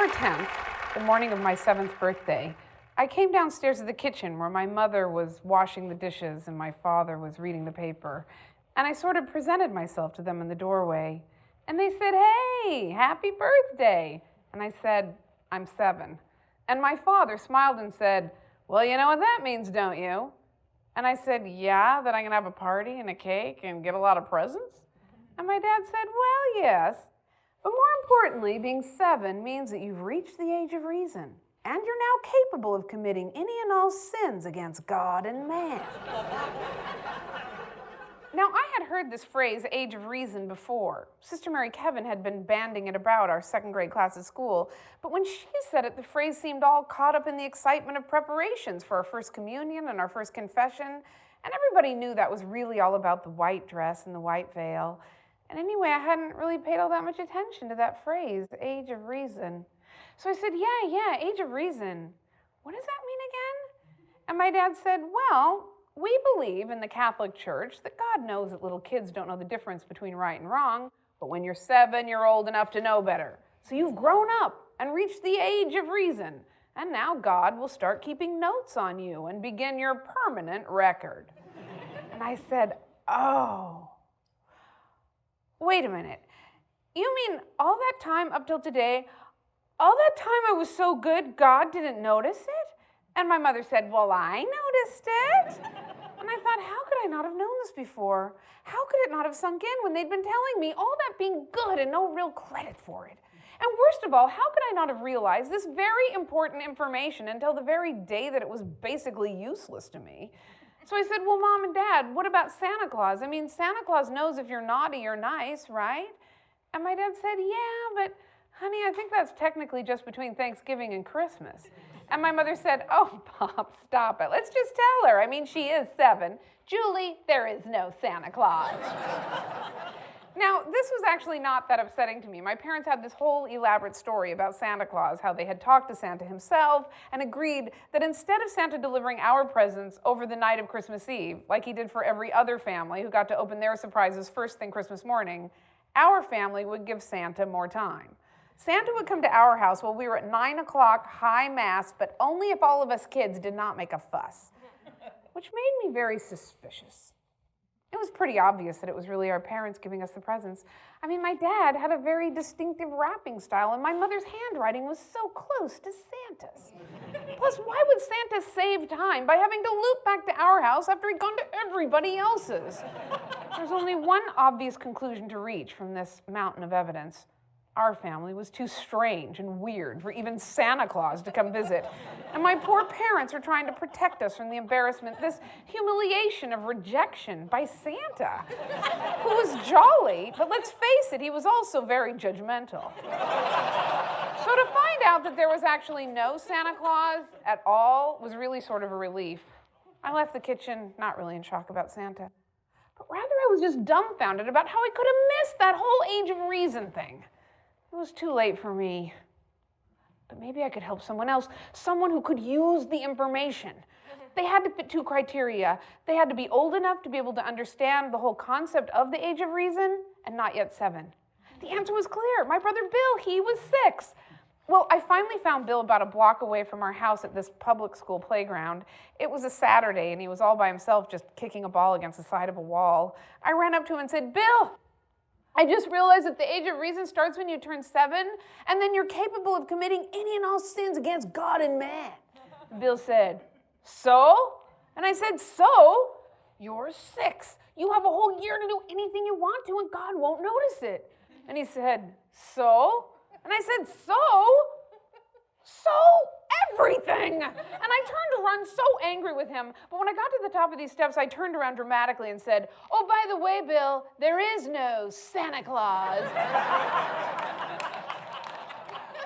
10th, the morning of my 7th birthday, I came downstairs to the kitchen where my mother was washing the dishes and my father was reading the paper. And I sort of presented myself to them in the doorway. And they said, "Hey, happy birthday." And I said, "I'm 7. And my father smiled and said, "Well, you know what that means, don't you?" And I said, "Yeah, that I'm going to have a party and a cake and get a lot of presents?" And my dad said, "Well, yes. But more importantly, being 7 means that you've reached the age of reason, and you're now capable of committing any and all sins against God and man." Now, I had heard this phrase, age of reason, before. Sister Mary Kevin had been banding it about our 2nd grade class at school, but when she said it, the phrase seemed all caught up in the excitement of preparations for our first communion and our first confession, and everybody knew that was really all about the white dress and the white veil. And anyway, I hadn't really paid all that much attention to that phrase, age of reason. So I said, yeah, age of reason. What does that mean again? And my dad said, "Well, we believe in the Catholic Church that God knows that little kids don't know the difference between right and wrong, but when you're 7, you're old enough to know better. So you've grown up and reached the age of reason, and now God will start keeping notes on you and begin your permanent record." And I said, "Oh. Wait a minute. You mean all that time up till today, all that time I was so good, God didn't notice it?" And my mother said, "Well, I noticed it." And I thought, how could I not have known this before? How could it not have sunk in when they'd been telling me all that being good and no real credit for it? And worst of all, how could I not have realized this very important information until the very day that it was basically useless to me? So I said, "Well, Mom and Dad, what about Santa Claus? I mean, Santa Claus knows if you're naughty or nice, right?" And my dad said, "Yeah, but honey, I think that's technically just between Thanksgiving and Christmas." And my mother said, "Oh, Pop, stop it. Let's just tell her. I mean, she is 7. Julie, there is no Santa Claus." Now, this was actually not that upsetting to me. My parents had this whole elaborate story about Santa Claus, how they had talked to Santa himself and agreed that instead of Santa delivering our presents over the night of Christmas Eve, like he did for every other family who got to open their surprises first thing Christmas morning, our family would give Santa more time. Santa would come to our house while we were at 9 o'clock high mass, but only if all of us kids did not make a fuss, which made me very suspicious. It was pretty obvious that it was really our parents giving us the presents. I mean, my dad had a very distinctive wrapping style, and my mother's handwriting was so close to Santa's. Plus, why would Santa save time by having to loop back to our house after he'd gone to everybody else's? There's only one obvious conclusion to reach from this mountain of evidence. Our family was too strange and weird for even Santa Claus to come visit. And my poor parents were trying to protect us from the embarrassment, this humiliation of rejection by Santa, who was jolly, but let's face it, he was also very judgmental. So to find out that there was actually no Santa Claus at all was really sort of a relief. I left the kitchen not really in shock about Santa, but rather I was just dumbfounded about how I could have missed that whole age of reason thing. It was too late for me. But maybe I could help someone else, someone who could use the information. They had to fit 2 criteria. They had to be old enough to be able to understand the whole concept of the age of reason and not yet 7. The answer was clear. My brother Bill, he was 6. Well, I finally found Bill about a block away from our house at this public school playground. It was a Saturday, and he was all by himself just kicking a ball against the side of a wall. I ran up to him and said, "Bill, I just realized that the age of reason starts when you turn 7, and then you're capable of committing any and all sins against God and man." Bill said, "So?" And I said, "So? You're 6. You have a whole year to do anything you want to, and God won't notice it." And he said, "So?" And I said, "So everything." And I turned to run so angry with him, but when I got to the top of these steps, I turned around dramatically and said, "Oh, by the way, Bill, there is no Santa Claus."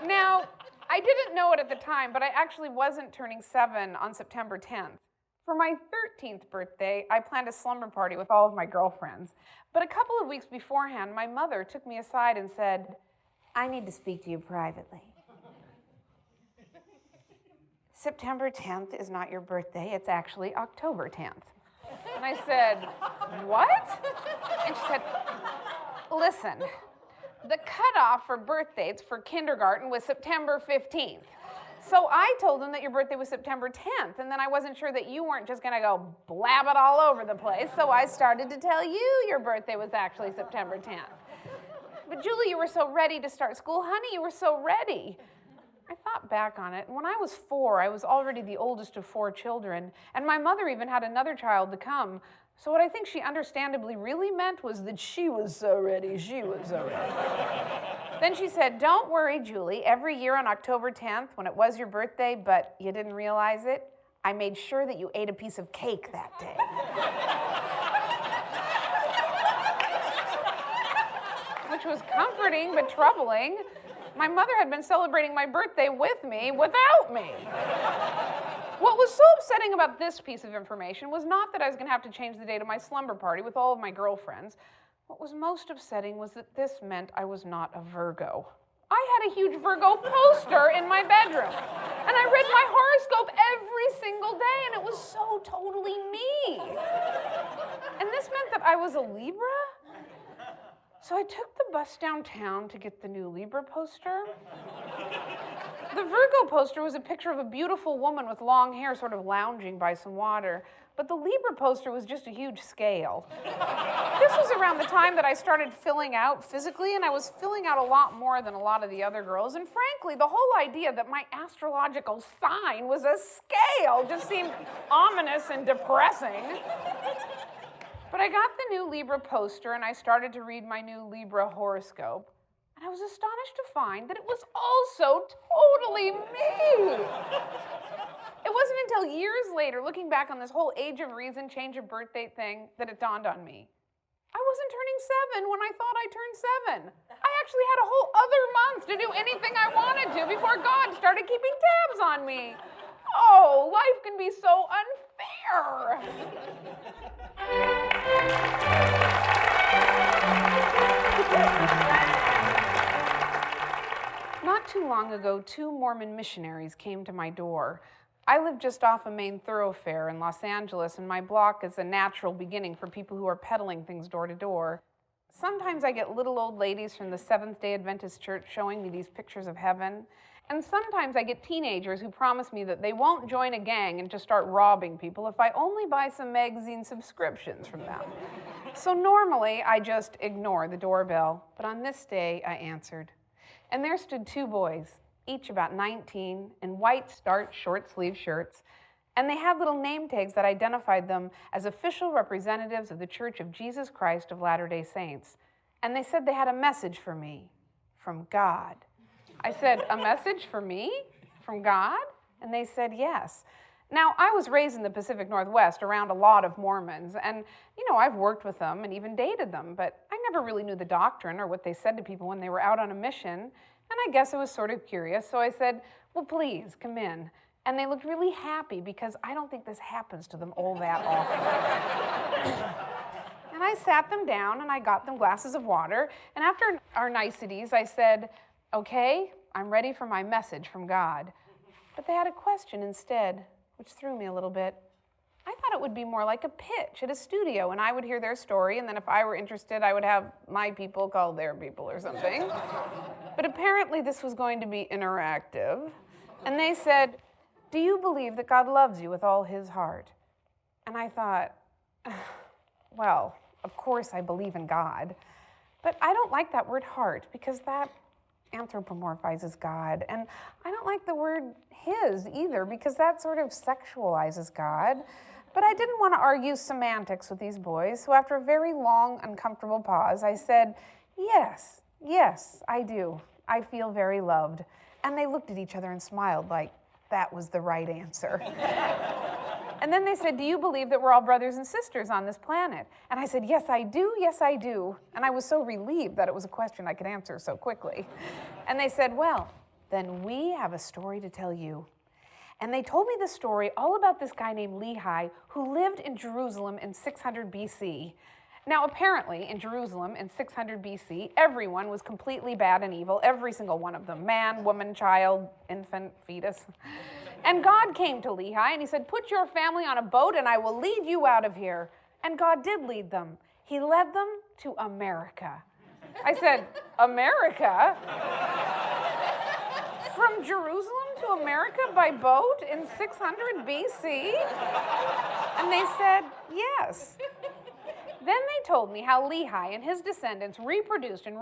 Now, I didn't know it at the time, but I actually wasn't turning 7 on September 10th. For my 13th birthday, I planned a slumber party with all of my girlfriends. But a couple of weeks beforehand, my mother took me aside and said, "I need to speak to you privately. September 10th is not your birthday, it's actually October 10th. And I said, "What?" And she said, "Listen, The cutoff for birth dates for kindergarten was September 15th. So I told them that your birthday was September 10th, and then I wasn't sure that you weren't just going to go blab it all over the place, so I started to tell you your birthday was actually September 10th. But Julie, you were so ready to start school. Honey, you were so ready. I thought back on it, and when I was 4, I was already the oldest of 4 children, and my mother even had another child to come. So what I think she understandably really meant was that she was so ready, she was so ready. Then she said, don't worry, Julie, every year on October 10th, when it was your birthday, but you didn't realize it, I made sure that you ate a piece of cake that day. Which was comforting, but troubling. My mother had been celebrating my birthday with me, without me. What was so upsetting about this piece of information was not that I was going to have to change the date of my slumber party with all of my girlfriends. What was most upsetting was that this meant I was not a Virgo. I had a huge Virgo poster in my bedroom, and I read my horoscope every single day, and it was so totally me. And this meant that I was a Libra? So I took the bus downtown to get the new Libra poster. The Virgo poster was a picture of a beautiful woman with long hair sort of lounging by some water, but the Libra poster was just a huge scale. This was around the time that I started filling out physically, and I was filling out a lot more than a lot of the other girls, and frankly, the whole idea that my astrological sign was a scale just seemed ominous and depressing. But I got the new Libra poster, and I started to read my new Libra horoscope, and I was astonished to find that it was also totally me. It wasn't until years later, looking back on this whole age of reason, change of birth date thing, that it dawned on me. I wasn't turning 7 when I thought I turned 7. I actually had a whole other month to do anything I wanted to before God started keeping tabs on me. Oh, life can be so unfair. Not too long ago, 2 Mormon missionaries came to my door. I live just off a main thoroughfare in Los Angeles, and my block is a natural beginning for people who are peddling things door to door. Sometimes I get little old ladies from the Seventh-day Adventist Church showing me these pictures of heaven, and sometimes I get teenagers who promise me that they won't join a gang and just start robbing people if I only buy some magazine subscriptions from them. So normally, I just ignore the doorbell, but on this day, I answered. And there stood 2 boys, each about 19, in white starched short-sleeve shirts, and they had little name tags that identified them as official representatives of the Church of Jesus Christ of Latter-day Saints. And they said they had a message for me from God. I said, a message for me? From God? And they said, yes. Now, I was raised in the Pacific Northwest around a lot of Mormons, and, I've worked with them and even dated them, but I never really knew the doctrine or what they said to people when they were out on a mission, and I guess I was sort of curious, so I said, well, please, come in. And they looked really happy because I don't think this happens to them all that often. And I sat them down and I got them glasses of water, and after our niceties, I said, okay, I'm ready for my message from God. But they had a question instead, which threw me a little bit. I thought it would be more like a pitch at a studio, and I would hear their story, and then if I were interested, I would have my people call their people or something. But apparently this was going to be interactive. And they said, do you believe that God loves you with all his heart? And I thought, well, of course I believe in God, but I don't like that word heart because that anthropomorphizes God. And I don't like the word his either because that sort of sexualizes God. But I didn't want to argue semantics with these boys, so after a very long, uncomfortable pause, I said, yes, I do. I feel very loved. And they looked at each other and smiled like that was the right answer. And then they said, do you believe that we're all brothers and sisters on this planet? And I said, yes, I do. And I was so relieved that it was a question I could answer so quickly. And they said, well, then we have a story to tell you. And they told me the story all about this guy named Lehi who lived in Jerusalem in 600 BC. Now, apparently, in Jerusalem in 600 BC, everyone was completely bad and evil, every single one of them, man, woman, child, infant, fetus. And God came to Lehi and he said, put your family on a boat and I will lead you out of here. And God did lead them. He led them to America. I said, America? From Jerusalem to America by boat in 600 BC? And they said, yes. Then they told me how Lehi and his descendants reproduced, and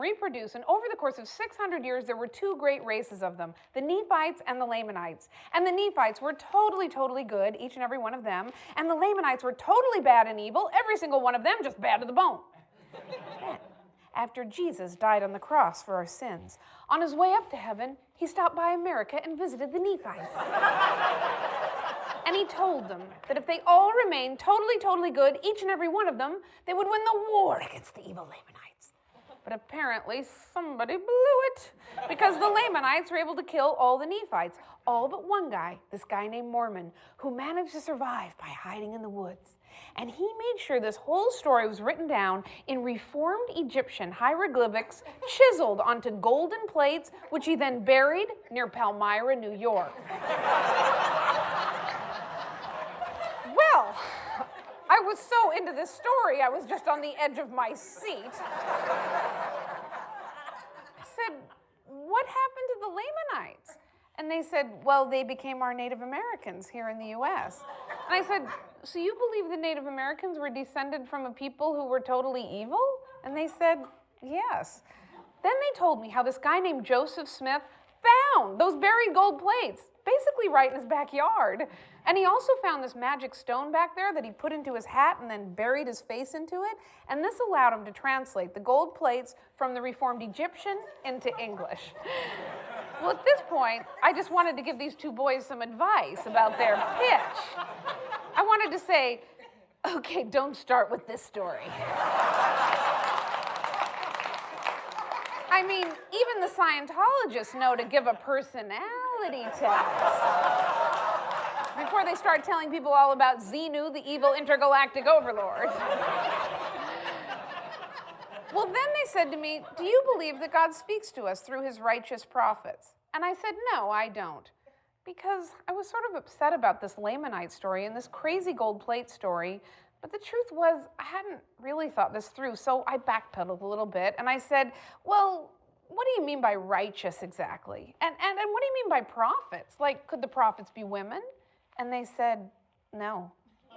over the course of 600 years, there were two great races of them, the Nephites and the Lamanites. And the Nephites were totally, totally good, each and every one of them, and the Lamanites were totally bad and evil, every single one of them just bad to the bone. Then, after Jesus died on the cross for our sins, on his way up to heaven, he stopped by America and visited the Nephites. And he told them that if they all remained totally, totally good, each and every one of them, they would win the war against the evil Lamanites. But apparently somebody blew it, because the Lamanites were able to kill all the Nephites, all but one guy, this guy named Mormon, who managed to survive by hiding in the woods. And he made sure this whole story was written down in reformed Egyptian hieroglyphics chiseled onto golden plates, which he then buried near Palmyra, New York. Well, I was so into this story, I was just on the edge of my seat. I said, what happened to the Lamanites? And they said, well, they became our Native Americans here in the U.S. And I said, so you believe the Native Americans were descended from a people who were totally evil? And they said, yes. Then they told me how this guy named Joseph Smith found those buried gold plates, basically right in his backyard. And he also found this magic stone back there that he put into his hat and then buried his face into it. And this allowed him to translate the gold plates from the Reformed Egyptian into English. Well, at this point, I just wanted to give these two boys some advice about their pitch. I wanted to say, okay, don't start with this story. I mean, even the Scientologists know to give a personality test before they start telling people all about Xenu, the evil intergalactic overlord. Well, then they said to me, do you believe that God speaks to us through his righteous prophets? And I said, no, I don't. Because I was sort of upset about this Lamanite story and this crazy gold plate story. But the truth was, I hadn't really thought this through, so I backpedaled a little bit, and I said, well, what do you mean by righteous exactly? And what do you mean by prophets? Like, could the prophets be women? And they said, no.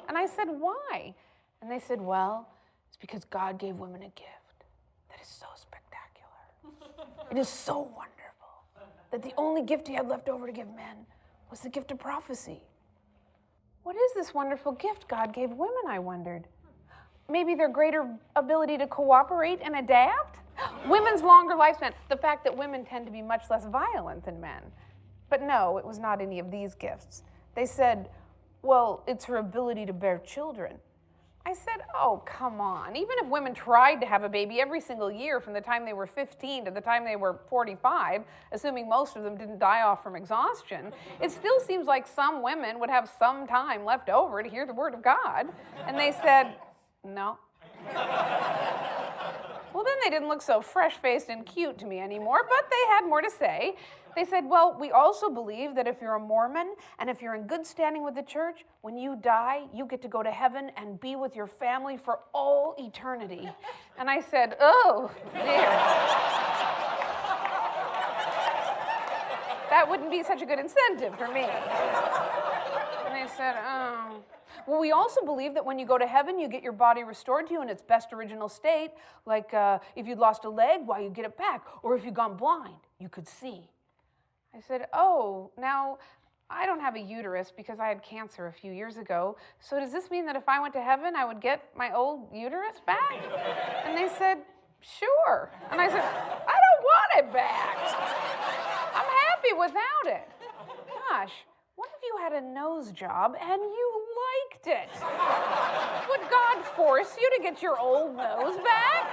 And I said, why? And they said, well, it's because God gave women a gift that is so spectacular. It is so wonderful that the only gift he had left over to give men was the gift of prophecy. What is this wonderful gift God gave women, I wondered? Maybe their greater ability to cooperate and adapt? Women's longer lifespan, the fact that women tend to be much less violent than men. But no, it was not any of these gifts. They said, well, it's her ability to bear children. I said, oh, come on. Even if women tried to have a baby every single year from the time they were 15 to the time they were 45, assuming most of them didn't die off from exhaustion, it still seems like some women would have some time left over to hear the word of God. And they said, no. Well, then they didn't look so fresh-faced and cute to me anymore, but they had more to say. They said, well, we also believe that if you're a Mormon and if you're in good standing with the church, when you die, you get to go to heaven and be with your family for all eternity. And I said, oh, dear. That wouldn't be such a good incentive for me. And they said, oh. Well, we also believe that when you go to heaven, you get your body restored to you in its best original state. Like if you'd lost a leg, why, you get it back. Or if you'd gone blind, you could see. I said, oh, now, I don't have a uterus because I had cancer a few years ago. So does this mean that if I went to heaven, I would get my old uterus back? And they said, sure. And I said, I don't want it back. I'm happy without it. Gosh, what if you had a nose job and you liked it? Would God force you to get your old nose back?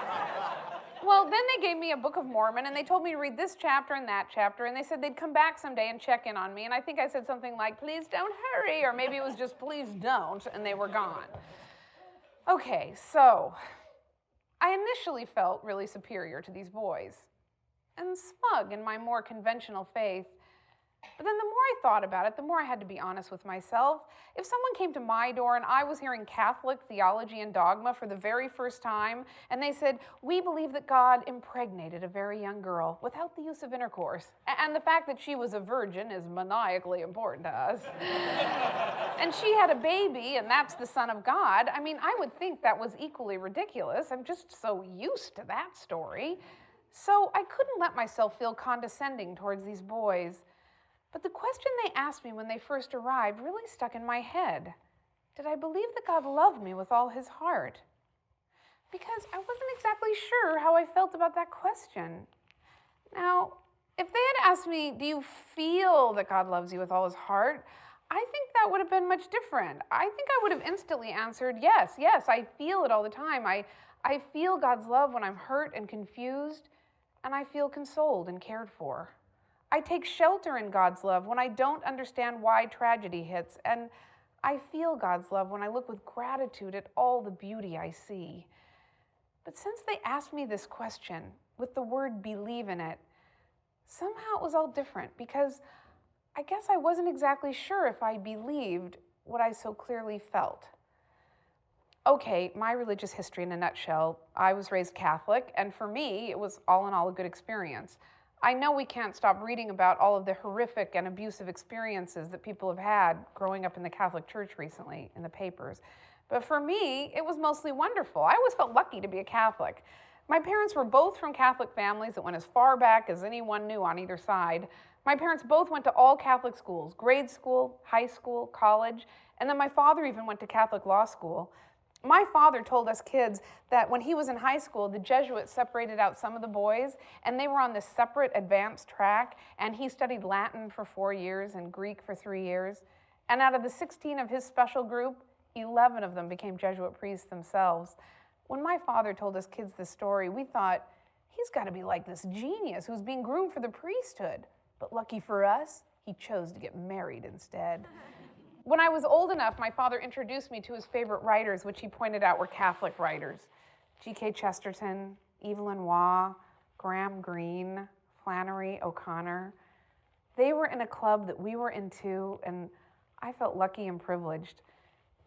Well, then they gave me a Book of Mormon, and they told me to read this chapter and that chapter, and they said they'd come back someday and check in on me, and I think I said something like, please don't hurry, or maybe it was just, please don't, and they were gone. Okay, so I initially felt really superior to these boys, and smug in my more conventional faith, But then the more I thought about it, the more I had to be honest with myself. If someone came to my door and I was hearing Catholic theology and dogma for the very first time, and they said, "We believe that God impregnated a very young girl without the use of intercourse, and the fact that she was a virgin is maniacally important to us, and she had a baby, and that's the Son of God," I mean, I would think that was equally ridiculous. I'm just so used to that story. So I couldn't let myself feel condescending towards these boys. But the question they asked me when they first arrived really stuck in my head. Did I believe that God loved me with all his heart? Because I wasn't exactly sure how I felt about that question. Now, if they had asked me, do you feel that God loves you with all his heart? I think that would have been much different. I think I would have instantly answered, yes, I feel it all the time. I feel God's love when I'm hurt and confused, and I feel consoled and cared for. I take shelter in God's love when I don't understand why tragedy hits, and I feel God's love when I look with gratitude at all the beauty I see. But since they asked me this question, with the word believe in it, somehow it was all different, because I guess I wasn't exactly sure if I believed what I so clearly felt. Okay, my religious history in a nutshell. I was raised Catholic, and for me, it was all in all a good experience. I know we can't stop reading about all of the horrific and abusive experiences that people have had growing up in the Catholic Church recently in the papers. But for me, it was mostly wonderful. I always felt lucky to be a Catholic. My parents were both from Catholic families that went as far back as anyone knew on either side. My parents both went to all Catholic schools, grade school, high school, college, and then my father even went to Catholic law school. My father told us kids that when he was in high school, the Jesuits separated out some of the boys, and they were on this separate advanced track, and he studied Latin for 4 years and Greek for 3 years. And out of the 16 of his special group, 11 of them became Jesuit priests themselves. When my father told us kids this story, we thought, he's got to be like this genius who's being groomed for the priesthood. But lucky for us, he chose to get married instead. When I was old enough, my father introduced me to his favorite writers, which he pointed out were Catholic writers. G.K. Chesterton, Evelyn Waugh, Graham Greene, Flannery O'Connor. They were in a club that we were into, and I felt lucky and privileged.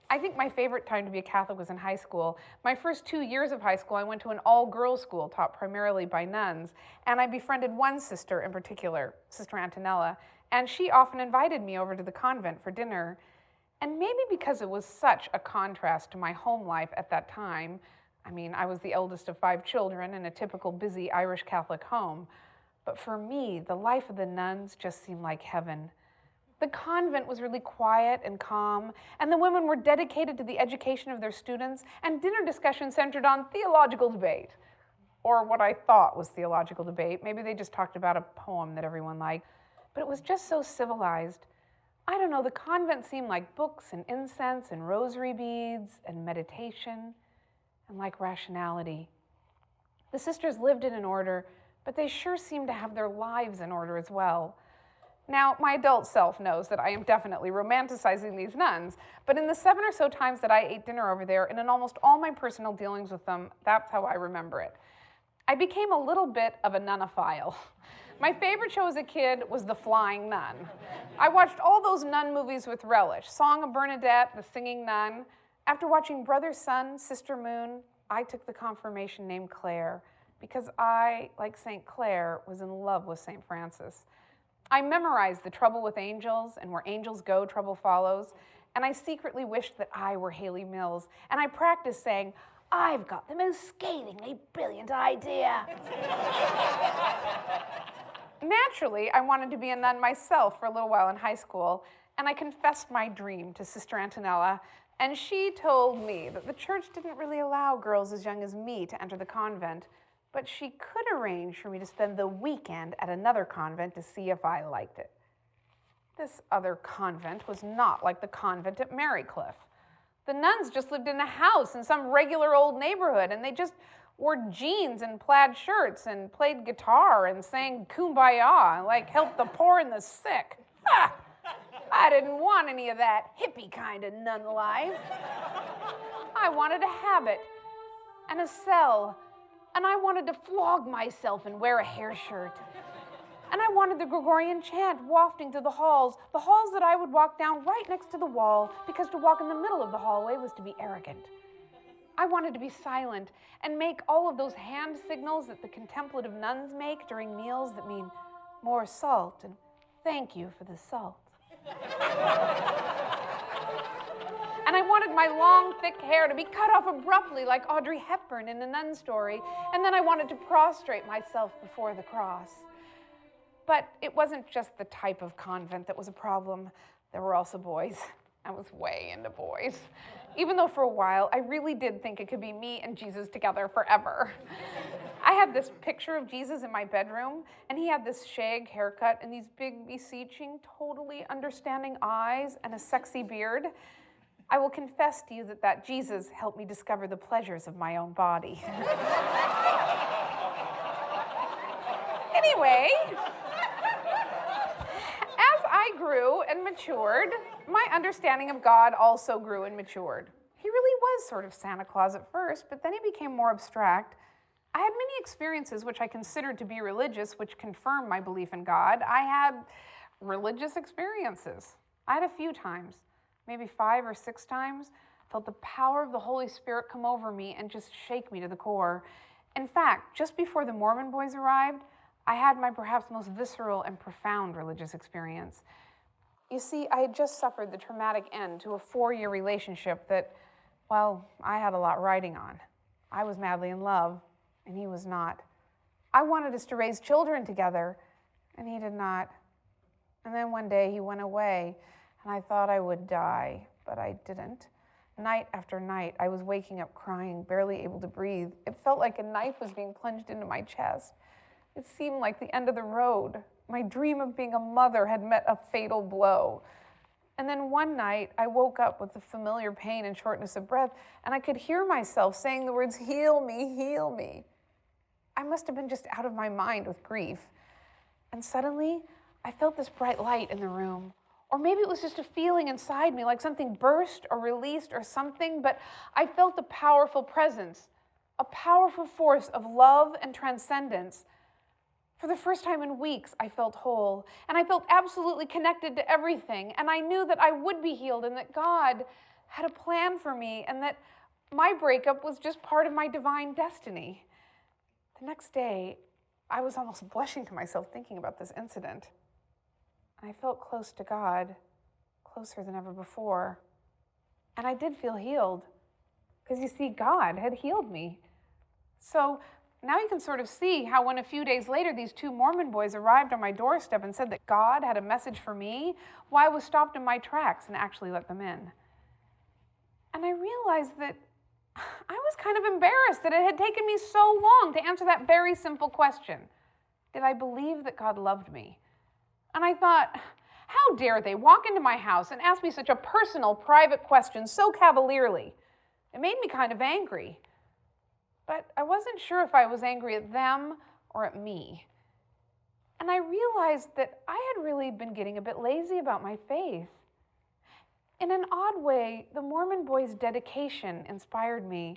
I think my favorite time to be a Catholic was in high school. My first 2 years of high school, I went to an all-girls school taught primarily by nuns, and I befriended one sister in particular, Sister Antonella, and she often invited me over to the convent for dinner. And maybe because it was such a contrast to my home life at that time, I mean, I was the eldest of 5 children in a typical busy Irish Catholic home, but for me, the life of the nuns just seemed like heaven. The convent was really quiet and calm, and the women were dedicated to the education of their students, and dinner discussion centered on theological debate, or what I thought was theological debate. Maybe they just talked about a poem that everyone liked, but it was just so civilized. I don't know, the convent seemed like books and incense and rosary beads and meditation and like rationality. The sisters lived in an order, but they sure seemed to have their lives in order as well. Now, my adult self knows that I am definitely romanticizing these nuns, but in the 7 or so times that I ate dinner over there, and in almost all my personal dealings with them, that's how I remember it. I became a little bit of a nunophile. My favorite show as a kid was The Flying Nun. I watched all those nun movies with relish. Song of Bernadette, The Singing Nun. After watching Brother Sun, Sister Moon, I took the confirmation name Claire because I, like St. Clare, was in love with St. Francis. I memorized The Trouble with Angels and Where Angels Go, Trouble Follows, and I secretly wished that I were Haley Mills, and I practiced saying, "I've got the most scathingly brilliant idea." Naturally, I wanted to be a nun myself for a little while in high school, and I confessed my dream to Sister Antonella, and she told me that the church didn't really allow girls as young as me to enter the convent, but she could arrange for me to spend the weekend at another convent to see if I liked it. This other convent was not like the convent at Marycliff. The nuns just lived in a house in some regular old neighborhood, and they just wore jeans and plaid shirts and played guitar and sang Kumbaya and like helped the poor and the sick. Ha! I didn't want any of that hippie kind of nun life. I wanted a habit and a cell, and I wanted to flog myself and wear a hair shirt. And I wanted the Gregorian chant wafting through the halls that I would walk down right next to the wall, because to walk in the middle of the hallway was to be arrogant. I wanted to be silent and make all of those hand signals that the contemplative nuns make during meals that mean more salt and thank you for the salt. And I wanted my long, thick hair to be cut off abruptly like Audrey Hepburn in A Nun Story, and then I wanted to prostrate myself before the cross. But it wasn't just the type of convent that was a problem. There were also boys. I was way into boys. Even though for a while, I really did think it could be me and Jesus together forever. I had this picture of Jesus in my bedroom, and he had this shag haircut and these big, beseeching, totally understanding eyes and a sexy beard. I will confess to you that Jesus helped me discover the pleasures of my own body. Anyway, as I grew and matured, my understanding of God also grew and matured. He really was sort of Santa Claus at first, but then he became more abstract. I had many experiences which I considered to be religious, which confirmed my belief in God. I had religious experiences. I had a few times, maybe 5 or 6 times, felt the power of the Holy Spirit come over me and just shake me to the core. In fact, just before the Mormon boys arrived, I had my perhaps most visceral and profound religious experience. You see, I had just suffered the traumatic end to a 4-year relationship that, well, I had a lot riding on. I was madly in love, and he was not. I wanted us to raise children together, and he did not. And then one day he went away, and I thought I would die, but I didn't. Night after night, I was waking up crying, barely able to breathe. It felt like a knife was being plunged into my chest. It seemed like the end of the road. My dream of being a mother had met a fatal blow. And then one night, I woke up with the familiar pain and shortness of breath, and I could hear myself saying the words, "Heal me, heal me." I must have been just out of my mind with grief. And suddenly, I felt this bright light in the room. Or maybe it was just a feeling inside me, like something burst or released or something, but I felt a powerful presence, a powerful force of love and transcendence. For the first time in weeks, I felt whole, and I felt absolutely connected to everything, and I knew that I would be healed and that God had a plan for me and that my breakup was just part of my divine destiny. The next day, I was almost blushing to myself thinking about this incident. I felt close to God, closer than ever before. And I did feel healed, because you see, God had healed me. So now you can sort of see how when a few days later these 2 Mormon boys arrived on my doorstep and said that God had a message for me, why I was stopped in my tracks and actually let them in. And I realized that I was kind of embarrassed that it had taken me so long to answer that very simple question. Did I believe that God loved me? And I thought, how dare they walk into my house and ask me such a personal, private question so cavalierly? It made me kind of angry. But I wasn't sure if I was angry at them or at me. And I realized that I had really been getting a bit lazy about my faith. In an odd way, the Mormon boys' dedication inspired me,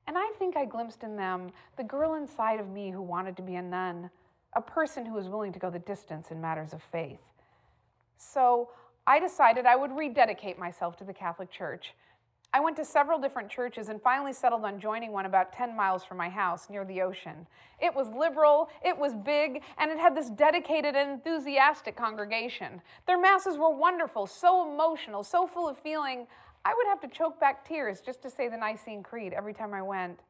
and I think I glimpsed in them the girl inside of me who wanted to be a nun, a person who was willing to go the distance in matters of faith. So I decided I would rededicate myself to the Catholic Church. I went to several different churches and finally settled on joining one about 10 miles from my house near the ocean. It was liberal, it was big, and it had this dedicated and enthusiastic congregation. Their masses were wonderful, so emotional, so full of feeling, I would have to choke back tears just to say the Nicene Creed every time I went.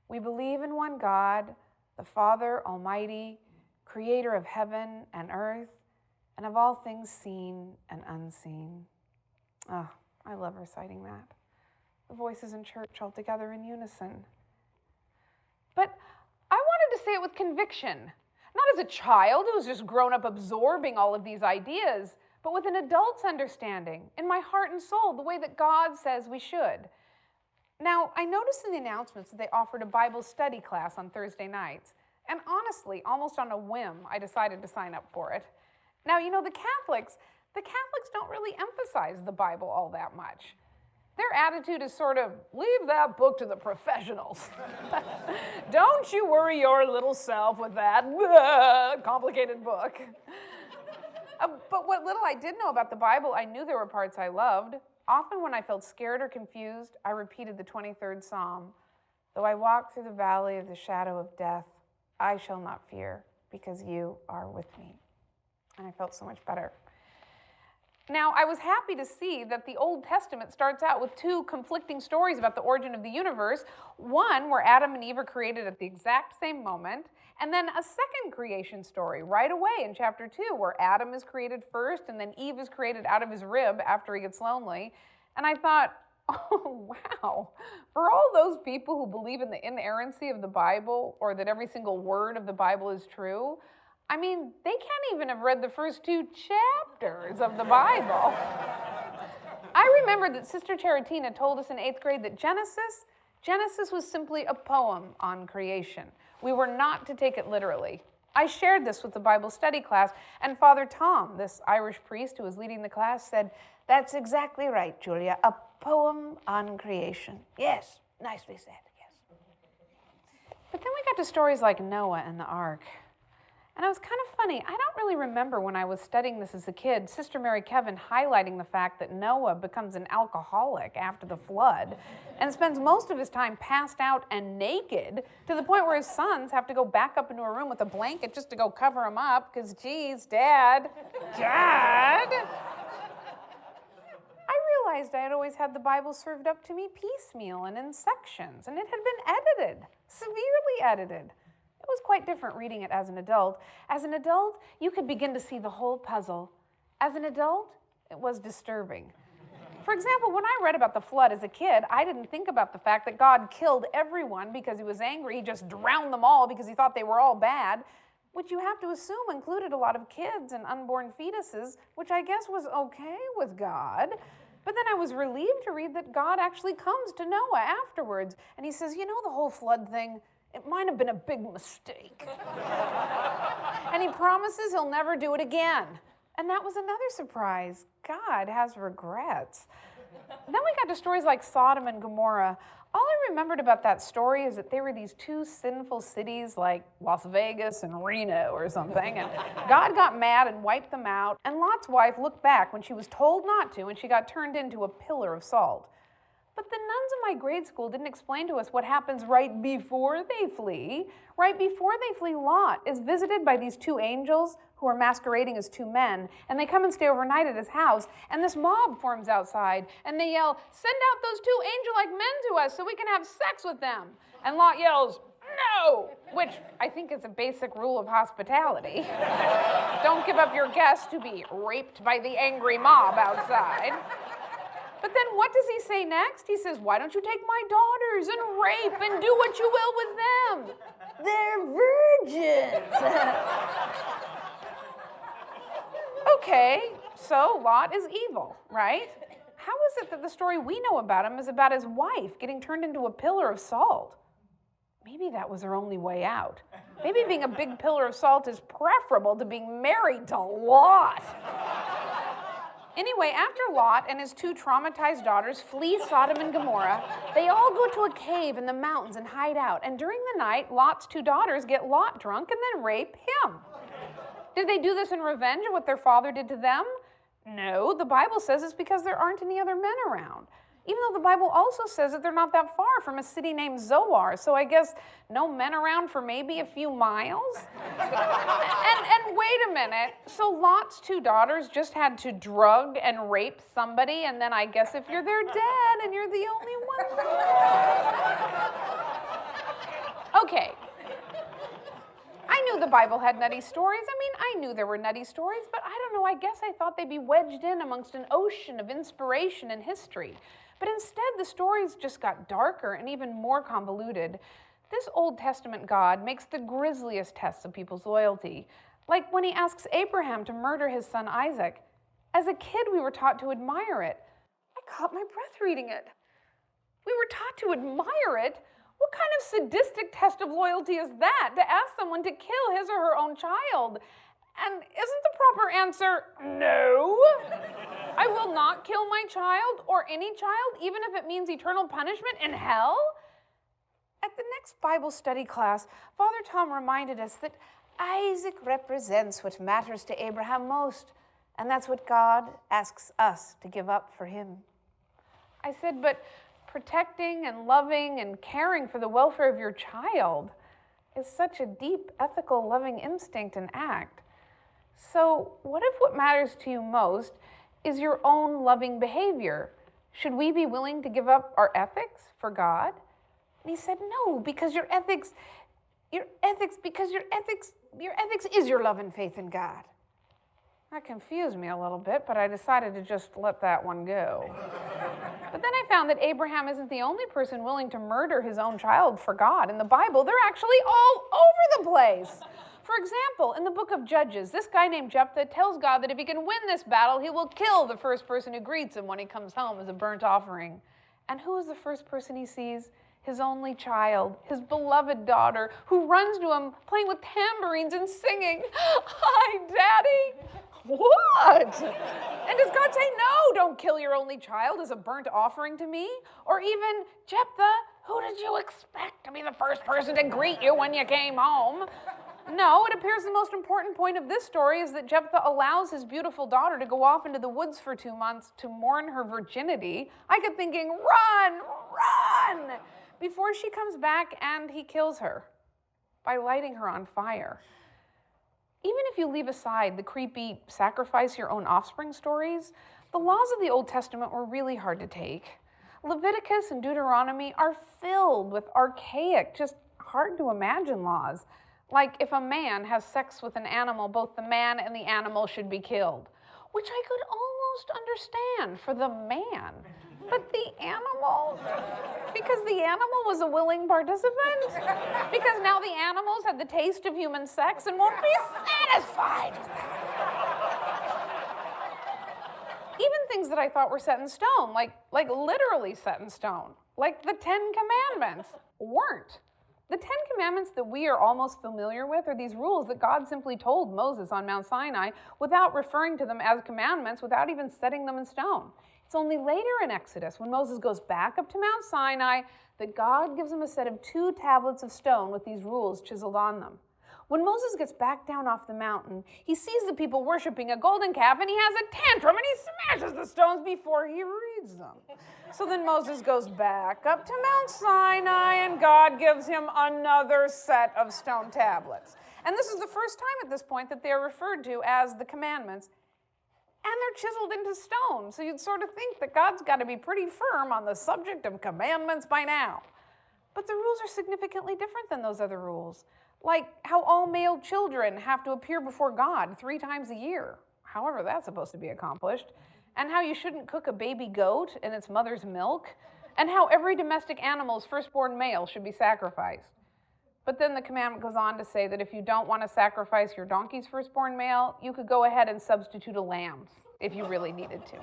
We believe in one God, the Father Almighty, creator of heaven and earth, and of all things seen and unseen. Oh, I love reciting that. The voices in church all together in unison. But I wanted to say it with conviction, not as a child who was just grown up absorbing all of these ideas, but with an adult's understanding, in my heart and soul, the way that God says we should. Now, I noticed in the announcements that they offered a Bible study class on Thursday nights, and honestly, almost on a whim, I decided to sign up for it. Now, you know, the Catholics don't really emphasize the Bible all that much. Their attitude is sort of, leave that book to the professionals. Don't you worry your little self with that complicated book. But what little I did know about the Bible, I knew there were parts I loved. Often when I felt scared or confused, I repeated the 23rd Psalm. Though I walk through the valley of the shadow of death, I shall not fear, because you are with me. And I felt so much better. Now, I was happy to see that the Old Testament starts out with two conflicting stories about the origin of the universe. One where Adam and Eve are created at the exact same moment, and then a second creation story right away in chapter 2 where Adam is created first and then Eve is created out of his rib after he gets lonely. And I thought, oh, wow. For all those people who believe in the inerrancy of the Bible or that every single word of the Bible is true, I mean, they can't even have read the first 2 chapters of the Bible. I remember that Sister Charitina told us in 8th grade that Genesis was simply a poem on creation. We were not to take it literally. I shared this with the Bible study class, and Father Tom, this Irish priest who was leading the class, said, "That's exactly right, Julia, a poem on creation." Yes, nicely said, yes. But then we got to stories like Noah and the Ark. And it was kind of funny. I don't really remember when I was studying this as a kid, Sister Mary Kevin highlighting the fact that Noah becomes an alcoholic after the flood and spends most of his time passed out and naked to the point where his sons have to go back up into a room with a blanket just to go cover him up because, geez, Dad. I realized I had always had the Bible served up to me piecemeal and in sections, and it had been edited, severely edited. It was quite different reading it as an adult. As an adult, you could begin to see the whole puzzle. As an adult, it was disturbing. For example, when I read about the flood as a kid, I didn't think about the fact that God killed everyone because he was angry. He just drowned them all because he thought they were all bad, which you have to assume included a lot of kids and unborn fetuses, which I guess was okay with God. But then I was relieved to read that God actually comes to Noah afterwards, and he says, you know, the whole flood thing, it might have been a big mistake. And he promises he'll never do it again. And that was another surprise. God has regrets. Then we got to stories like Sodom and Gomorrah. All I remembered about that story is that they were these 2 sinful cities like Las Vegas and Reno or something. And God got mad and wiped them out. And Lot's wife looked back when she was told not to, and she got turned into a pillar of salt. But the nuns in my grade school didn't explain to us what happens right before they flee. Right before they flee, Lot is visited by these 2 angels who are masquerading as 2 men, and they come and stay overnight at his house, and this mob forms outside, and they yell, "Send out those 2 angel-like men to us so we can have sex with them." And Lot yells, "No!" which I think is a basic rule of hospitality. Don't give up your guests to be raped by the angry mob outside. But then what does he say next? He says, "Why don't you take my daughters and rape and do what you will with them? They're virgins." Okay, so Lot is evil, right? How is it that the story we know about him is about his wife getting turned into a pillar of salt? Maybe that was her only way out. Maybe being a big pillar of salt is preferable to being married to Lot. Anyway, after Lot and his 2 traumatized daughters flee Sodom and Gomorrah, they all go to a cave in the mountains and hide out. And during the night, Lot's 2 daughters get Lot drunk and then rape him. Did they do this in revenge of what their father did to them? No, the Bible says it's because there aren't any other men around. Even though the Bible also says that they're not that far from a city named Zoar, so I guess no men around for maybe a few miles? And wait a minute, so Lot's 2 daughters just had to drug and rape somebody, and then I guess if you're their dad and you're the only one. Okay. I knew the Bible had nutty stories. I mean, I knew there were nutty stories, but I don't know, I guess I thought they'd be wedged in amongst an ocean of inspiration and history. But instead, the stories just got darker and even more convoluted. This Old Testament God makes the grisliest tests of people's loyalty, like when he asks Abraham to murder his son Isaac. As a kid, we were taught to admire it. I caught my breath reading it. We were taught to admire it? What kind of sadistic test of loyalty is that, to ask someone to kill his or her own child? And isn't the proper answer no? I will not kill my child or any child, even if it means eternal punishment in hell? At the next Bible study class, Father Tom reminded us that Isaac represents what matters to Abraham most, and that's what God asks us to give up for him. I said, but protecting and loving and caring for the welfare of your child is such a deep, ethical, loving instinct and act. So what if what matters to you most is your own loving behavior? Should we be willing to give up our ethics for God? And he said, no, because your ethics is your love and faith in God. That confused me a little bit, but I decided to just let that one go. But then I found that Abraham isn't the only person willing to murder his own child for God. In the Bible, they're actually all over the place. For example, in the book of Judges, this guy named Jephthah tells God that if he can win this battle, he will kill the first person who greets him when he comes home as a burnt offering. And who is the first person he sees? His only child, his beloved daughter, who runs to him playing with tambourines and singing, "Hi, Daddy." What? And does God say, no, don't kill your only child as a burnt offering to me? Or even, Jephthah, who did you expect to be the first person to greet you when you came home? No, it appears the most important point of this story is that Jephthah allows his beautiful daughter to go off into the woods for 2 months to mourn her virginity. I kept thinking, run, before she comes back, and he kills her by lighting her on fire. Even if you leave aside the creepy sacrifice your own offspring stories, the laws of the Old Testament were really hard to take. Leviticus and Deuteronomy are filled with archaic, just hard to imagine laws. Like if a man has sex with an animal, both the man and the animal should be killed, which I could almost understand for the man. But the animal? Because the animal was a willing participant? Because now the animals have the taste of human sex and won't be satisfied with that. Even things that I thought were set in stone, like literally set in stone, like the 10 Commandments, weren't. The 10 Commandments that we are almost familiar with are these rules that God simply told Moses on Mount Sinai without referring to them as commandments, without even setting them in stone. It's only later in Exodus, when Moses goes back up to Mount Sinai, that God gives him a set of 2 tablets of stone with these rules chiseled on them. When Moses gets back down off the mountain, he sees the people worshiping a golden calf, and he has a tantrum, and he smashes the stones before he reads them. So then Moses goes back up to Mount Sinai, and God gives him another set of stone tablets. And this is the first time at this point that they're referred to as the commandments, and they're chiseled into stone. So you'd sort of think that God's got to be pretty firm on the subject of commandments by now. But the rules are significantly different than those other rules. Like how all male children have to appear before God 3 times a year, however that's supposed to be accomplished, and how you shouldn't cook a baby goat in its mother's milk, and how every domestic animal's firstborn male should be sacrificed. But then the commandment goes on to say that if you don't want to sacrifice your donkey's firstborn male, you could go ahead and substitute a lamb's if you really needed to.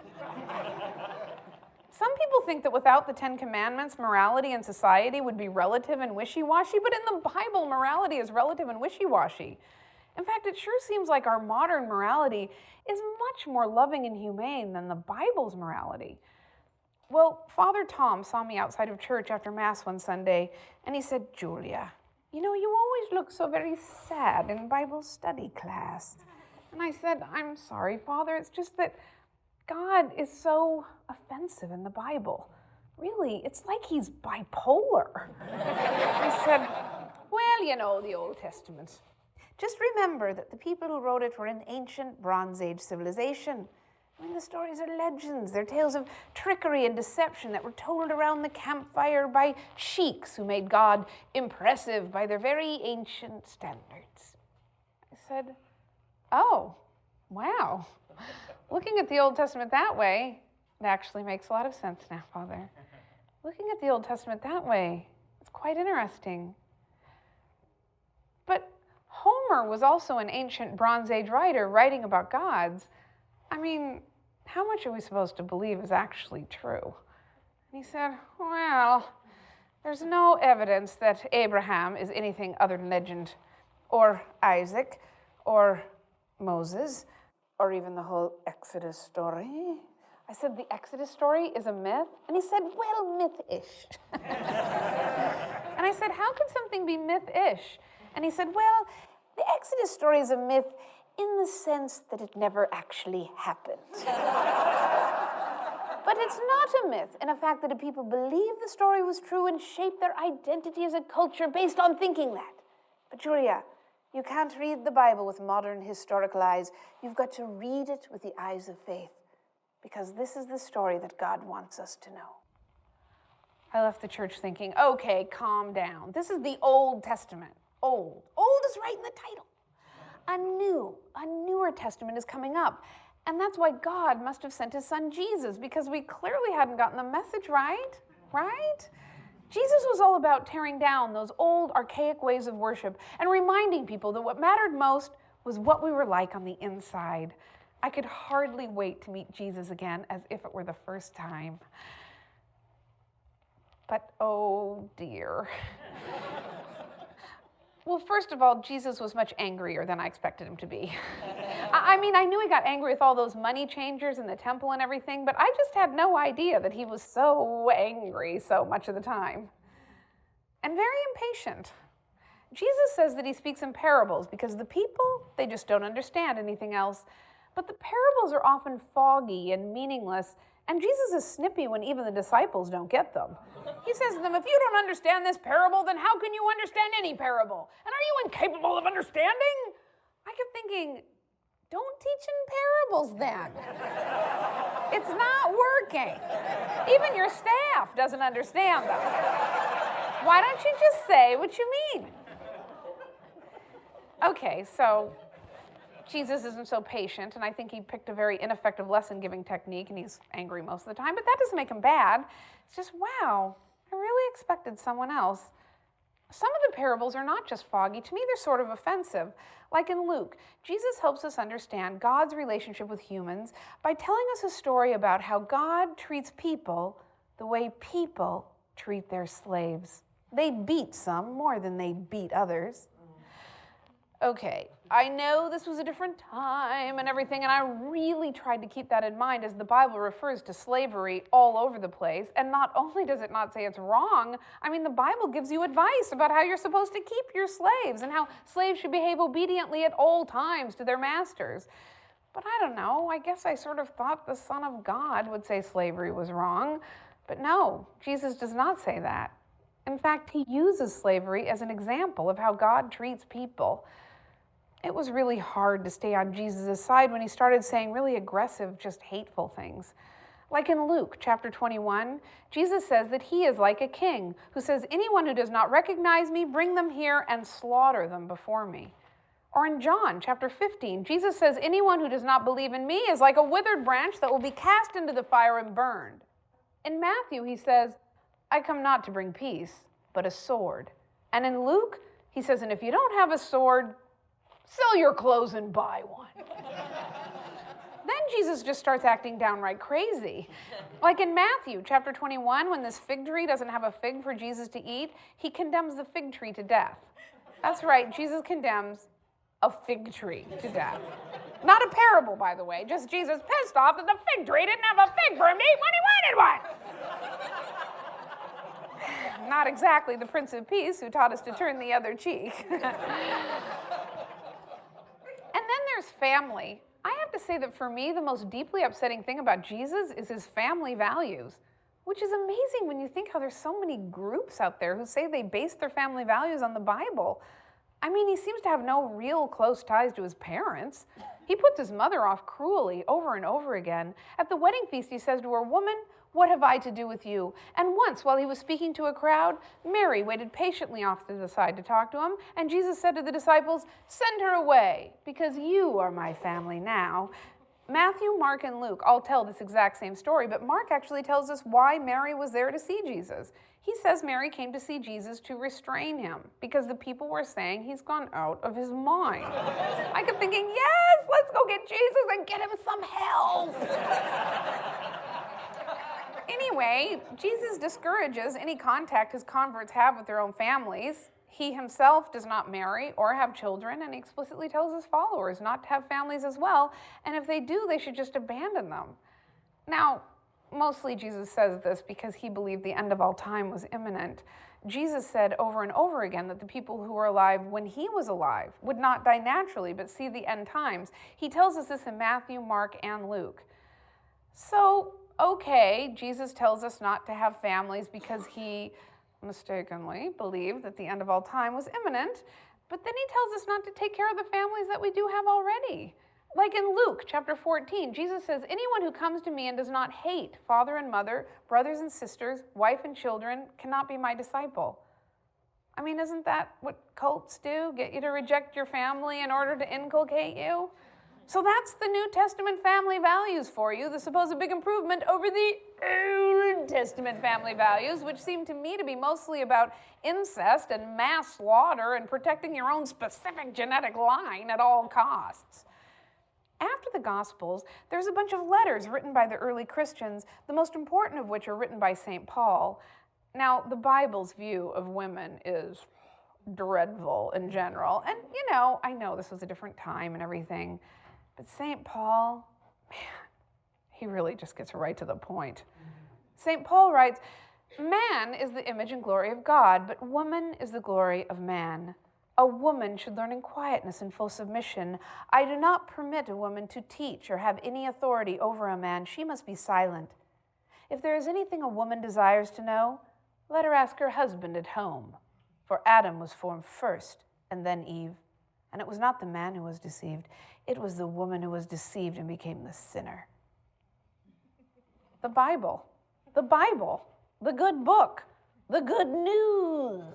Some people think that without the 10 Commandments, morality in society would be relative and wishy-washy, but in the Bible, morality is relative and wishy-washy. In fact, it sure seems like our modern morality is much more loving and humane than the Bible's morality. Well, Father Tom saw me outside of church after Mass one Sunday, and he said, "Julia, you know, you always look so very sad in Bible study class." And I said, "I'm sorry, Father, it's just that God is so offensive in the Bible. Really, it's like he's bipolar." He said, "Well, you know, the Old Testament. Just remember that the people who wrote it were an ancient Bronze Age civilization. I mean, the stories are legends. They're tales of trickery and deception that were told around the campfire by sheiks who made God impressive by their very ancient standards." I said, "Oh, wow. Looking at the Old Testament that way, it actually makes a lot of sense now, Father. Looking at the Old Testament that way, it's quite interesting." But Homer was also an ancient Bronze Age writer writing about gods. I mean, how much are we supposed to believe is actually true? And he said, "Well, there's no evidence that Abraham is anything other than legend, or Isaac, or Moses, or even the whole Exodus story. I said, the Exodus story is a myth? And he said, well, myth-ish. And I said, how could something be myth-ish? And he said, well, the Exodus story is a myth in the sense that it never actually happened. But it's not a myth in the fact that the people believe the story was true and shape their identity as a culture based on thinking that. But Julia, you can't read the Bible with modern historical eyes. You've got to read it with the eyes of faith, because this is the story that God wants us to know. I left the church thinking, okay, calm down. This is the Old Testament. Old. Old is right in the title. A newer testament is coming up. And that's why God must have sent his son Jesus, because we clearly hadn't gotten the message right? Jesus was all about tearing down those old, archaic ways of worship and reminding people that what mattered most was what we were like on the inside. I could hardly wait to meet Jesus again, as if it were the first time. But oh dear. Well, first of all, Jesus was much angrier than I expected him to be. I mean, I knew he got angry with all those money changers in the temple and everything, but I just had no idea that he was so angry so much of the time. And very impatient. Jesus says that he speaks in parables because the people, they just don't understand anything else. But the parables are often foggy and meaningless, and Jesus is snippy when even the disciples don't get them. He says to them, if you don't understand this parable, then how can you understand any parable? And are you incapable of understanding? I kept thinking, don't teach in parables then. It's not working. Even your staff doesn't understand them. Why don't you just say what you mean? Okay, so Jesus isn't so patient, and I think he picked a very ineffective lesson-giving technique, and he's angry most of the time, but that doesn't make him bad. It's just, wow, I really expected someone else. Some of the parables are not just foggy. To me, they're sort of offensive. Like in Luke, Jesus helps us understand God's relationship with humans by telling us a story about how God treats people the way people treat their slaves. They beat some more than they beat others. Okay, I know this was a different time and everything, and I really tried to keep that in mind as the Bible refers to slavery all over the place. And not only does it not say it's wrong, I mean, the Bible gives you advice about how you're supposed to keep your slaves and how slaves should behave obediently at all times to their masters. But I don't know, I guess I sort of thought the Son of God would say slavery was wrong. But no, Jesus does not say that. In fact, he uses slavery as an example of how God treats people. It was really hard to stay on Jesus' side when he started saying really aggressive, just hateful things. Like in Luke chapter 21, Jesus says that he is like a king who says, anyone who does not recognize me, bring them here and slaughter them before me. Or in John chapter 15, Jesus says, anyone who does not believe in me is like a withered branch that will be cast into the fire and burned. In Matthew, he says, I come not to bring peace, but a sword. And in Luke, he says, and if you don't have a sword, sell your clothes and buy one. Then Jesus just starts acting downright crazy. Like in Matthew chapter 21, when this fig tree doesn't have a fig for Jesus to eat, he condemns the fig tree to death. That's right, Jesus condemns a fig tree to death. Not a parable, by the way, just Jesus pissed off that the fig tree didn't have a fig for him to eat when he wanted one. Not exactly the Prince of Peace who taught us to turn the other cheek. And then there's family. I have to say that for me, the most deeply upsetting thing about Jesus is his family values, which is amazing when you think how there's so many groups out there who say they base their family values on the Bible. I mean, he seems to have no real close ties to his parents. He puts his mother off cruelly over and over again. At the wedding feast, he says to her, woman, what have I to do with you? And once, while he was speaking to a crowd, Mary waited patiently off to the side to talk to him, and Jesus said to the disciples, send her away, because you are my family now. Matthew, Mark, and Luke all tell this exact same story, but Mark actually tells us why Mary was there to see Jesus. He says Mary came to see Jesus to restrain him, because the people were saying he's gone out of his mind. I kept thinking, yes, let's go get Jesus and get him some help. Anyway, Jesus discourages any contact his converts have with their own families. He himself does not marry or have children, and he explicitly tells his followers not to have families as well, and if they do, they should just abandon them. Now, mostly Jesus says this because he believed the end of all time was imminent. Jesus said over and over again that the people who were alive when he was alive would not die naturally, but see the end times. He tells us this in Matthew, Mark, and Luke. So, okay, Jesus tells us not to have families because he mistakenly believed that the end of all time was imminent, but then he tells us not to take care of the families that we do have already. Like in Luke chapter 14, Jesus says, anyone who comes to me and does not hate father and mother, brothers and sisters, wife and children, cannot be my disciple. I mean, isn't that what cults do? Get you to reject your family in order to inculcate you? So that's the New Testament family values for you, the supposed big improvement over the Old Testament family values, which seem to me to be mostly about incest and mass slaughter and protecting your own specific genetic line at all costs. After the Gospels, there's a bunch of letters written by the early Christians, the most important of which are written by St. Paul. Now, the Bible's view of women is dreadful in general. And, I know this was a different time and everything, but St. Paul, man, he really just gets right to the point. St. Paul writes, man is the image and glory of God, but woman is the glory of man. A woman should learn in quietness and full submission. I do not permit a woman to teach or have any authority over a man. She must be silent. If there is anything a woman desires to know, let her ask her husband at home. For Adam was formed first, and then Eve. And it was not the man who was deceived. It was the woman who was deceived and became the sinner. The Bible, the good book, the good news.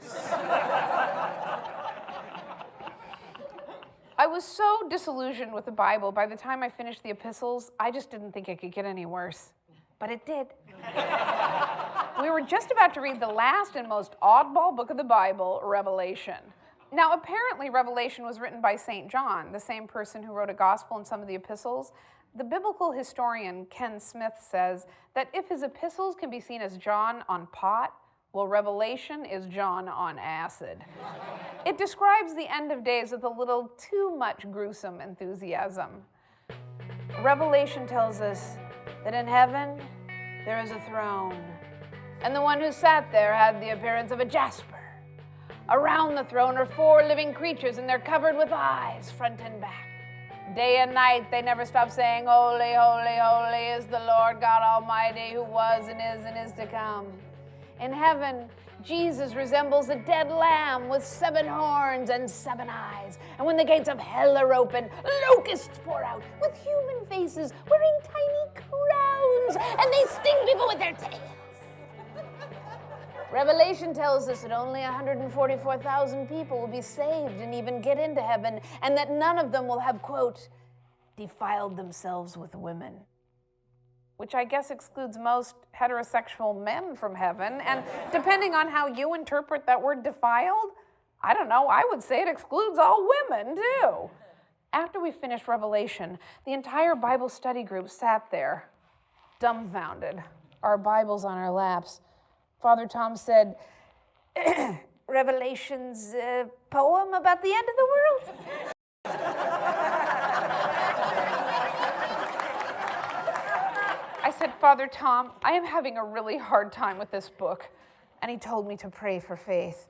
I was so disillusioned with the Bible, by the time I finished the epistles, I just didn't think it could get any worse. But it did. We were just about to read the last and most oddball book of the Bible, Revelation. Now, apparently, Revelation was written by St. John, the same person who wrote a gospel and some of the epistles. The biblical historian Ken Smith says that if his epistles can be seen as John on pot, well, Revelation is John on acid. It describes the end of days with a little too much gruesome enthusiasm. Revelation tells us that in heaven there is a throne, and the one who sat there had the appearance of a jasper. Around the throne are 4 living creatures, and they're covered with eyes, front and back. Day and night they never stop saying, holy, holy, holy is the Lord God Almighty, who was and is to come. In heaven, Jesus resembles a dead lamb with 7 horns and 7 eyes. And when the gates of hell are open, locusts pour out with human faces wearing tiny crowns, and they sting people with their tails. Revelation tells us that only 144,000 people will be saved and even get into heaven, and that none of them will have, quote, defiled themselves with women. Which I guess excludes most heterosexual men from heaven. And depending on how you interpret that word defiled, I don't know, I would say it excludes all women too. After we finished Revelation, the entire Bible study group sat there, dumbfounded, our Bibles on our laps. Father Tom said, Revelation's a poem about the end of the world. I said, Father Tom, I am having a really hard time with this book. And he told me to pray for faith.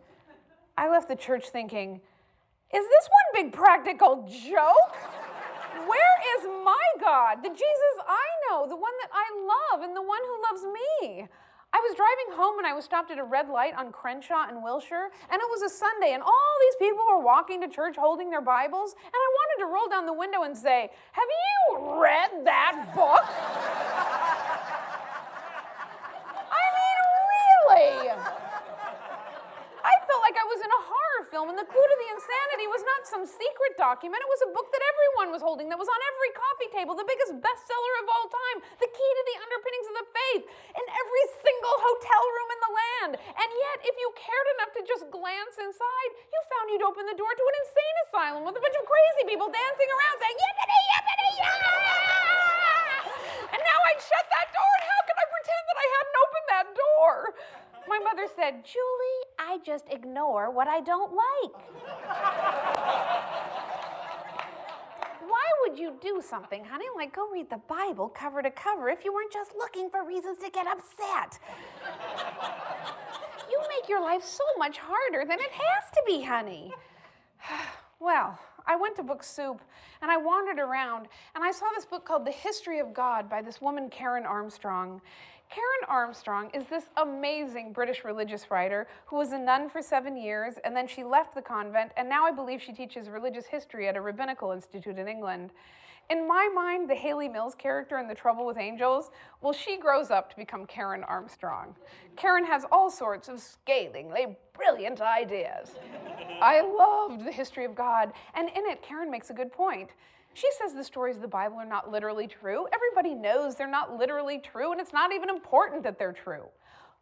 I left the church thinking, is this one big practical joke? Where is my God, the Jesus I know, the one that I love and the one who loves me? I was driving home and I was stopped at a red light on Crenshaw and Wilshire, and it was a Sunday, and all these people were walking to church holding their Bibles, and I wanted to roll down the window and say, have you read that book? I mean, really? I felt like I was in a horror film, and the clue to the insanity was not some secret document. It was a book that everyone was holding, that was on every coffee table, the biggest bestseller of all time, the key to the underpinnings of the faith, in every single hotel room in the land. And yet, if you cared enough to just glance inside, you found you'd open the door to an insane asylum with a bunch of crazy people dancing around saying, yippity, yippity, yeah! And now I'd shut that door, and how could I pretend that I hadn't opened that door? My mother said, Julie, I just ignore what I don't like. Why would would you do something, honey, like go read the Bible cover to cover if you weren't just looking for reasons to get upset? You make your life so much harder than it has to be, honey. Well, I went to Book Soup, and I wandered around, and I saw this book called The History of God by this woman, Karen Armstrong. Karen Armstrong is this amazing British religious writer who was a nun for 7 years, and then she left the convent, and now I believe she teaches religious history at a rabbinical institute in England. In my mind, the Haley Mills character in The Trouble with Angels, well, she grows up to become Karen Armstrong. Karen has all sorts of scathingly brilliant ideas. I loved The History of God, and in it, Karen makes a good point. She says the stories of the Bible are not literally true. Everybody knows they're not literally true, and it's not even important that they're true.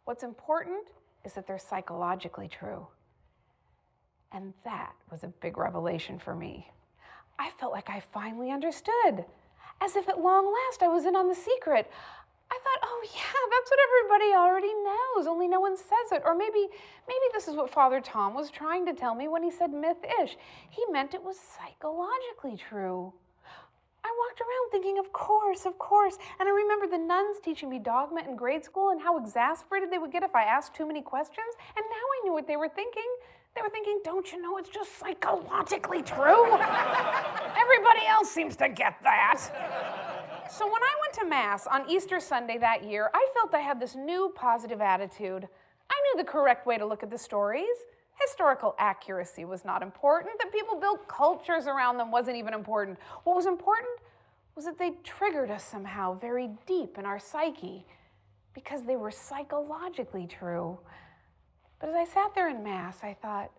What's important is that they're psychologically true. And that was a big revelation for me. I felt like I finally understood. As if at long last I was in on the secret. I thought, oh yeah, that's what everybody already knows, only no one says it. Or maybe this is what Father Tom was trying to tell me when he said myth-ish. He meant it was psychologically true. I walked around thinking, of course. And I remember the nuns teaching me dogma in grade school and how exasperated they would get if I asked too many questions. And now I knew what they were thinking. They were thinking, don't you know it's just psychologically true? Everybody else seems to get that. So when I went to Mass on Easter Sunday that year, I felt I had this new positive attitude. I knew the correct way to look at the stories. Historical accuracy was not important. That people built cultures around them wasn't even important. What was important was that they triggered us somehow very deep in our psyche because they were psychologically true. But as I sat there in Mass, I thought,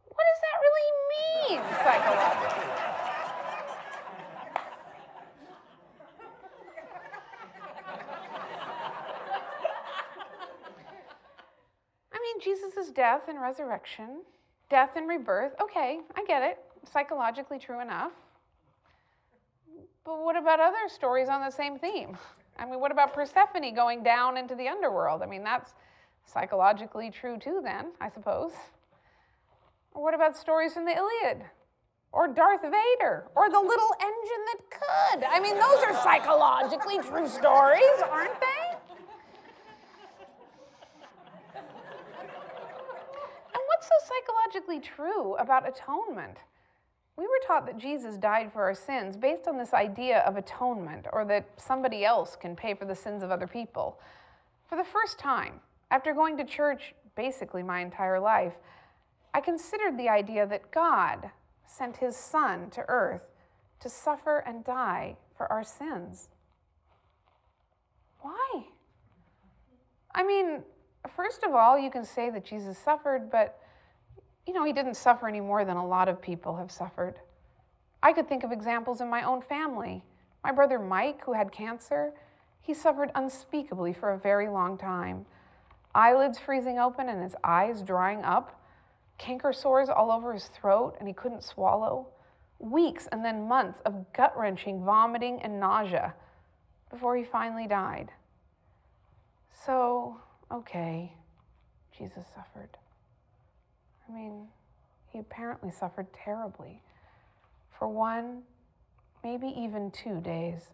what does that really mean, psychologically? Jesus' death and resurrection, death and rebirth, okay, I get it, psychologically true enough. But what about other stories on the same theme? I mean, what about Persephone going down into the underworld? I mean, that's psychologically true too then, I suppose. Or what about stories from the Iliad? Or Darth Vader? Or the little engine that could? I mean, those are psychologically true stories, aren't they? What's so psychologically true about atonement? We were taught that Jesus died for our sins based on this idea of atonement, or that somebody else can pay for the sins of other people. For the first time, after going to church basically my entire life, I considered the idea that God sent his Son to earth to suffer and die for our sins. Why? I mean, first of all, you can say that Jesus suffered, but he didn't suffer any more than a lot of people have suffered. I could think of examples in my own family. My brother Mike, who had cancer, he suffered unspeakably for a very long time. Eyelids freezing open and his eyes drying up, canker sores all over his throat and he couldn't swallow, weeks and then months of gut-wrenching vomiting and nausea before he finally died. So, okay, Jesus suffered. I mean, he apparently suffered terribly for 1, maybe even 2 days.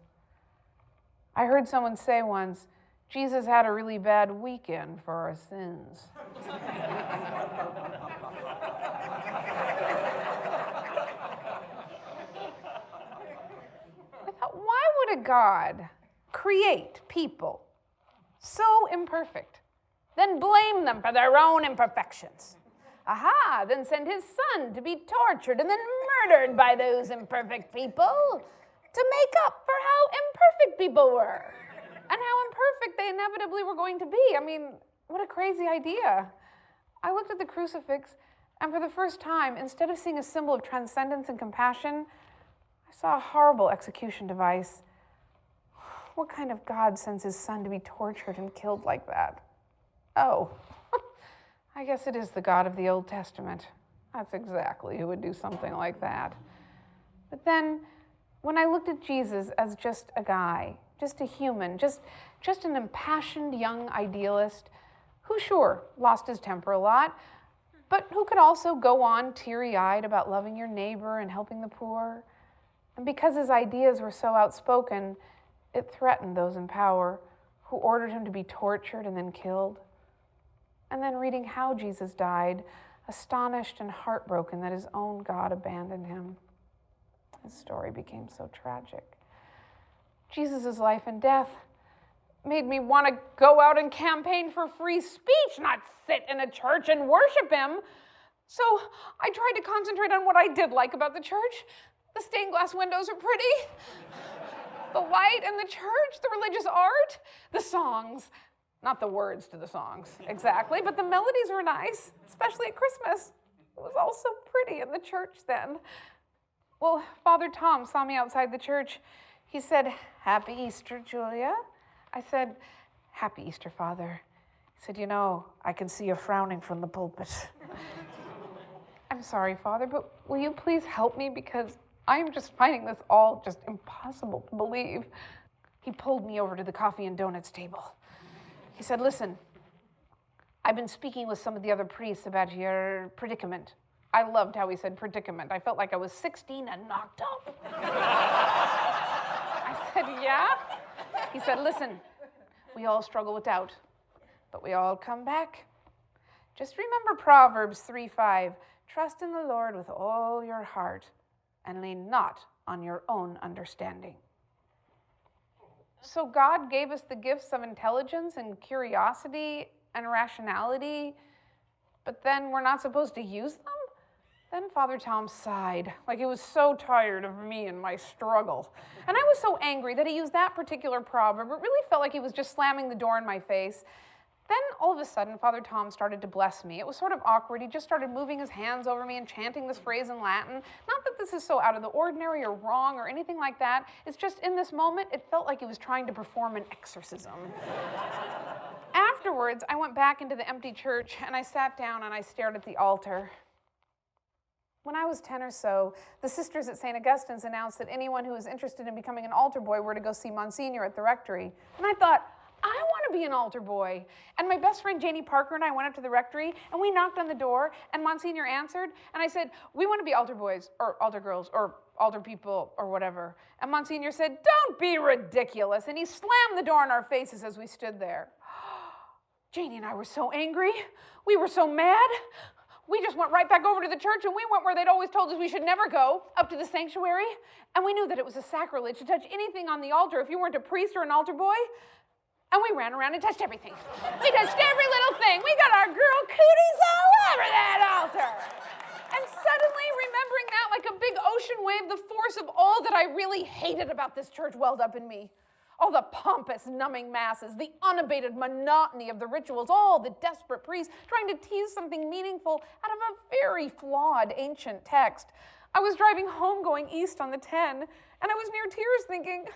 I heard someone say once, Jesus had a really bad weekend for our sins. I thought, why would a God create people so imperfect, then blame them for their own imperfections? Aha, then send his Son to be tortured and then murdered by those imperfect people to make up for how imperfect people were and how imperfect they inevitably were going to be. I mean, what a crazy idea. I looked at the crucifix, and for the first time, instead of seeing a symbol of transcendence and compassion, I saw a horrible execution device. What kind of God sends his Son to be tortured and killed like that? Oh, I guess it is the God of the Old Testament. That's exactly who would do something like that. But then, when I looked at Jesus as just a guy, just a human, just an impassioned young idealist who, sure, lost his temper a lot, but who could also go on teary-eyed about loving your neighbor and helping the poor. And because his ideas were so outspoken, it threatened those in power, who ordered him to be tortured and then killed. And then reading how Jesus died, astonished and heartbroken that his own God abandoned him. His story became so tragic. Jesus' life and death made me want to go out and campaign for free speech, not sit in a church and worship him. So I tried to concentrate on what I did like about the church. The stained glass windows are pretty. The light in the church, the religious art, the songs. Not the words to the songs, exactly, but the melodies were nice, especially at Christmas. It was all so pretty in the church then. Well, Father Tom saw me outside the church. He said, "Happy Easter, Julia." I said, "Happy Easter, Father." He said, "You know, I can see you frowning from the pulpit." "I'm sorry, Father, but will you please help me, because I am just finding this all just impossible to believe." He pulled me over to the coffee and donuts table. He said, "Listen, I've been speaking with some of the other priests about your predicament." I loved how he said predicament. I felt like I was 16 and knocked up. I said, "Yeah?" He said, "Listen, we all struggle with doubt, but we all come back. Just remember Proverbs 3:5. Trust in the Lord with all your heart and lean not on your own understanding." So God gave us the gifts of intelligence and curiosity and rationality, but then we're not supposed to use them? Then Father Tom sighed, like he was so tired of me and my struggle. And I was so angry that he used that particular proverb. It really felt like he was just slamming the door in my face. Then all of a sudden, Father Tom started to bless me. It was sort of awkward. He just started moving his hands over me and chanting this phrase in Latin. Not that this is so out of the ordinary or wrong or anything like that. It's just in this moment, it felt like he was trying to perform an exorcism. Afterwards, I went back into the empty church and I sat down and I stared at the altar. When I was 10 or so, the sisters at St. Augustine's announced that anyone who was interested in becoming an altar boy were to go see Monsignor at the rectory. And I thought, I want to be an altar boy. And my best friend Janie Parker and I went up to the rectory and we knocked on the door and Monsignor answered and I said, "We want to be altar boys or altar girls or altar people or whatever." And Monsignor said, "Don't be ridiculous." And he slammed the door in our faces as we stood there. Janie and I were so angry. We were so mad. We just went right back over to the church and we went where they'd always told us we should never go, up to the sanctuary. And we knew that it was a sacrilege to touch anything on the altar if you weren't a priest or an altar boy. And we ran around and touched everything. We touched every little thing. We got our girl cooties all over that altar. And suddenly, remembering that like a big ocean wave, the force of all that I really hated about this church welled up in me. All the pompous, numbing masses, the unabated monotony of the rituals, all the desperate priests trying to tease something meaningful out of a very flawed ancient text. I was driving home going east on the 10, and I was near tears thinking,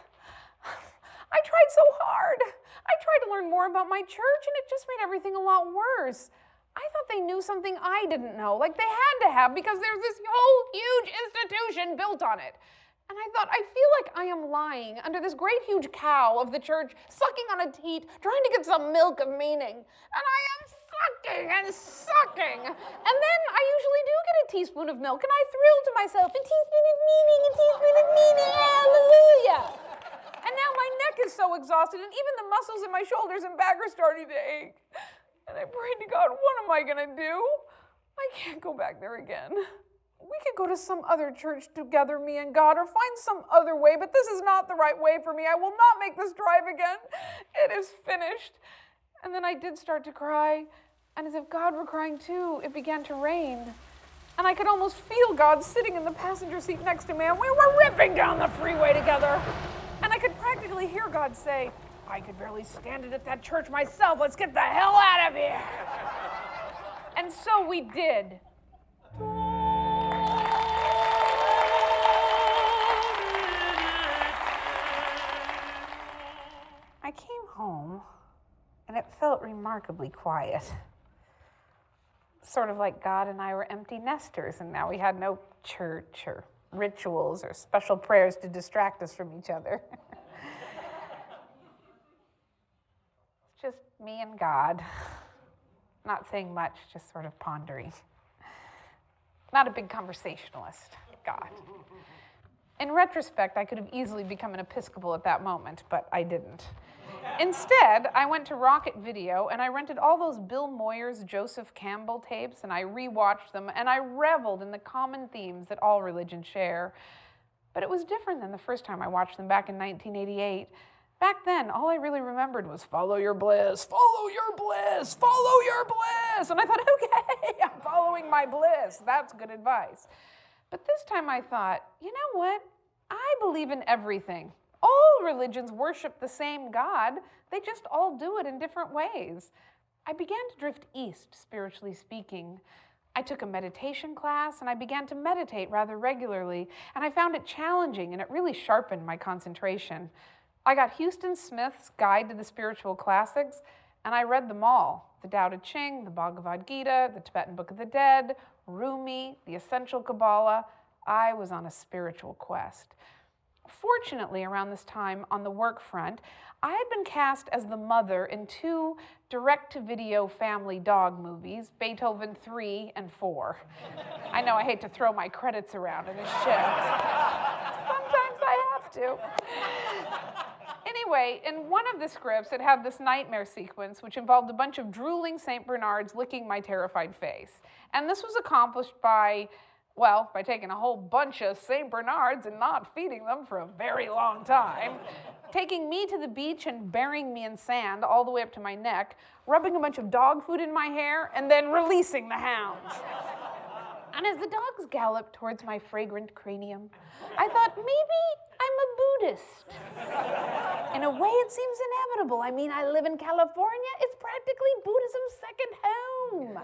I tried so hard. I tried to learn more about my church, and it just made everything a lot worse. I thought they knew something I didn't know, like they had to have, because there's this whole huge institution built on it. And I thought, I feel like I am lying under this great huge cow of the church, sucking on a teat, trying to get some milk of meaning. And I am sucking and sucking. And then I usually do get a teaspoon of milk, and I thrill to myself, a teaspoon of meaning, a teaspoon of meaning, hallelujah. And now my neck is so exhausted, and even the muscles in my shoulders and back are starting to ache. And I prayed to God, what am I gonna do? I can't go back there again. We could go to some other church together, me and God, or find some other way, but this is not the right way for me. I will not make this drive again. It is finished. And then I did start to cry, and as if God were crying too, it began to rain. And I could almost feel God sitting in the passenger seat next to me, and we were ripping down the freeway together. And I could practically hear God say, I could barely stand it at that church myself. Let's get the hell out of here. And so we did. I came home, and it felt remarkably quiet. Sort of like God and I were empty nesters, and now we had no church or rituals or special prayers to distract us from each other. It's just me and God, not saying much, just sort of pondering. Not a big conversationalist. God. In retrospect, I could have easily become an Episcopal at that moment, but I didn't. Instead, I went to Rocket Video and I rented all those Bill Moyers, Joseph Campbell tapes, and I rewatched them, and I reveled in the common themes that all religions share. But it was different than the first time I watched them back in 1988. Back then, all I really remembered was follow your bliss, follow your bliss, follow your bliss. And I thought, okay, I'm following my bliss. That's good advice. But this time I thought, you know what? I believe in everything. All religions worship the same God. They just all do it in different ways. I began to drift east, spiritually speaking. I took a meditation class and I began to meditate rather regularly, and I found it challenging and it really sharpened my concentration. I got Houston Smith's Guide to the Spiritual Classics, and I read them all. The Tao Te Ching, the Bhagavad Gita, the Tibetan Book of the Dead, Rumi, the Essential Kabbalah. I was on a spiritual quest. Fortunately, around this time on the work front, I had been cast as the mother in 2 direct-to-video family dog movies, Beethoven 3 and 4. I know I hate to throw my credits around in a shift. Sometimes I have to. Anyway, in one of the scripts, it had this nightmare sequence which involved a bunch of drooling St. Bernards licking my terrified face. And this was accomplished by taking a whole bunch of St. Bernards and not feeding them for a very long time, taking me to the beach and burying me in sand all the way up to my neck, rubbing a bunch of dog food in my hair, and then releasing the hounds. And as the dogs galloped towards my fragrant cranium, I thought, maybe I'm a Buddhist. In a way, it seems inevitable. I mean, I live in California. It's practically Buddhism's second home.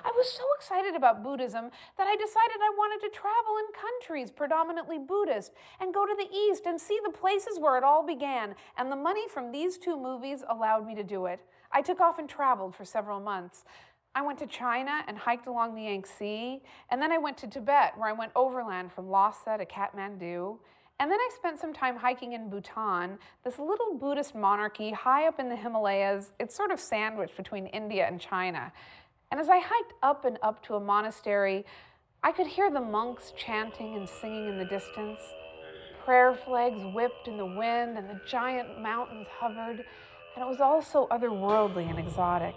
I was so excited about Buddhism that I decided I wanted to travel in countries predominantly Buddhist and go to the East and see the places where it all began. And the money from these 2 movies allowed me to do it. I took off and traveled for several months. I went to China and hiked along the Yangtze, and then I went to Tibet, where I went overland from Lhasa to Kathmandu. And then I spent some time hiking in Bhutan, this little Buddhist monarchy high up in the Himalayas. It's sort of sandwiched between India and China. And as I hiked up and up to a monastery, I could hear the monks chanting and singing in the distance. Prayer flags whipped in the wind, and the giant mountains hovered, and it was all so otherworldly and exotic.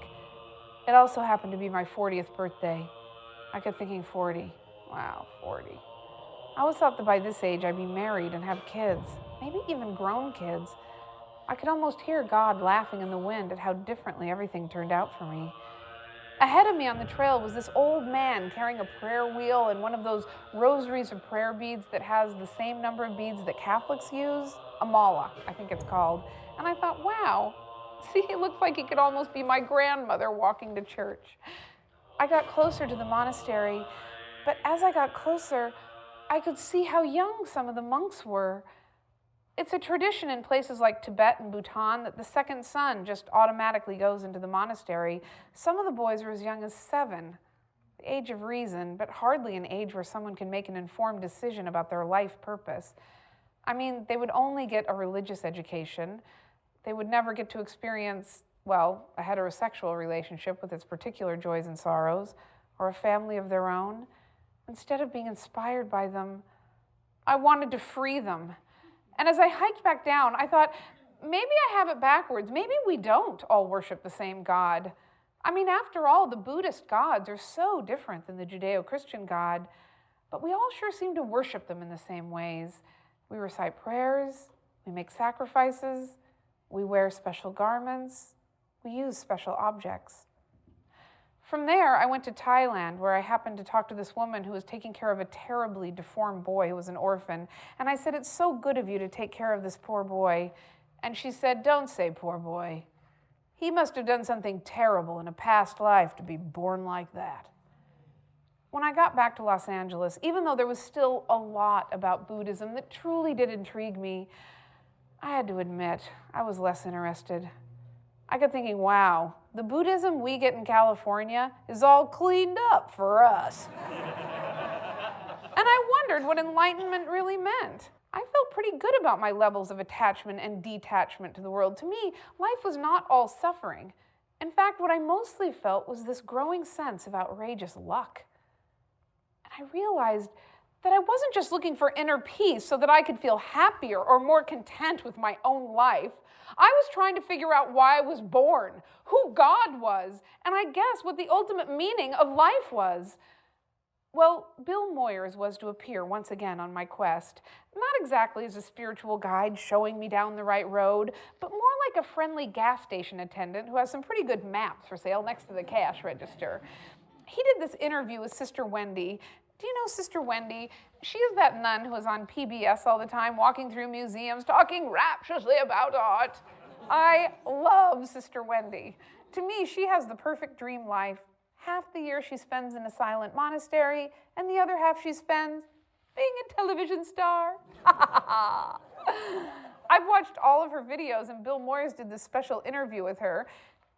It also happened to be my 40th birthday. I kept thinking 40. Wow, 40. I always thought that by this age I'd be married and have kids, maybe even grown kids. I could almost hear God laughing in the wind at how differently everything turned out for me. Ahead of me on the trail was this old man carrying a prayer wheel and one of those rosaries of prayer beads that has the same number of beads that Catholics use, a mala, I think it's called. And I thought, wow, see, it looks like he could almost be my grandmother walking to church. I got closer to the monastery, but as I got closer, I could see how young some of the monks were. It's a tradition in places like Tibet and Bhutan that the second son just automatically goes into the monastery. Some of the boys are as young as 7, the age of reason, but hardly an age where someone can make an informed decision about their life purpose. I mean, they would only get a religious education. They would never get to experience, a heterosexual relationship with its particular joys and sorrows, or a family of their own. Instead of being inspired by them, I wanted to free them. And as I hiked back down, I thought, maybe I have it backwards. Maybe we don't all worship the same God. I mean, after all, the Buddhist gods are so different than the Judeo-Christian God, but we all sure seem to worship them in the same ways. We recite prayers, we make sacrifices, we wear special garments, we use special objects. From there, I went to Thailand, where I happened to talk to this woman who was taking care of a terribly deformed boy who was an orphan. And I said, it's so good of you to take care of this poor boy. And she said, don't say poor boy. He must have done something terrible in a past life to be born like that. When I got back to Los Angeles, even though there was still a lot about Buddhism that truly did intrigue me, I had to admit I was less interested. I kept thinking, wow, the Buddhism we get in California is all cleaned up for us. And I wondered what enlightenment really meant. I felt pretty good about my levels of attachment and detachment to the world. To me, life was not all suffering. In fact, what I mostly felt was this growing sense of outrageous luck. And I realized that I wasn't just looking for inner peace so that I could feel happier or more content with my own life. I was trying to figure out why I was born, who God was, and I guess what the ultimate meaning of life was. Well, Bill Moyers was to appear once again on my quest, not exactly as a spiritual guide showing me down the right road, but more like a friendly gas station attendant who has some pretty good maps for sale next to the cash register. He did this interview with Sister Wendy. Do you know Sister Wendy? She is that nun who is on PBS all the time, walking through museums, talking rapturously about art. I love Sister Wendy. To me, she has the perfect dream life. Half the year she spends in a silent monastery, and the other half she spends being a television star. I've watched all of her videos, and Bill Moyers did this special interview with her.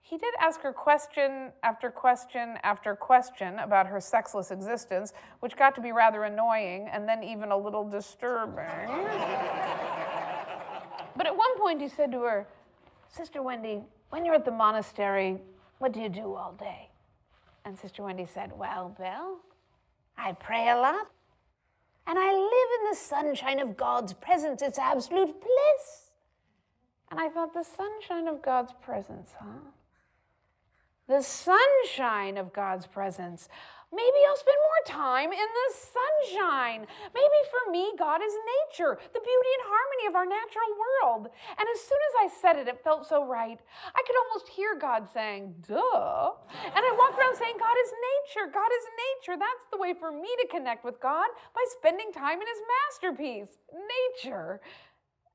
He did ask her question after question after question about her sexless existence, which got to be rather annoying and then even a little disturbing. But at one point he said to her, "Sister Wendy, when you're at the monastery, what do you do all day?" And Sister Wendy said, "Well, Bill, I pray a lot, and I live in the sunshine of God's presence. It's absolute bliss." And I thought, the sunshine of God's presence, huh? The sunshine of God's presence. Maybe I'll spend more time in the sunshine. Maybe for me, God is nature, the beauty and harmony of our natural world. And as soon as I said it, it felt so right. I could almost hear God saying, duh. And I walked around saying, God is nature, God is nature. That's the way for me to connect with God, by spending time in his masterpiece, nature.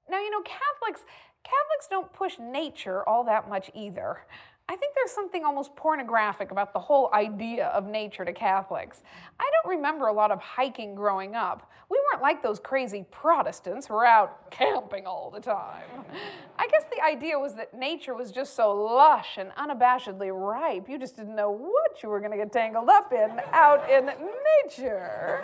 Now, you know, Catholics don't push nature all that much either. I think there's something almost pornographic about the whole idea of nature to Catholics. I don't remember a lot of hiking growing up. We weren't like those crazy Protestants who were out camping all the time. I guess the idea was that nature was just so lush and unabashedly ripe, you just didn't know what you were going to get tangled up in out in nature.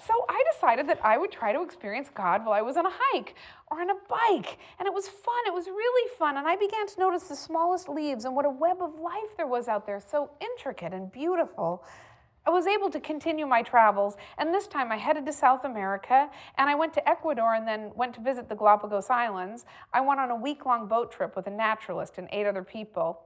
So I decided that I would try to experience God while I was on a hike or on a bike. And it was fun. It was really fun. And I began to notice the smallest leaves and what a web of life there was out there, so intricate and beautiful. I was able to continue my travels, and this time I headed to South America, and I went to Ecuador and then went to visit the Galapagos Islands. I went on a week-long boat trip with a naturalist and 8 other people.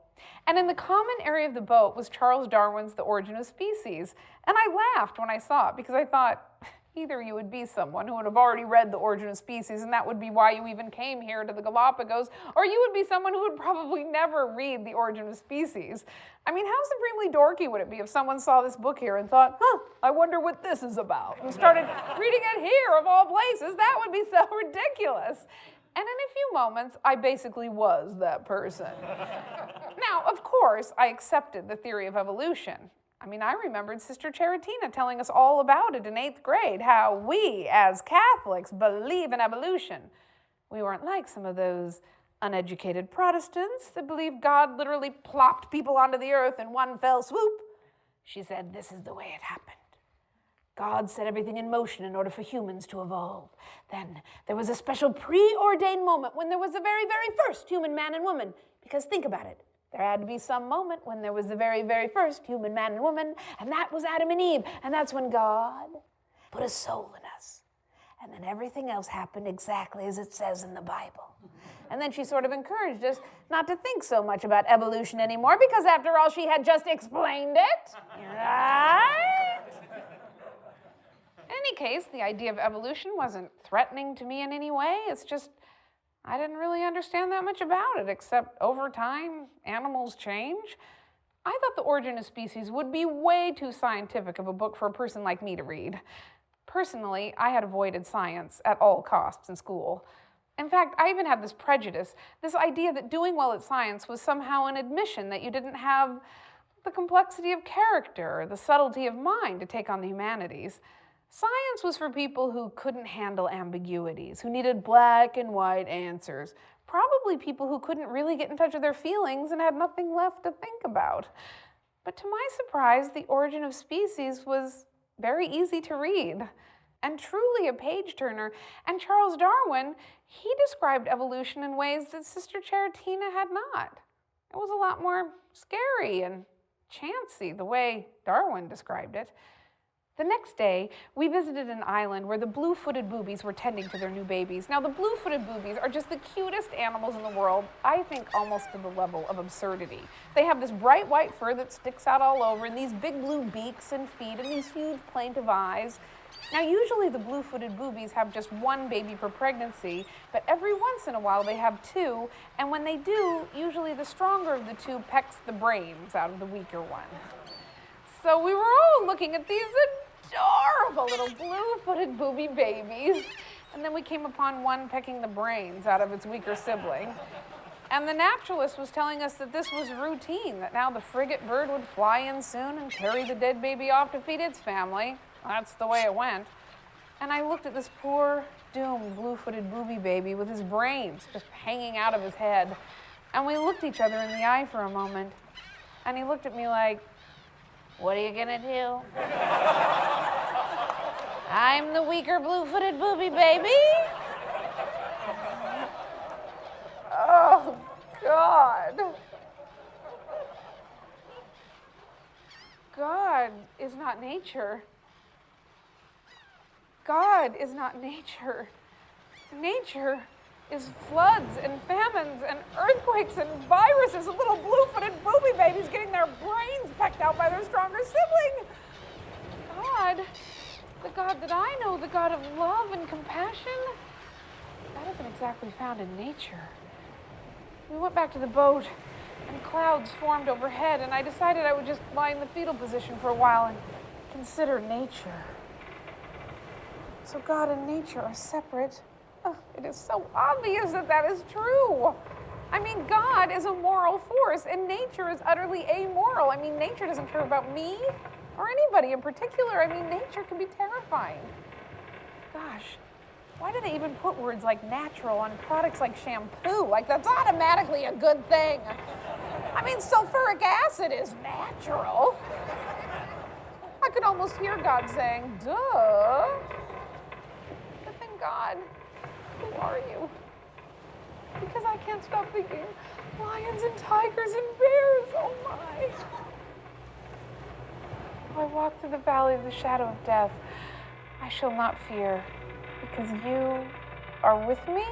And in the common area of the boat was Charles Darwin's The Origin of Species. And I laughed when I saw it because I thought, either you would be someone who would have already read The Origin of Species, and that would be why you even came here to the Galapagos, or you would be someone who would probably never read The Origin of Species. I mean, how supremely dorky would it be if someone saw this book here and thought, I wonder what this is about, and started reading it here of all places? That would be so ridiculous. And in a few moments, I basically was that person. Now, of course, I accepted the theory of evolution. I mean, I remembered Sister Charitina telling us all about it in 8th grade, how we, as Catholics, believe in evolution. We weren't like some of those uneducated Protestants that believed God literally plopped people onto the earth in one fell swoop. She said, this is the way it happened. God set everything in motion in order for humans to evolve. Then there was a special preordained moment when there was the very, very first human man and woman. Because think about it. There had to be some moment when there was the very, very first human man and woman, and that was Adam and Eve. And that's when God put a soul in us. And then everything else happened exactly as it says in the Bible. And then she sort of encouraged us not to think so much about evolution anymore, because after all, she had just explained it. Right? In any case, the idea of evolution wasn't threatening to me in any way. It's just, I didn't really understand that much about it, except over time, animals change. I thought The Origin of Species would be way too scientific of a book for a person like me to read. Personally, I had avoided science at all costs in school. In fact, I even had this prejudice, this idea that doing well at science was somehow an admission that you didn't have the complexity of character, the subtlety of mind to take on the humanities. Science was for people who couldn't handle ambiguities, who needed black and white answers, probably people who couldn't really get in touch with their feelings and had nothing left to think about. But to my surprise, The Origin of Species was very easy to read, and truly a page-turner. And Charles Darwin, he described evolution in ways that Sister Charitina had not. It was a lot more scary and chancy the way Darwin described it. The next day, we visited an island where the blue-footed boobies were tending to their new babies. Now, the blue-footed boobies are just the cutest animals in the world, I think almost to the level of absurdity. They have this bright white fur that sticks out all over, and these big blue beaks and feet, and these huge plaintive eyes. Now, usually the blue-footed boobies have just one baby per pregnancy, but every once in a while they have two, and when they do, usually the stronger of the two pecks the brains out of the weaker one. So we were all looking at these adorable little blue-footed booby babies, and then we came upon one pecking the brains out of its weaker sibling. And the naturalist was telling us that this was routine, that now the frigate bird would fly in soon and carry the dead baby off to feed its family. That's the way it went. And I looked at this poor, doomed, blue-footed booby baby with his brains just hanging out of his head. And we looked each other in the eye for a moment. And he looked at me like, "What are you gonna do?" "I'm the weaker blue-footed booby baby." Oh, God. God is not nature. God is not nature. Nature is floods and famines and earthquakes and viruses and little blue-footed booby babies getting their brains pecked out by their stronger sibling. God, the God that I know, the God of love and compassion, that isn't exactly found in nature. We went back to the boat, and clouds formed overhead, and I decided I would just lie in the fetal position for a while and consider nature. So God and nature are separate. Oh, it is so obvious that that is true. I mean, God is a moral force, and nature is utterly amoral. I mean, nature doesn't care about me or anybody in particular. I mean, nature can be terrifying. Gosh, why do they even put words like natural on products like shampoo? Like, that's automatically a good thing. I mean, sulfuric acid is natural. I could almost hear God saying, duh. But then, God, who are you? Because I can't stop thinking lions and tigers and bears, oh my. Though I walk through the valley of the shadow of death, I shall not fear, because you are with me.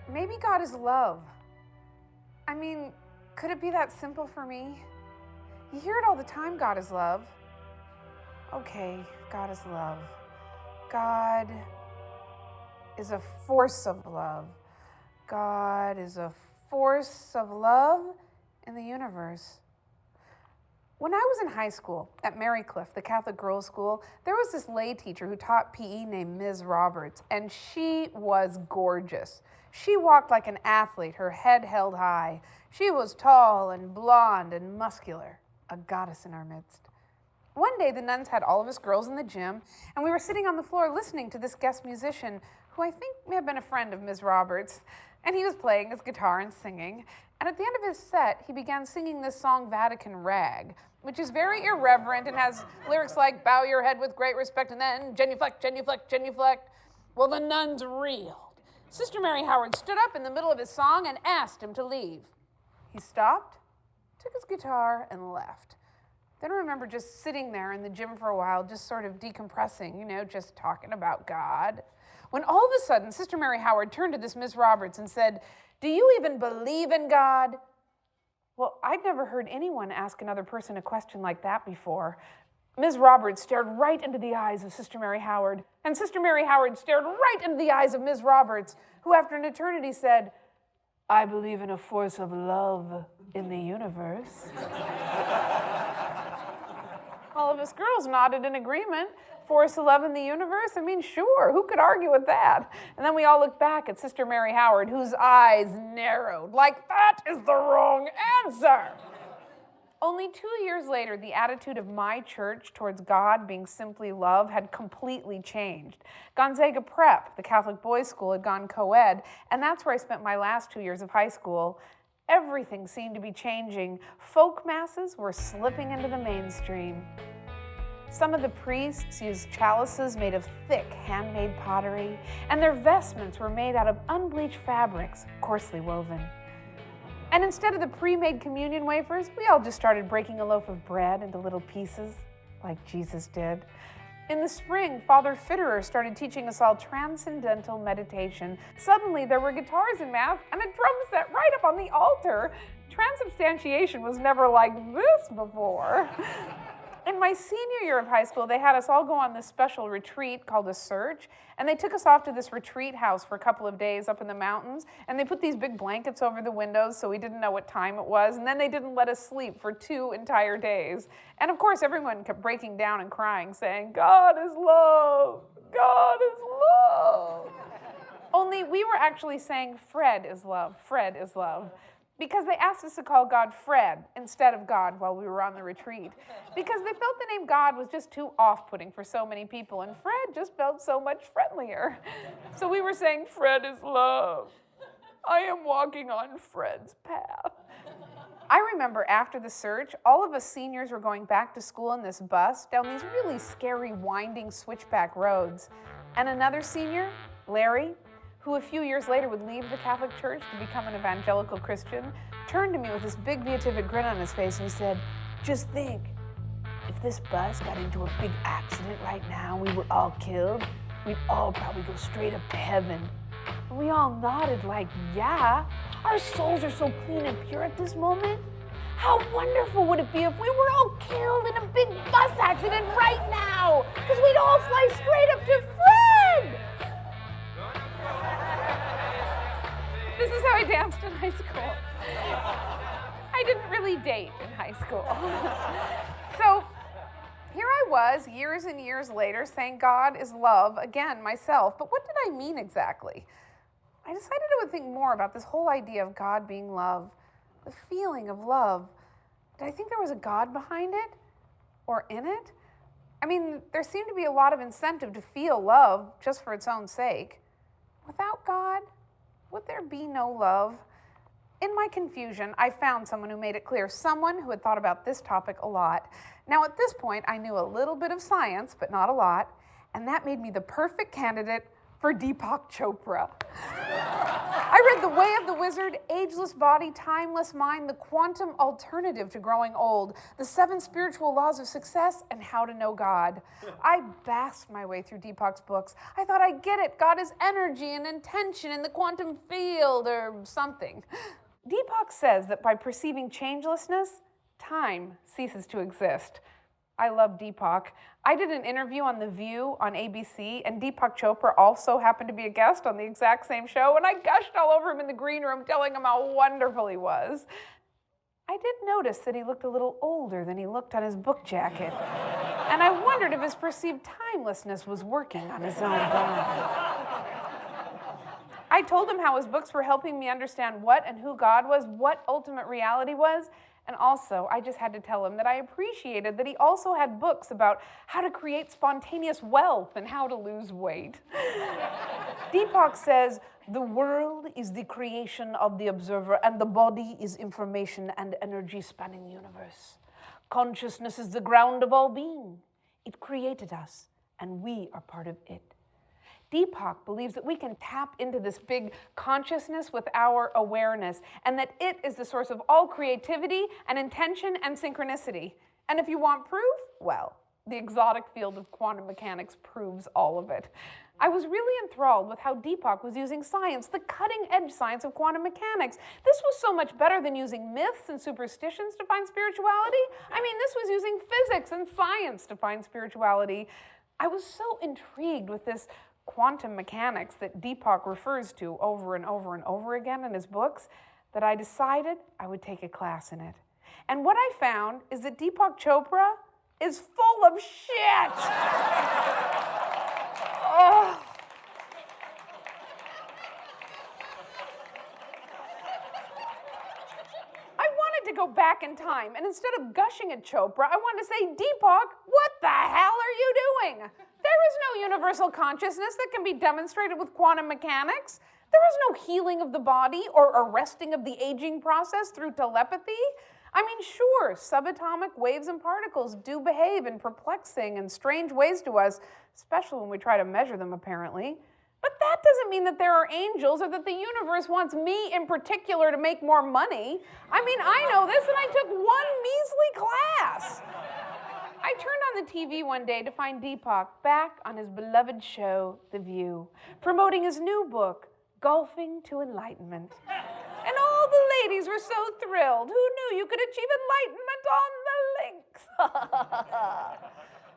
Maybe God is love. I mean, could it be that simple for me? You hear it all the time, God is love. Okay, God is love. God is a force of love. God is a force of love in the universe. When I was in high school at Marycliff, the Catholic girls' school, there was this lay teacher who taught PE named Ms. Roberts, and she was gorgeous. She walked like an athlete, her head held high. She was tall and blonde and muscular, a goddess in our midst. One day, the nuns had all of us girls in the gym, and we were sitting on the floor listening to this guest musician, who I think may have been a friend of Ms. Roberts, and he was playing his guitar and singing. And at the end of his set, he began singing this song, Vatican Rag, which is very irreverent and has lyrics like, bow your head with great respect, and then genuflect, genuflect, genuflect. Well, the nuns reeled. Sister Mary Howard stood up in the middle of his song and asked him to leave. He stopped, took his guitar, and left. Then I remember just sitting there in the gym for a while, just sort of decompressing, just talking about God. When all of a sudden, Sister Mary Howard turned to this Miss Roberts and said, "Do you even believe in God?" Well, I'd never heard anyone ask another person a question like that before. Ms. Roberts stared right into the eyes of Sister Mary Howard, and Sister Mary Howard stared right into the eyes of Ms. Roberts, who after an eternity said, "I believe in a force of love in the universe." All of us girls nodded in agreement. Force of love in the universe? I mean, sure, who could argue with that? And then we all looked back at Sister Mary Howard, whose eyes narrowed, like, that is the wrong answer. Only 2 years later, the attitude of my church towards God being simply love had completely changed. Gonzaga Prep, the Catholic boys' school, had gone co-ed, and that's where I spent my last 2 years of high school. Everything seemed to be changing. Folk masses were slipping into the mainstream. Some of the priests used chalices made of thick handmade pottery, and their vestments were made out of unbleached fabrics, coarsely woven. And instead of the pre-made communion wafers, we all just started breaking a loaf of bread into little pieces, like Jesus did. In the spring, Father Fitterer started teaching us all transcendental meditation. Suddenly, there were guitars in Mass and a drum set right up on the altar. Transubstantiation was never like this before. In my senior year of high school, they had us all go on this special retreat called a search, and they took us off to this retreat house for a couple of days up in the mountains, and they put these big blankets over the windows so we didn't know what time it was, and then they didn't let us sleep for 2 entire days. And of course, everyone kept breaking down and crying, saying, "God is love, God is love." Only we were actually saying, "Fred is love, Fred is love." Because they asked us to call God Fred instead of God while we were on the retreat. Because they felt the name God was just too off-putting for so many people, and Fred just felt so much friendlier. So we were saying, "Fred is love. I am walking on Fred's path." I remember after the search, all of us seniors were going back to school in this bus down these really scary, winding switchback roads. And another senior, Larry, who a few years later would leave the Catholic Church to become an evangelical Christian, turned to me with this big beatific grin on his face and he said, "Just think, if this bus got into a big accident right now and we were all killed, we'd all probably go straight up to heaven." And we all nodded like, "Yeah, our souls are so clean and pure at this moment. How wonderful would it be if we were all killed in a big bus accident right now, because we'd all fly straight up to Fred." This is how I danced in high school. I didn't really date in high school. So here I was, years and years later, saying God is love again myself. But what did I mean exactly? I decided I would think more about this whole idea of God being love, the feeling of love. Did I think there was a God behind it or in it? I mean, there seemed to be a lot of incentive to feel love just for its own sake. Without God, would there be no love? In my confusion, I found someone who made it clear, someone who had thought about this topic a lot. Now, at this point, I knew a little bit of science, but not a lot, and that made me the perfect candidate for Deepak Chopra. I read The Way of the Wizard, Ageless Body, Timeless Mind, The Quantum Alternative to Growing Old, The 7 Spiritual Laws of Success, and How to Know God. I basked my way through Deepak's books. I thought, I get it. God is energy and intention in the quantum field or something. Deepak says that by perceiving changelessness, time ceases to exist. I love Deepak. I did an interview on The View on ABC, and Deepak Chopra also happened to be a guest on the exact same show, and I gushed all over him in the green room, telling him how wonderful he was. I did notice that he looked a little older than he looked on his book jacket, and I wondered if his perceived timelessness was working on his own body. I told him how his books were helping me understand what and who God was, what ultimate reality was, and also, I just had to tell him that I appreciated that he also had books about how to create spontaneous wealth and how to lose weight. Deepak says, "The world is the creation of the observer, and the body is information and energy spanning the universe. Consciousness is the ground of all being. It created us, and we are part of it." Deepak believes that we can tap into this big consciousness with our awareness, and that it is the source of all creativity and intention and synchronicity. And if you want proof, well, the exotic field of quantum mechanics proves all of it. I was really enthralled with how Deepak was using science, the cutting-edge science of quantum mechanics. This was so much better than using myths and superstitions to find spirituality. I mean, this was using physics and science to find spirituality. I was so intrigued with this quantum mechanics that Deepak refers to over and over and over again in his books that I decided I would take a class in it. And what I found is that Deepak Chopra is full of shit. Oh. I wanted to go back in time, and instead of gushing at Chopra, I wanted to say, "Deepak, what the hell are you doing? There is no universal consciousness that can be demonstrated with quantum mechanics. There is no healing of the body or arresting of the aging process through telepathy. I mean, sure, subatomic waves and particles do behave in perplexing and strange ways to us, especially when we try to measure them, apparently. But that doesn't mean that there are angels or that the universe wants me in particular to make more money. I mean, I know this, and I took one measly class. I turned on the TV one day to find Deepak back on his beloved show, The View, promoting his new book, Golfing to Enlightenment. And all the ladies were so thrilled. Who knew you could achieve enlightenment on the links?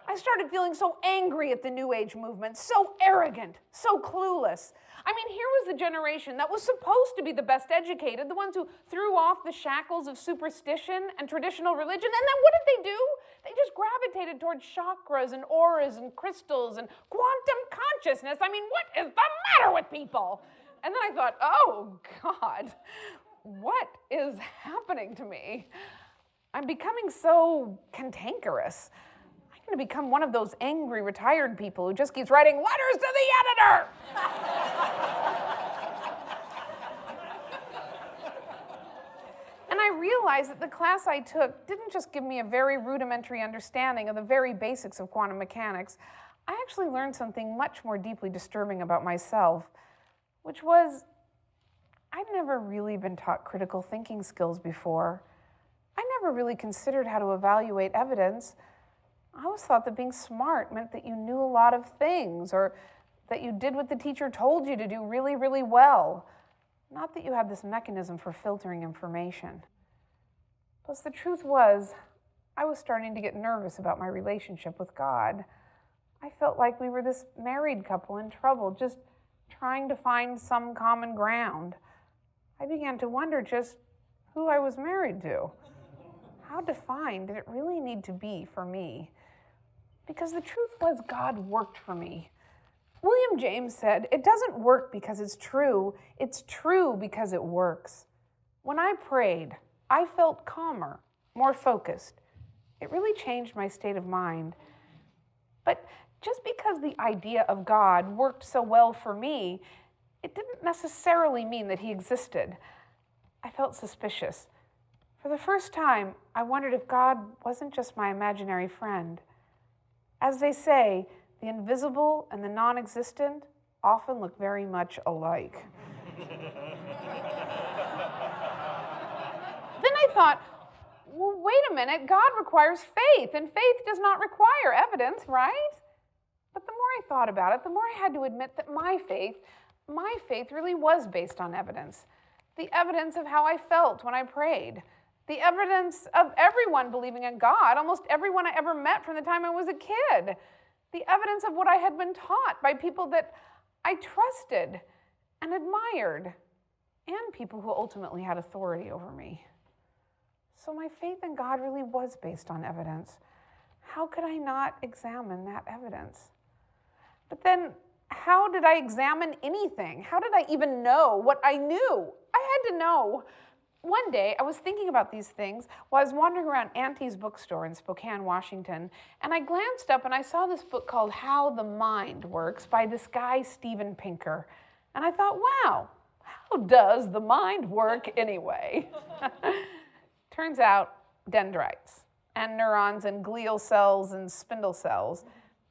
I started feeling so angry at the New Age movement, so arrogant, so clueless. I mean, here was the generation that was supposed to be the best educated, the ones who threw off the shackles of superstition and traditional religion, and then what did they do? They just gravitated towards chakras and auras and crystals and quantum consciousness. I mean, what is the matter with people? And then I thought, oh, God, what is happening to me? I'm becoming so cantankerous. I'm going to become one of those angry retired people who just keeps writing letters to the editor. And I realized that the class I took didn't just give me a very rudimentary understanding of the very basics of quantum mechanics. I actually learned something much more deeply disturbing about myself, which was I'd never really been taught critical thinking skills before. I never really considered how to evaluate evidence. I always thought that being smart meant that you knew a lot of things, or that you did what the teacher told you to do really, really well. Not that you had this mechanism for filtering information. Plus, the truth was, I was starting to get nervous about my relationship with God. I felt like we were this married couple in trouble, just trying to find some common ground. I began to wonder just who I was married to. How defined did it really need to be for me? Because the truth was, God worked for me. William James said, "It doesn't work because it's true because it works." When I prayed, I felt calmer, more focused. It really changed my state of mind. But just because the idea of God worked so well for me, it didn't necessarily mean that he existed. I felt suspicious. For the first time, I wondered if God wasn't just my imaginary friend. As they say, the invisible and the non-existent often look very much alike. Then I thought, well, wait a minute, God requires faith, and faith does not require evidence, right? But the more I thought about it, the more I had to admit that my faith really was based on evidence. The evidence of how I felt when I prayed. The evidence of everyone believing in God, almost everyone I ever met from the time I was a kid. The evidence of what I had been taught by people that I trusted and admired, and people who ultimately had authority over me. So my faith in God really was based on evidence. How could I not examine that evidence? But then, how did I examine anything? How did I even know what I knew? I had to know. One day, I was thinking about these things while I was wandering around Auntie's bookstore in Spokane, Washington, and I glanced up and I saw this book called How the Mind Works by this guy, Steven Pinker. And I thought, wow, how does the mind work anyway? Turns out, dendrites and neurons and glial cells and spindle cells.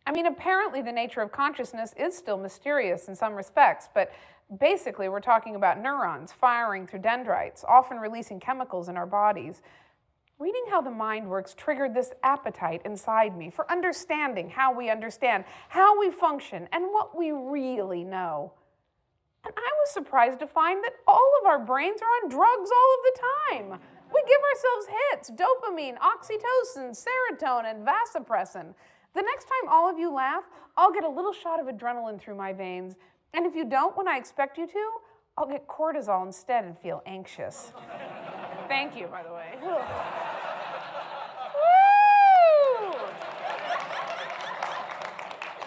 I mean, apparently the nature of consciousness is still mysterious in some respects, but basically we're talking about neurons firing through dendrites, often releasing chemicals in our bodies. Reading how the mind works triggered this appetite inside me for understanding how we understand, how we function, and what we really know. And I was surprised to find that all of our brains are on drugs all of the time. We give ourselves hits: dopamine, oxytocin, serotonin, vasopressin. The next time all of you laugh, I'll get a little shot of adrenaline through my veins. And if you don't when I expect you to, I'll get cortisol instead and feel anxious. Thank you, by the way. Woo!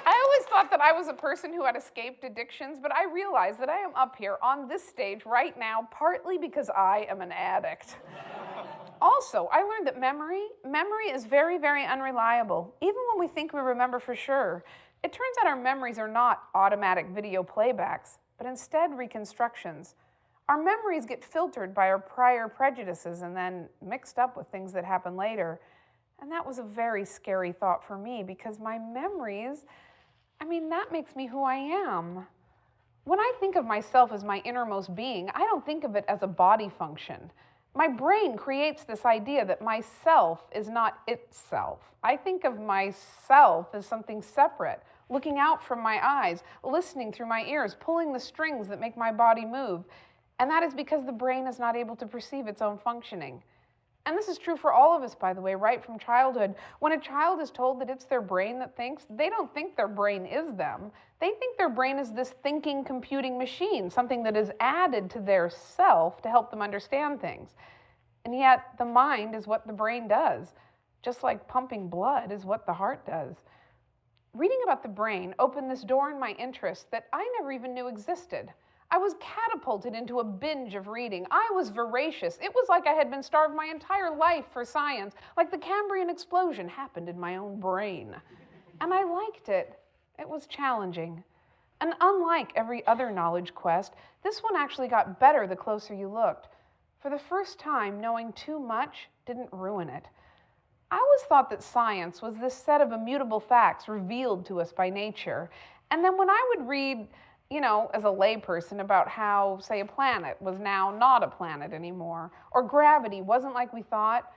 I always thought that I was a person who had escaped addictions, but I realize that I am up here on this stage right now partly because I am an addict. Also, I learned that memory is very, very unreliable, even when we think we remember for sure. It turns out our memories are not automatic video playbacks, but instead reconstructions. Our memories get filtered by our prior prejudices and then mixed up with things that happen later. And that was a very scary thought for me because my memories, that makes me who I am. When I think of myself as my innermost being, I don't think of it as a body function. My brain creates this idea that myself is not itself. I think of myself as something separate, looking out from my eyes, listening through my ears, pulling the strings that make my body move. And that is because the brain is not able to perceive its own functioning. And this is true for all of us, by the way, right from childhood. When a child is told that it's their brain that thinks, they don't think their brain is them. They think their brain is this thinking, computing machine, something that is added to their self to help them understand things. And yet, the mind is what the brain does, just like pumping blood is what the heart does. Reading about the brain opened this door in my interest that I never even knew existed. I was catapulted into a binge of reading. I was voracious. It was like I had been starved my entire life for science, like the Cambrian explosion happened in my own brain. And I liked it. It was challenging. And unlike every other knowledge quest, this one actually got better the closer you looked. For the first time, knowing too much didn't ruin it. I always thought that science was this set of immutable facts revealed to us by nature. And then when I would read, as a layperson about how, say, a planet was now not a planet anymore, or gravity wasn't like we thought,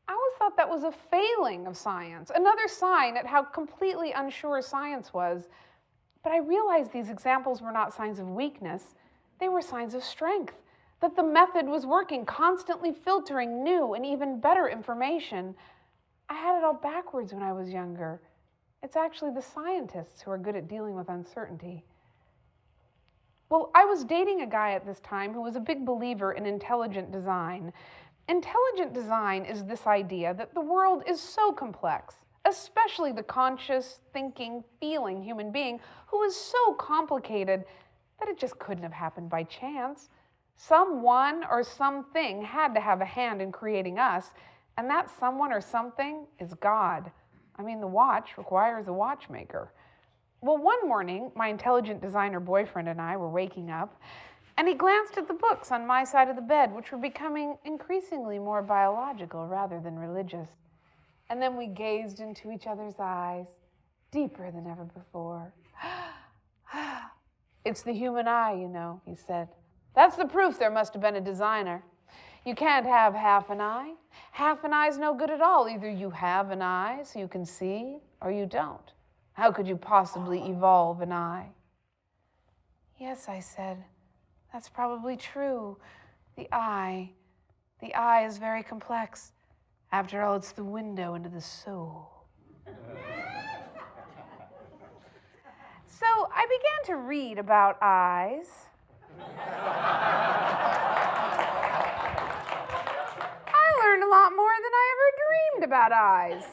I always thought that was a failing of science, another sign at how completely unsure science was. But I realized these examples were not signs of weakness, they were signs of strength, that the method was working, constantly filtering new and even better information. I had it all backwards when I was younger. It's actually the scientists who are good at dealing with uncertainty. Well, I was dating a guy at this time who was a big believer in intelligent design. Intelligent design is this idea that the world is so complex, especially the conscious, thinking, feeling human being who is so complicated that it just couldn't have happened by chance. Someone or something had to have a hand in creating us, and that someone or something is God. The watch requires a watchmaker. Well, one morning, my intelligent designer boyfriend and I were waking up, and he glanced at the books on my side of the bed, which were becoming increasingly more biological rather than religious. And then we gazed into each other's eyes, deeper than ever before. It's the human eye, he said. That's the proof there must have been a designer. You can't have half an eye. Half an eye's no good at all. Either you have an eye so you can see, or you don't. How could you possibly evolve an eye? Yes, I said, that's probably true. The eye is very complex. After all, it's the window into the soul. So I began to read about eyes. I learned a lot more than I ever dreamed about eyes.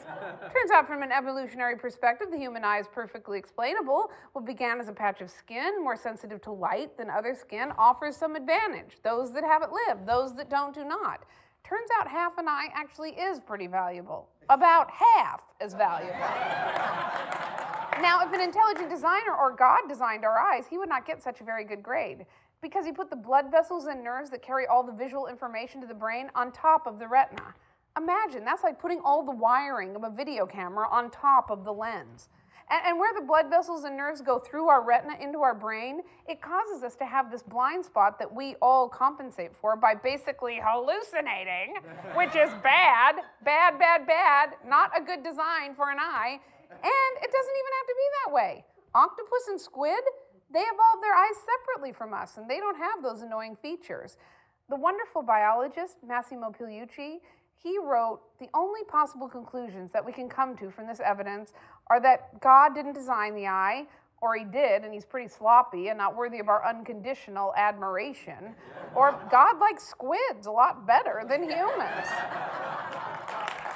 Turns out from an evolutionary perspective, the human eye is perfectly explainable. What began as a patch of skin, more sensitive to light than other skin, offers some advantage. Those that have it live, those that don't do not. Turns out half an eye actually is pretty valuable. About half as valuable. Now, if an intelligent designer or God designed our eyes, he would not get such a very good grade because he put the blood vessels and nerves that carry all the visual information to the brain on top of the retina. Imagine, that's like putting all the wiring of a video camera on top of the lens. And where the blood vessels and nerves go through our retina into our brain, it causes us to have this blind spot that we all compensate for by basically hallucinating, which is bad, not a good design for an eye. And it doesn't even have to be that way. Octopus and squid, they evolved their eyes separately from us, and they don't have those annoying features. The wonderful biologist, Massimo Pigliucci, he wrote, the only possible conclusions that we can come to from this evidence are that God didn't design the eye, or he did, and he's pretty sloppy and not worthy of our unconditional admiration, or God likes squids a lot better than humans.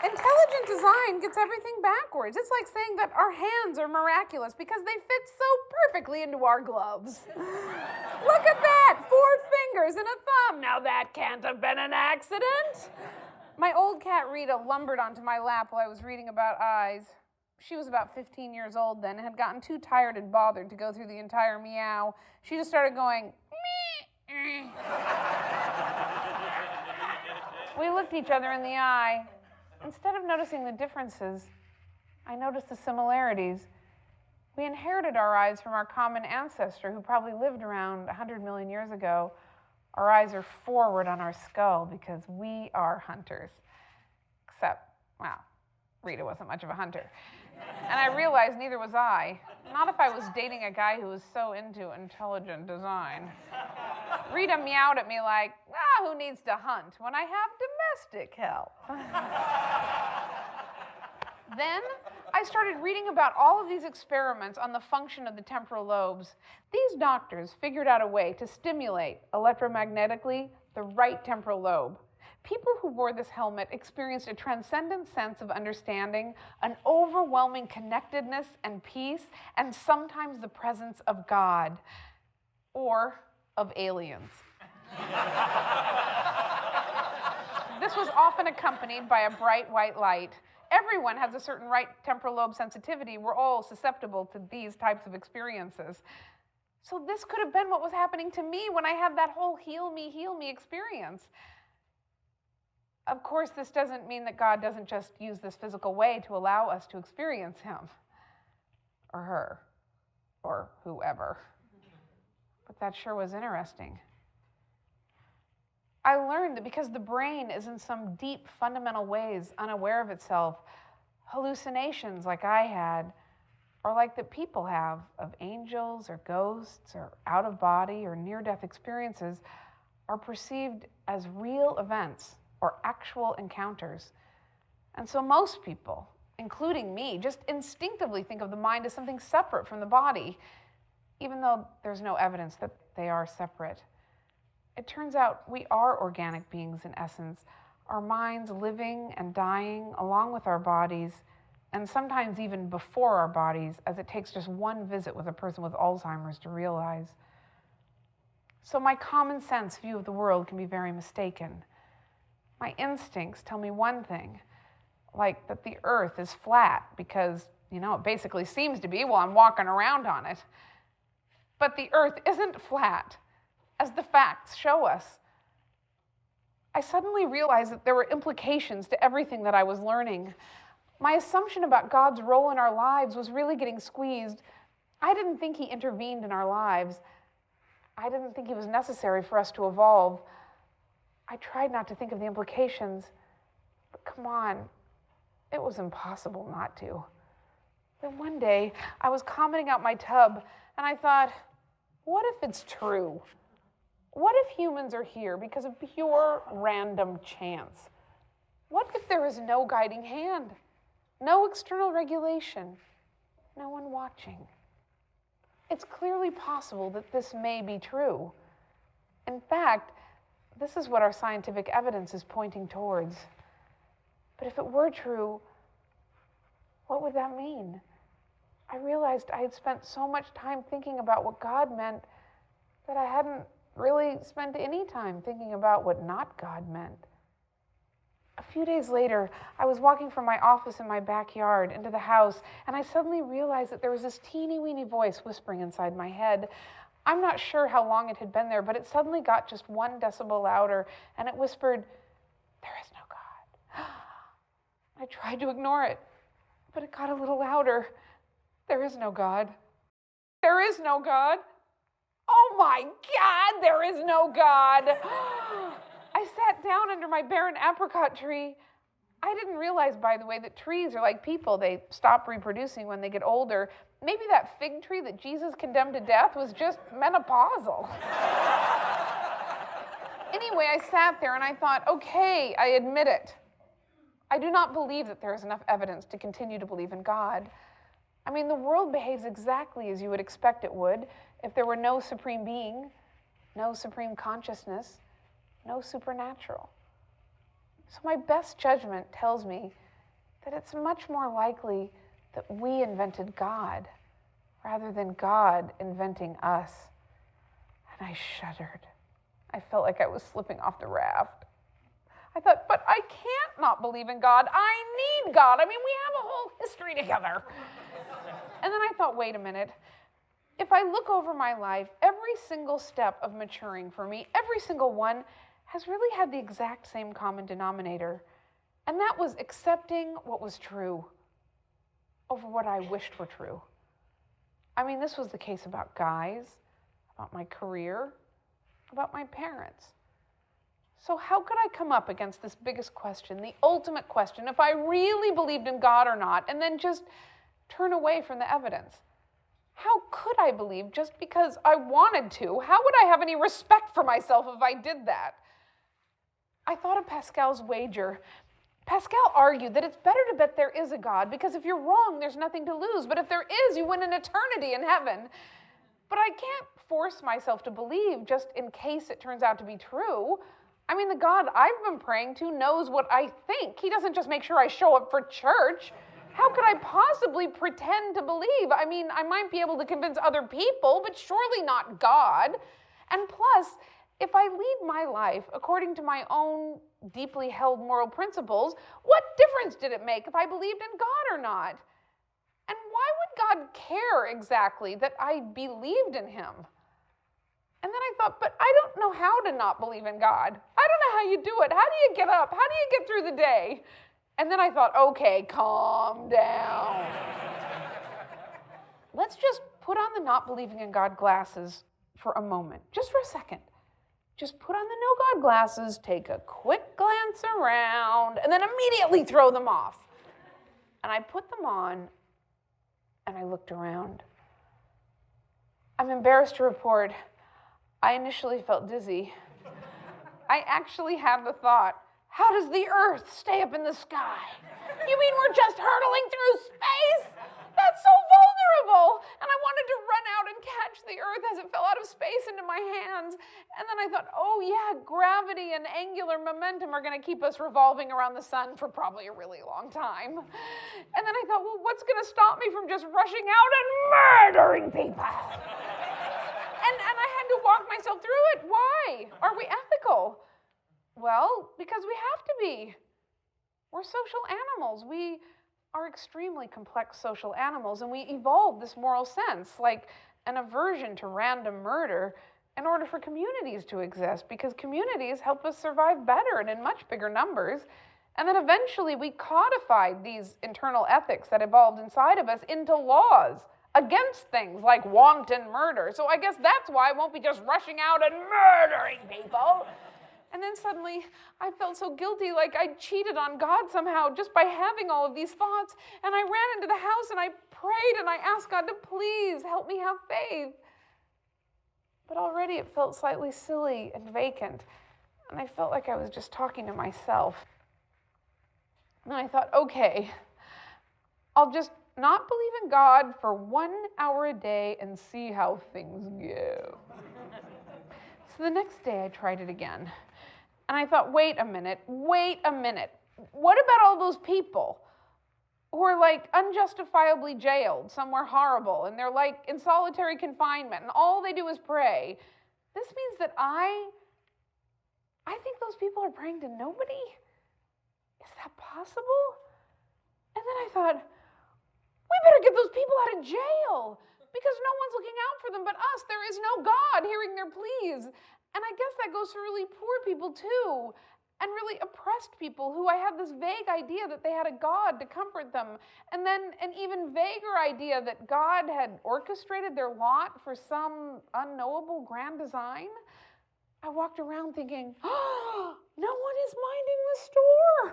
Intelligent design gets everything backwards. It's like saying that our hands are miraculous because they fit so perfectly into our gloves. Look at that, 4 fingers and a thumb. Now that can't have been an accident. My old cat Rita lumbered onto my lap while I was reading about eyes. She was about 15 years old then and had gotten too tired and bothered to go through the entire meow. She just started going, meh, We looked each other in the eye. Instead of noticing the differences, I noticed the similarities. We inherited our eyes from our common ancestor who probably lived around 100 million years ago. Our eyes are forward on our skull because we are hunters. Except, well, Rita wasn't much of a hunter. And I realized neither was I. Not if I was dating a guy who was so into intelligent design. Rita meowed at me like, who needs to hunt when I have domestic help? Then I started reading about all of these experiments on the function of the temporal lobes. These doctors figured out a way to stimulate electromagnetically the right temporal lobe. People who wore this helmet experienced a transcendent sense of understanding, an overwhelming connectedness and peace, and sometimes the presence of God or of aliens. This was often accompanied by a bright white light. Everyone has a certain right temporal lobe sensitivity. We're all susceptible to these types of experiences. So this could have been what was happening to me when I had that whole heal me experience. Of course, this doesn't mean that God doesn't just use this physical way to allow us to experience him or her or whoever. But that sure was interesting. I learned that because the brain is in some deep, fundamental ways unaware of itself, hallucinations like I had, or like that people have of angels or ghosts or out-of-body or near-death experiences, are perceived as real events or actual encounters. And so most people, including me, just instinctively think of the mind as something separate from the body, even though there's no evidence that they are separate. It turns out we are organic beings in essence, our minds living and dying along with our bodies, and sometimes even before our bodies, as it takes just one visit with a person with Alzheimer's to realize. So my common sense view of the world can be very mistaken. My instincts tell me one thing, like that the earth is flat because, it basically seems to be while I'm walking around on it. But the earth isn't flat, as the facts show us. I suddenly realized that there were implications to everything that I was learning. My assumption about God's role in our lives was really getting squeezed. I didn't think he intervened in our lives. I didn't think he was necessary for us to evolve. I tried not to think of the implications, but come on, it was impossible not to. Then one day, I was commenting out my tub, and I thought, what if it's true? What if humans are here because of pure random chance? What if there is no guiding hand, no external regulation, no one watching? It's clearly possible that this may be true. In fact, this is what our scientific evidence is pointing towards. But if it were true, what would that mean? I realized I had spent so much time thinking about what God meant that I hadn't really spent any time thinking about what not God meant. A few days later, I was walking from my office in my backyard into the house, and I suddenly realized that there was this teeny-weeny voice whispering inside my head. I'm not sure how long it had been there, but it suddenly got just 1 decibel louder, and it whispered, "There is no God." I tried to ignore it, but it got a little louder. There is no God. There is no God. Oh my God, there is no God. I sat down under my barren apricot tree. I didn't realize, by the way, that trees are like people. They stop reproducing when they get older. Maybe that fig tree that Jesus condemned to death was just menopausal. Anyway, I sat there and I thought, okay, I admit it. I do not believe that there is enough evidence to continue to believe in God. I mean, the world behaves exactly as you would expect it would if there were no supreme being, no supreme consciousness, no supernatural. So my best judgment tells me that it's much more likely that we invented God rather than God inventing us. And I shuddered. I felt like I was slipping off the raft. I thought, but I can't not believe in God. I need God. I mean, we have a whole history together. And then I thought, wait a minute. If I look over my life, every single step of maturing for me, every single one, has really had the exact same common denominator. And that was accepting what was true over what I wished were true. I mean, this was the case about guys, about my career, about my parents. So how could I come up against this biggest question, the ultimate question, if I really believed in God or not, and then just turn away from the evidence? How could I believe just because I wanted to? How would I have any respect for myself if I did that? I thought of Pascal's wager. Pascal argued that it's better to bet there is a God, because if you're wrong, there's nothing to lose. But if there is, you win an eternity in heaven. But I can't force myself to believe just in case it turns out to be true. I mean, the God I've been praying to knows what I think. He doesn't just make sure I show up for church. How could I possibly pretend to believe? I mean, I might be able to convince other people, but surely not God. And plus, if I lead my life according to my own deeply held moral principles, what difference did it make if I believed in God or not? And why would God care exactly that I believed in him? And then I thought, but I don't know how to not believe in God. I don't know how you do it. How do you get up? How do you get through the day? And then I thought, okay, calm down. Let's just put on the not believing in God glasses for a moment, just for a second. Just put on the no God glasses, take a quick glance around, and then immediately throw them off. And I put them on, and I looked around. I'm embarrassed to report, I initially felt dizzy. I actually had the thought, how does the Earth stay up in the sky? You mean we're just hurtling through space? That's so vulnerable. And I wanted to run out and catch the Earth as it fell out of space into my hands. And then I thought, oh yeah, gravity and angular momentum are going to keep us revolving around the sun for probably a really long time. And then I thought, well, what's going to stop me from just rushing out and murdering people? And I had to walk myself through it. Why? Are we ethical? Well, because we have to be. We're social animals. We are extremely complex social animals, and we evolved this moral sense, like an aversion to random murder, in order for communities to exist, because communities help us survive better and in much bigger numbers. And then eventually we codified these internal ethics that evolved inside of us into laws against things like wanton murder. So I guess that's why I won't be just rushing out and murdering people. And then suddenly, I felt so guilty, like I'd cheated on God somehow just by having all of these thoughts. And I ran into the house and I prayed and I asked God to please help me have faith. But already it felt slightly silly and vacant. And I felt like I was just talking to myself. And I thought, okay, I'll just not believe in God for 1 hour a day and see how things go. So the next day I tried it again. And I thought, wait a minute. What about all those people who are like unjustifiably jailed somewhere horrible, and they're like in solitary confinement, and all they do is pray? This means that I think those people are praying to nobody? Is that possible? And then I thought, we better get those people out of jail, because no one's looking out for them but us. There is no God hearing their pleas. And I guess that goes for really poor people too, and really oppressed people who I had this vague idea that they had a God to comfort them, and then an even vaguer idea that God had orchestrated their lot for some unknowable grand design. I walked around thinking, oh, no one is minding the store.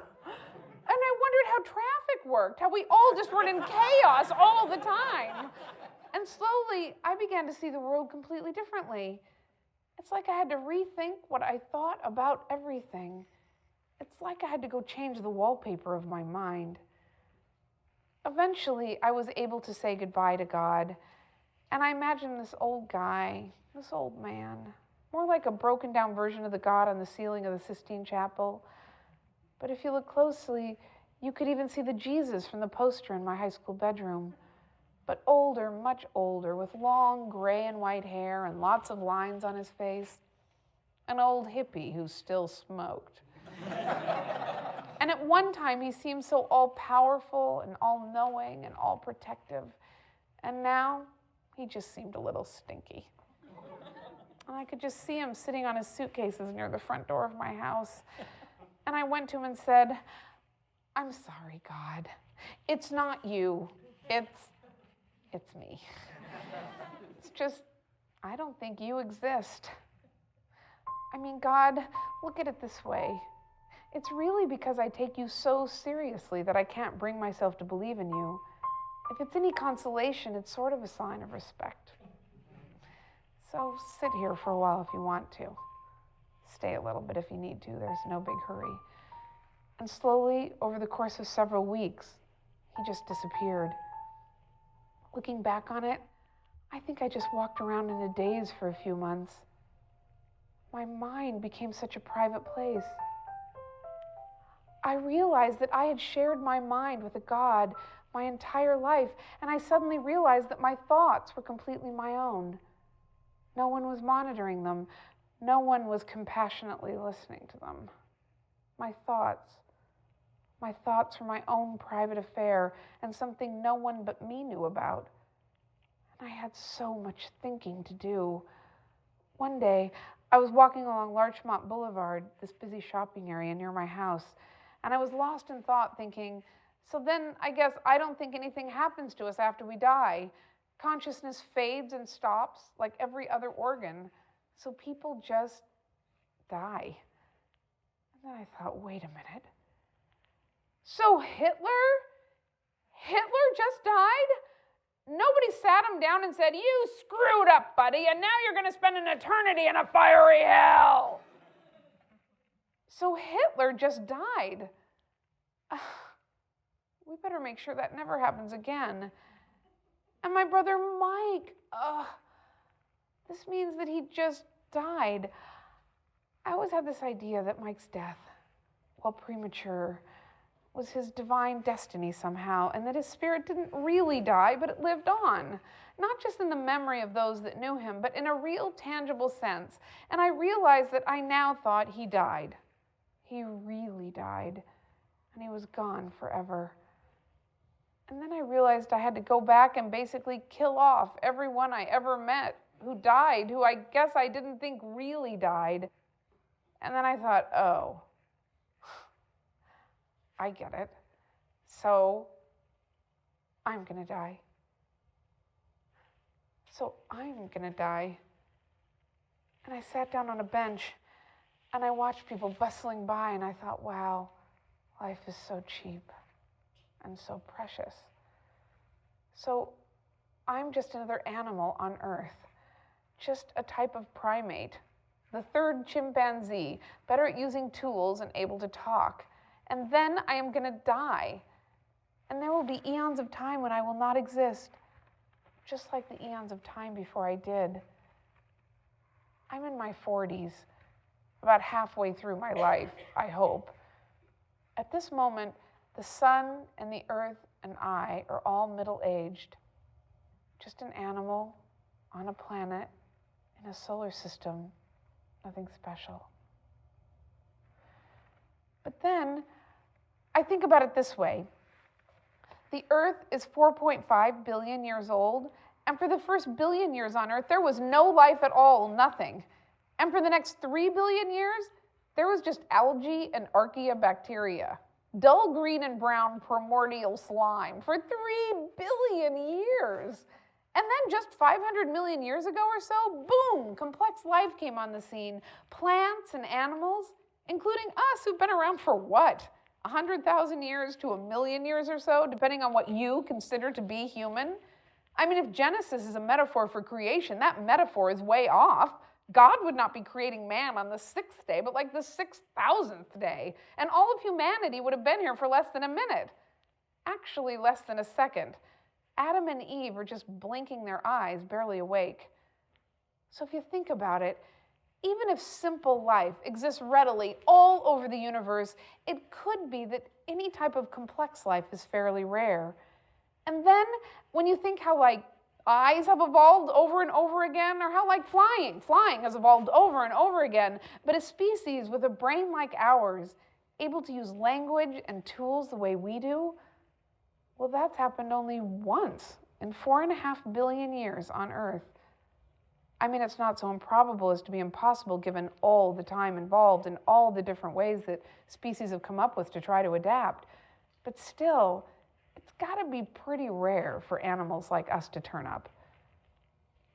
And I wondered how traffic worked, how we all just run in chaos all the time. And slowly, I began to see the world completely differently. It's like I had to rethink what I thought about everything. It's like I had to go change the wallpaper of my mind. Eventually, I was able to say goodbye to God, and I imagined this old guy, this old man, more like a broken down version of the God on the ceiling of the Sistine Chapel. But if you look closely, you could even see the Jesus from the poster in my high school bedroom. But older, much older, with long gray and white hair and lots of lines on his face. An old hippie who still smoked. And at one time, he seemed so all-powerful and all-knowing and all-protective. And now, He just seemed a little stinky. And I could just see him sitting on his suitcases near the front door of my house. And I went to him and said, "I'm sorry, God. It's not you. It's me. It's just, I don't think you exist. I mean, God, look at it this way. It's really because I take you so seriously that I can't bring myself to believe in you. If it's any consolation, it's sort of a sign of respect. So sit here for a while if you want to. Stay a little bit if you need to. There's no big hurry." And slowly, over the course of several weeks, he just disappeared. Looking back on it, I think I just walked around in a daze for a few months. My mind became such a private place. I realized that I had shared my mind with a God my entire life, and I suddenly realized that my thoughts were completely my own. No one was monitoring them. No one was compassionately listening to them. My thoughts were my own private affair and something no one but me knew about. And I had so much thinking to do. One day, I was walking along Larchmont Boulevard, this busy shopping area near my house, and I was lost in thought thinking, so then I guess I don't think anything happens to us after we die. Consciousness fades and stops like every other organ, so people just die. And then I thought, wait a minute. So Hitler just died? Nobody sat him down and said, "You screwed up, buddy, and now you're going to spend an eternity in a fiery hell." So Hitler just died. We better make sure that never happens again. And my brother Mike, this means that he just died. I always had this idea that Mike's death, while premature, was his divine destiny somehow, and that his spirit didn't really die, but it lived on. Not just in the memory of those that knew him, but in a real, tangible sense. And I realized that I now thought he died. He really died, and he was gone forever. And then I realized I had to go back and basically kill off everyone I ever met who died, who I guess I didn't think really died. And then I thought, oh, I get it. So I'm going to die. So I'm going to die. And I sat down on a bench and I watched people bustling by and I thought, wow, life is so cheap and so precious. So I'm just another animal on Earth, just a type of primate, the third chimpanzee, better at using tools and able to talk. And then I am going to die. And there will be eons of time when I will not exist, just like the eons of time before I did. I'm in my 40s, about halfway through my life, I hope. At this moment, the sun and the earth and I are all middle-aged, just an animal on a planet in a solar system, nothing special. But then, I think about it this way. The Earth is 4.5 billion years old, and for the first billion years on Earth, there was no life at all, nothing. And for the next 3 billion years, there was just algae and archaeobacteria, dull green and brown primordial slime for 3 billion years. And then just 500 million years ago or so, boom, complex life came on the scene. Plants and animals, including us, who've been around for what? 100,000 years to 1,000,000 years or so, depending on what you consider to be human. I mean, if Genesis is a metaphor for creation, that metaphor is way off. God would not be creating man on the 6th day, but like the 6,000th day. And all of humanity would have been here for less than a minute. Actually, less than a second. Adam and Eve are just blinking their eyes, barely awake. So if you think about it, even if simple life exists readily all over the universe, it could be that any type of complex life is fairly rare. And then when you think how eyes have evolved over and over again, or how flying has evolved over and over again, but a species with a brain like ours, able to use language and tools the way we do, well, that's happened only once in 4.5 billion years on Earth. I mean, it's not so improbable as to be impossible given all the time involved and all the different ways that species have come up with to try to adapt. But still, it's got to be pretty rare for animals like us to turn up.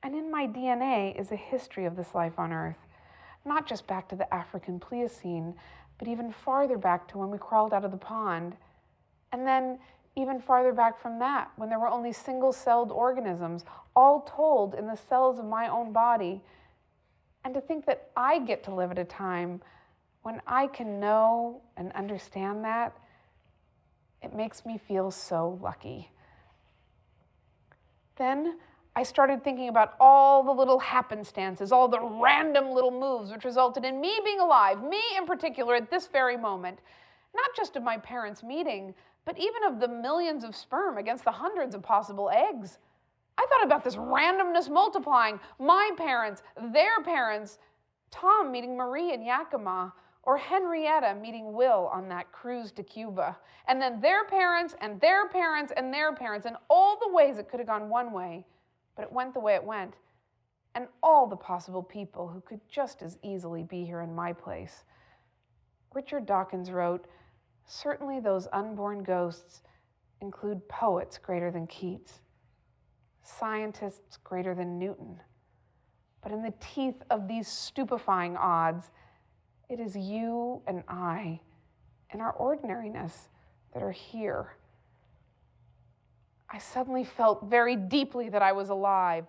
And in my DNA is a history of this life on Earth, not just back to the African Pliocene, but even farther back to when we crawled out of the pond. And then even farther back from that, when there were only single-celled organisms, all told in the cells of my own body. And to think that I get to live at a time when I can know and understand that, it makes me feel so lucky. Then I started thinking about all the little happenstances, all the random little moves which resulted in me being alive, me in particular at this very moment, not just of my parents' meeting, but even of the millions of sperm against the hundreds of possible eggs. I thought about this randomness multiplying, my parents, their parents, Tom meeting Marie in Yakima, or Henrietta meeting Will on that cruise to Cuba, and then their parents and their parents and their parents, and all the ways it could have gone one way, but it went the way it went, and all the possible people who could just as easily be here in my place. Richard Dawkins wrote, "Certainly those unborn ghosts include poets greater than Keats, scientists greater than Newton. But in the teeth of these stupefying odds, it is you and I, in our ordinariness, that are here." I suddenly felt very deeply that I was alive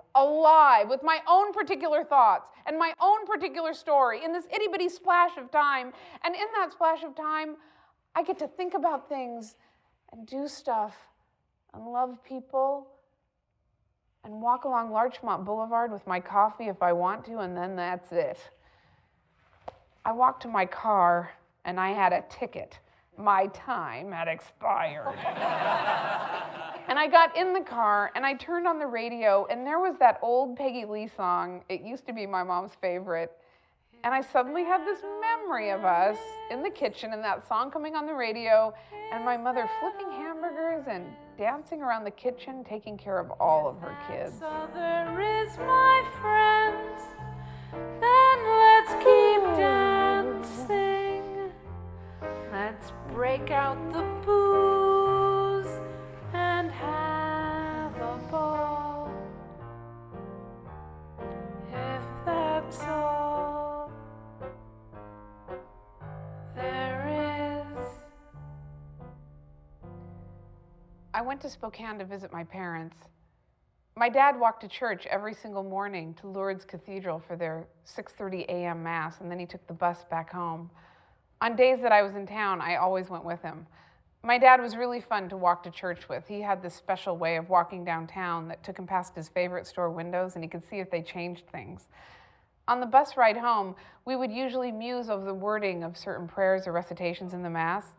with my own particular thoughts and my own particular story in this itty-bitty splash of time. And in that splash of time, I get to think about things and do stuff and love people and walk along Larchmont Boulevard with my coffee if I want to, and then that's it. I walked to my car and I had a ticket. My time had expired. And I got in the car and I turned on the radio and there was that old Peggy Lee song. It used to be my mom's favorite. And I suddenly had this memory of us in the kitchen and that song coming on the radio and my mother flipping hamburgers and dancing around the kitchen, taking care of all of her kids. So there is my friends, then let's keep dancing. Let's break out the booze and have a ball. If that's all there is. I went to Spokane to visit my parents. My dad walked to church every single morning to Lourdes Cathedral for their 6:30 a.m. Mass, and then he took the bus back home. On days that I was in town, I always went with him. My dad was really fun to walk to church with. He had this special way of walking downtown that took him past his favorite store windows, and he could see if they changed things. On the bus ride home, we would usually muse over the wording of certain prayers or recitations in the Mass.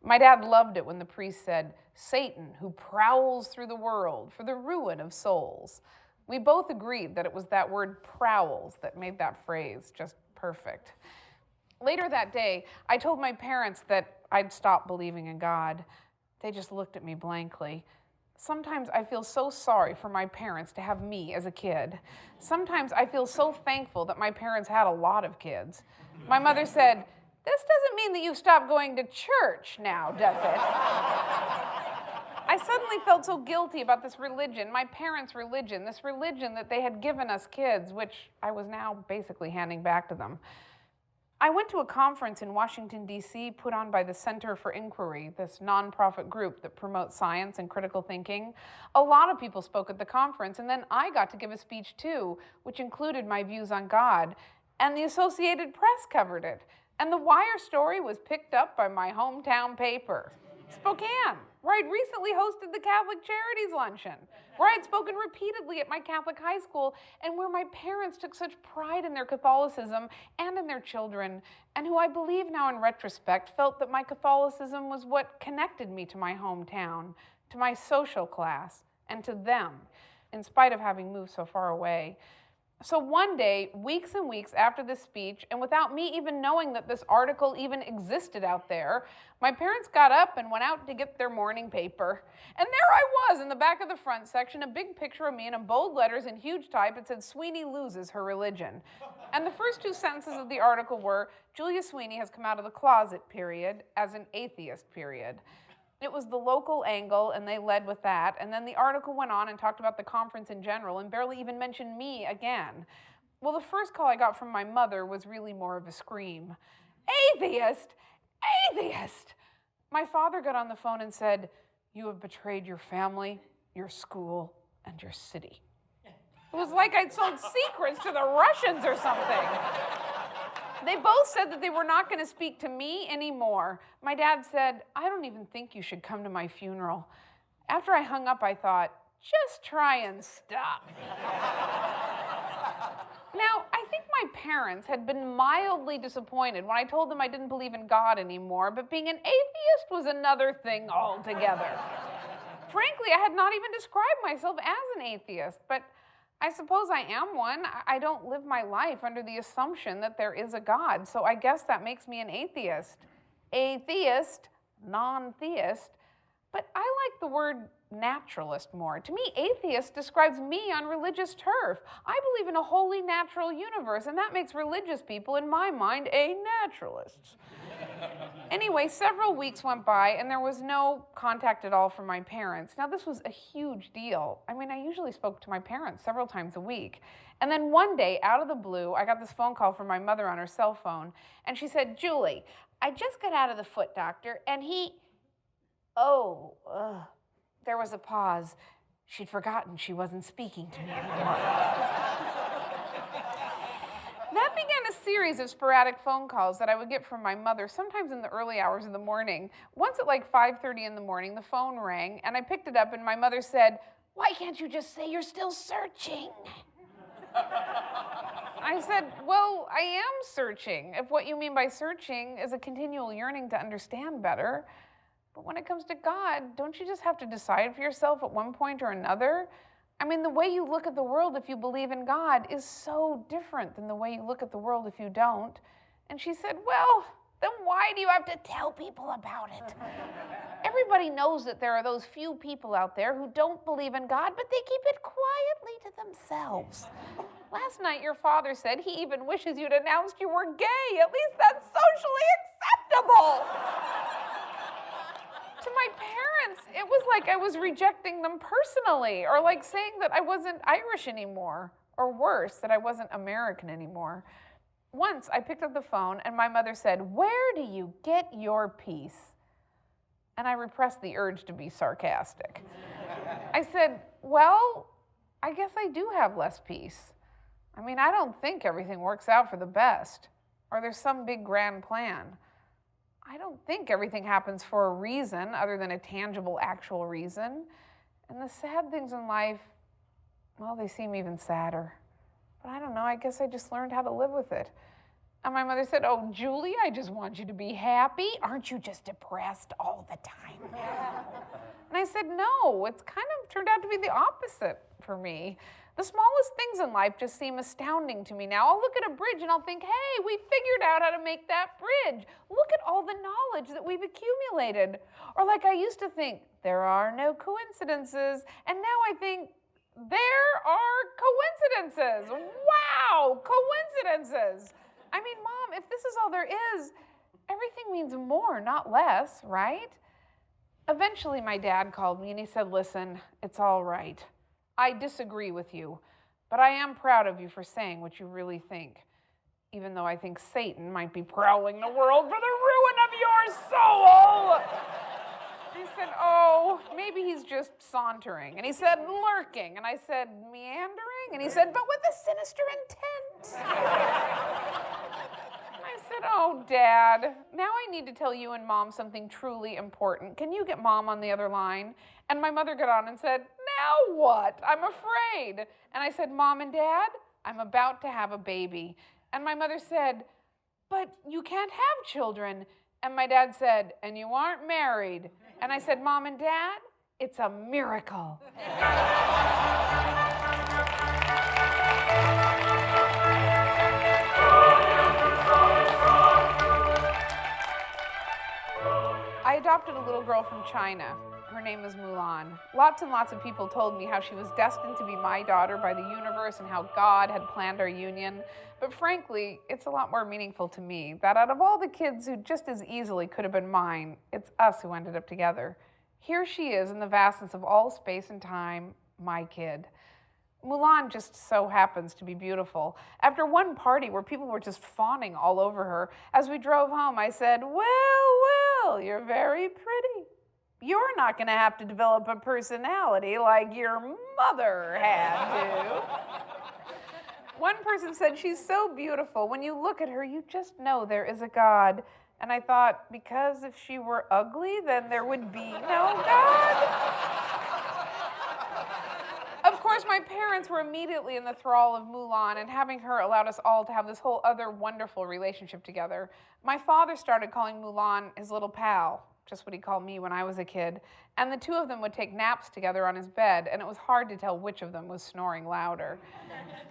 My dad loved it when the priest said, "Satan, who prowls through the world for the ruin of souls." We both agreed that it was that word prowls that made that phrase just perfect. Later that day, I told my parents that I'd stopped believing in God. They just looked at me blankly. Sometimes I feel so sorry for my parents to have me as a kid. Sometimes I feel so thankful that my parents had a lot of kids. My mother said, "This doesn't mean that you've stopped going to church now, does it?" I suddenly felt so guilty about this religion, my parents' religion, this religion that they had given us kids, which I was now basically handing back to them. I went to a conference in Washington, D.C., put on by the Center for Inquiry, this nonprofit group that promotes science and critical thinking. A lot of people spoke at the conference, and then I got to give a speech too, which included my views on God, and the Associated Press covered it. And the Wire story was picked up by my hometown paper, Spokane, where I'd recently hosted the Catholic Charities Luncheon, where I'd spoken repeatedly at my Catholic high school, and where my parents took such pride in their Catholicism and in their children, and who I believe now in retrospect felt that my Catholicism was what connected me to my hometown, to my social class, and to them, in spite of having moved so far away. So one day, weeks and weeks after this speech, and without me even knowing that this article even existed out there, my parents got up and went out to get their morning paper. And there I was in the back of the front section, a big picture of me, and in bold letters in huge type, it said, "Sweeney loses her religion." And the first two sentences of the article were, "Julia Sweeney has come out of the closet, period, as an atheist, period." It was the local angle, and they led with that. And then the article went on and talked about the conference in general and barely even mentioned me again. Well, the first call I got from my mother was really more of a scream. "Atheist! Atheist!" My father got on the phone and said, "You have betrayed your family, your school, and your city." It was like I'd sold secrets to the Russians or something. They both said that they were not going to speak to me anymore. My dad said, "I don't even think you should come to my funeral." After I hung up, I thought, just try and stop. Now, I think my parents had been mildly disappointed when I told them I didn't believe in God anymore, but being an atheist was another thing altogether. Frankly, I had not even described myself as an atheist, but I suppose I am one. I don't live my life under the assumption that there is a God, so I guess that makes me an atheist. Atheist, non-theist, but I like the word naturalist more. To me, atheist describes me on religious turf. I believe in a wholly natural universe, and that makes religious people, in my mind, a naturalist. Anyway, several weeks went by, and there was no contact at all from my parents. Now, this was a huge deal. I mean, I usually spoke to my parents several times a week. And then one day, out of the blue, I got this phone call from my mother on her cell phone, and she said, "Julie, I just got out of the foot doctor, and There was a pause. She'd forgotten she wasn't speaking to me anymore. That began a series of sporadic phone calls that I would get from my mother, sometimes in the early hours of the morning. Once at like 5:30 in the morning, the phone rang, and I picked it up, and my mother said, "Why can't you just say you're still searching?" I said, "Well, I am searching, if what you mean by searching is a continual yearning to understand better. But when it comes to God, don't you just have to decide for yourself at one point or another? I mean, the way you look at the world if you believe in God is so different than the way you look at the world if you don't." And she said, "Well, then why do you have to tell people about it? Everybody knows that there are those few people out there who don't believe in God, but they keep it quietly to themselves. Last night, your father said he even wishes you'd announced you were gay. At least that's socially acceptable." To my parents, it was like I was rejecting them personally, or like saying that I wasn't Irish anymore, or worse, that I wasn't American anymore. Once I picked up the phone and my mother said, "Where do you get your peace?" And I repressed the urge to be sarcastic. I said, "Well, I guess I do have less peace. I mean, I don't think everything works out for the best, or there's some big grand plan. I don't think everything happens for a reason other than a tangible, actual reason. And the sad things in life, well, they seem even sadder. But I don't know, I guess I just learned how to live with it." And my mother said, "Oh, Julie, I just want you to be happy. Aren't you just depressed all the time?" And I said, "No, it's kind of turned out to be the opposite for me. The smallest things in life just seem astounding to me now. I'll look at a bridge and I'll think, hey, we figured out how to make that bridge. Look at all the knowledge that we've accumulated." Or like I used to think, there are no coincidences. And now I think, there are coincidences. Wow, coincidences. I mean, Mom, if this is all there is, everything means more, not less, right? Eventually, my dad called me and he said, "Listen, it's all right. I disagree with you, but I am proud of you for saying what you really think, even though I think Satan might be prowling the world for the ruin of your soul." He said, "Oh, maybe he's just sauntering." And he said, "Lurking." And I said, "Meandering?" And he said, "But with a sinister intent." I said, "Oh, Dad, now I need to tell you and Mom something truly important. Can you get Mom on the other line?" And my mother got on and said, "Now what? I'm afraid." And I said, "Mom and Dad, I'm about to have a baby." And my mother said, "But you can't have children." And my dad said, "And you aren't married." And I said, "Mom and Dad, it's a miracle." adopted a little girl from China. Her name is Mulan. Lots and lots of people told me how she was destined to be my daughter by the universe and how God had planned our union. But frankly, it's a lot more meaningful to me that out of all the kids who just as easily could have been mine, it's us who ended up together. Here she is in the vastness of all space and time, my kid. Mulan just so happens to be beautiful. After one party where people were just fawning all over her, as we drove home, I said, well, you're very pretty. You're not going to have to develop a personality like your mother had to. One person said, she's so beautiful. When you look at her, you just know there is a God. And I thought, because if she were ugly, then there would be no God? Of course, my parents were immediately in the thrall of Mulan, and having her allowed us all to have this whole other wonderful relationship together. My father started calling Mulan his little pal, just what he called me when I was a kid, and the two of them would take naps together on his bed, and it was hard to tell which of them was snoring louder.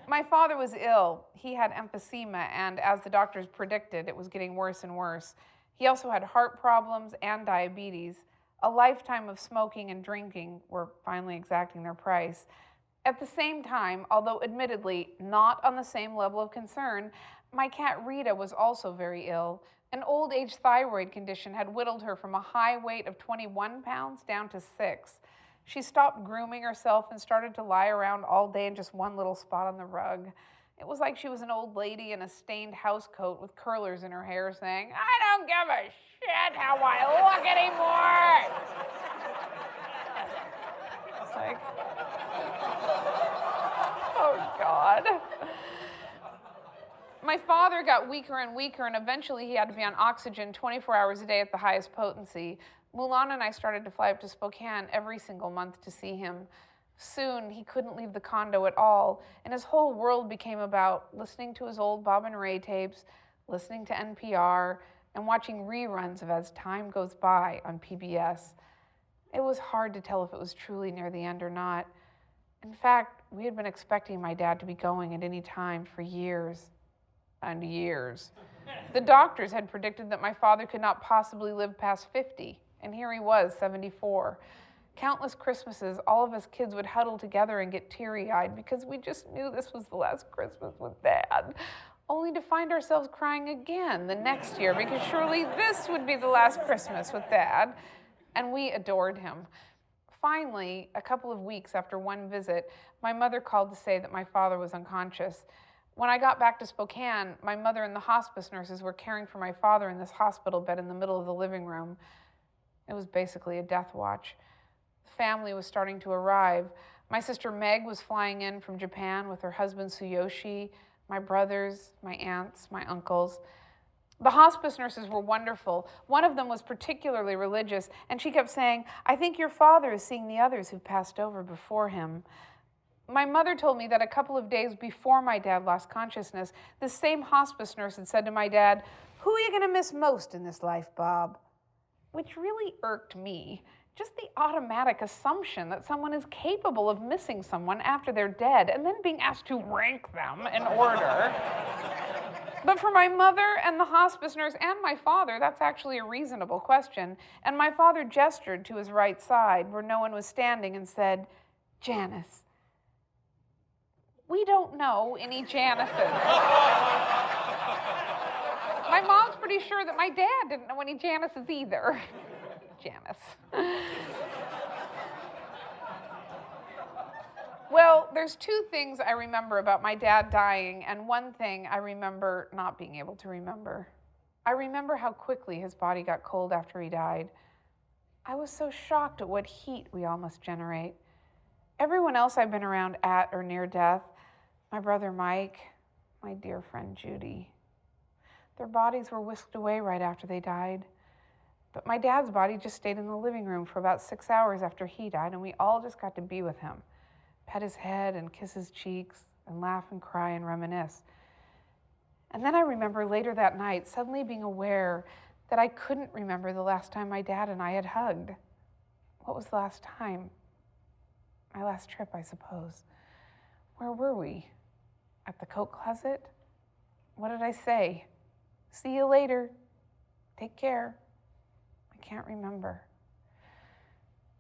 My father was ill. He had emphysema, and as the doctors predicted, it was getting worse and worse. He also had heart problems and diabetes. A lifetime of smoking and drinking were finally exacting their price. At the same time, although admittedly not on the same level of concern, my cat Rita was also very ill. An old-age thyroid condition had whittled her from a high weight of 21 pounds down to 6. She stopped grooming herself and started to lie around all day in just one little spot on the rug. It was like she was an old lady in a stained housecoat with curlers in her hair saying, "I don't give a shit how I look anymore." It's like, oh God. My father got weaker and weaker, and eventually he had to be on oxygen 24 hours a day at the highest potency. Mulan and I started to fly up to Spokane every single month to see him. Soon, he couldn't leave the condo at all, and his whole world became about listening to his old Bob and Ray tapes, listening to NPR, and watching reruns of As Time Goes By on PBS. It was hard to tell if it was truly near the end or not. In fact, we had been expecting my dad to be going at any time for years and years. The doctors had predicted that my father could not possibly live past 50, and here he was, 74. Countless Christmases, all of us kids would huddle together and get teary-eyed because we just knew this was the last Christmas with Dad, only to find ourselves crying again the next year because surely this would be the last Christmas with Dad, and we adored him. Finally, a couple of weeks after one visit, my mother called to say that my father was unconscious. When I got back to Spokane, my mother and the hospice nurses were caring for my father in this hospital bed in the middle of the living room. It was basically a death watch. The family was starting to arrive. My sister Meg was flying in from Japan with her husband Tsuyoshi, my brothers, my aunts, my uncles. The hospice nurses were wonderful. One of them was particularly religious, and she kept saying, "I think your father is seeing the others who've passed over before him." My mother told me that a couple of days before my dad lost consciousness, this same hospice nurse had said to my dad, "Who are you going to miss most in this life, Bob?" Which really irked me. Just the automatic assumption that someone is capable of missing someone after they're dead and then being asked to rank them in order. But for my mother and the hospice nurse and my father, that's actually a reasonable question. And my father gestured to his right side where no one was standing and said, "Janice, we don't know any Janices." My mom's pretty sure that my dad didn't know any Janices either. Janice. Well, there's two things I remember about my dad dying, and one thing I remember not being able to remember. I remember how quickly his body got cold after he died. I was so shocked at what heat we all must generate. Everyone else I've been around at or near death, my brother Mike, my dear friend Judy, their bodies were whisked away right after they died. But my dad's body just stayed in the living room for about 6 hours after he died, and we all just got to be with him, pet his head and kiss his cheeks and laugh and cry and reminisce. And then I remember later that night suddenly being aware that I couldn't remember the last time my dad and I had hugged. What was the last time? My last trip, I suppose. Where were we? At the coat closet? What did I say? "See you later. Take care." I can't remember.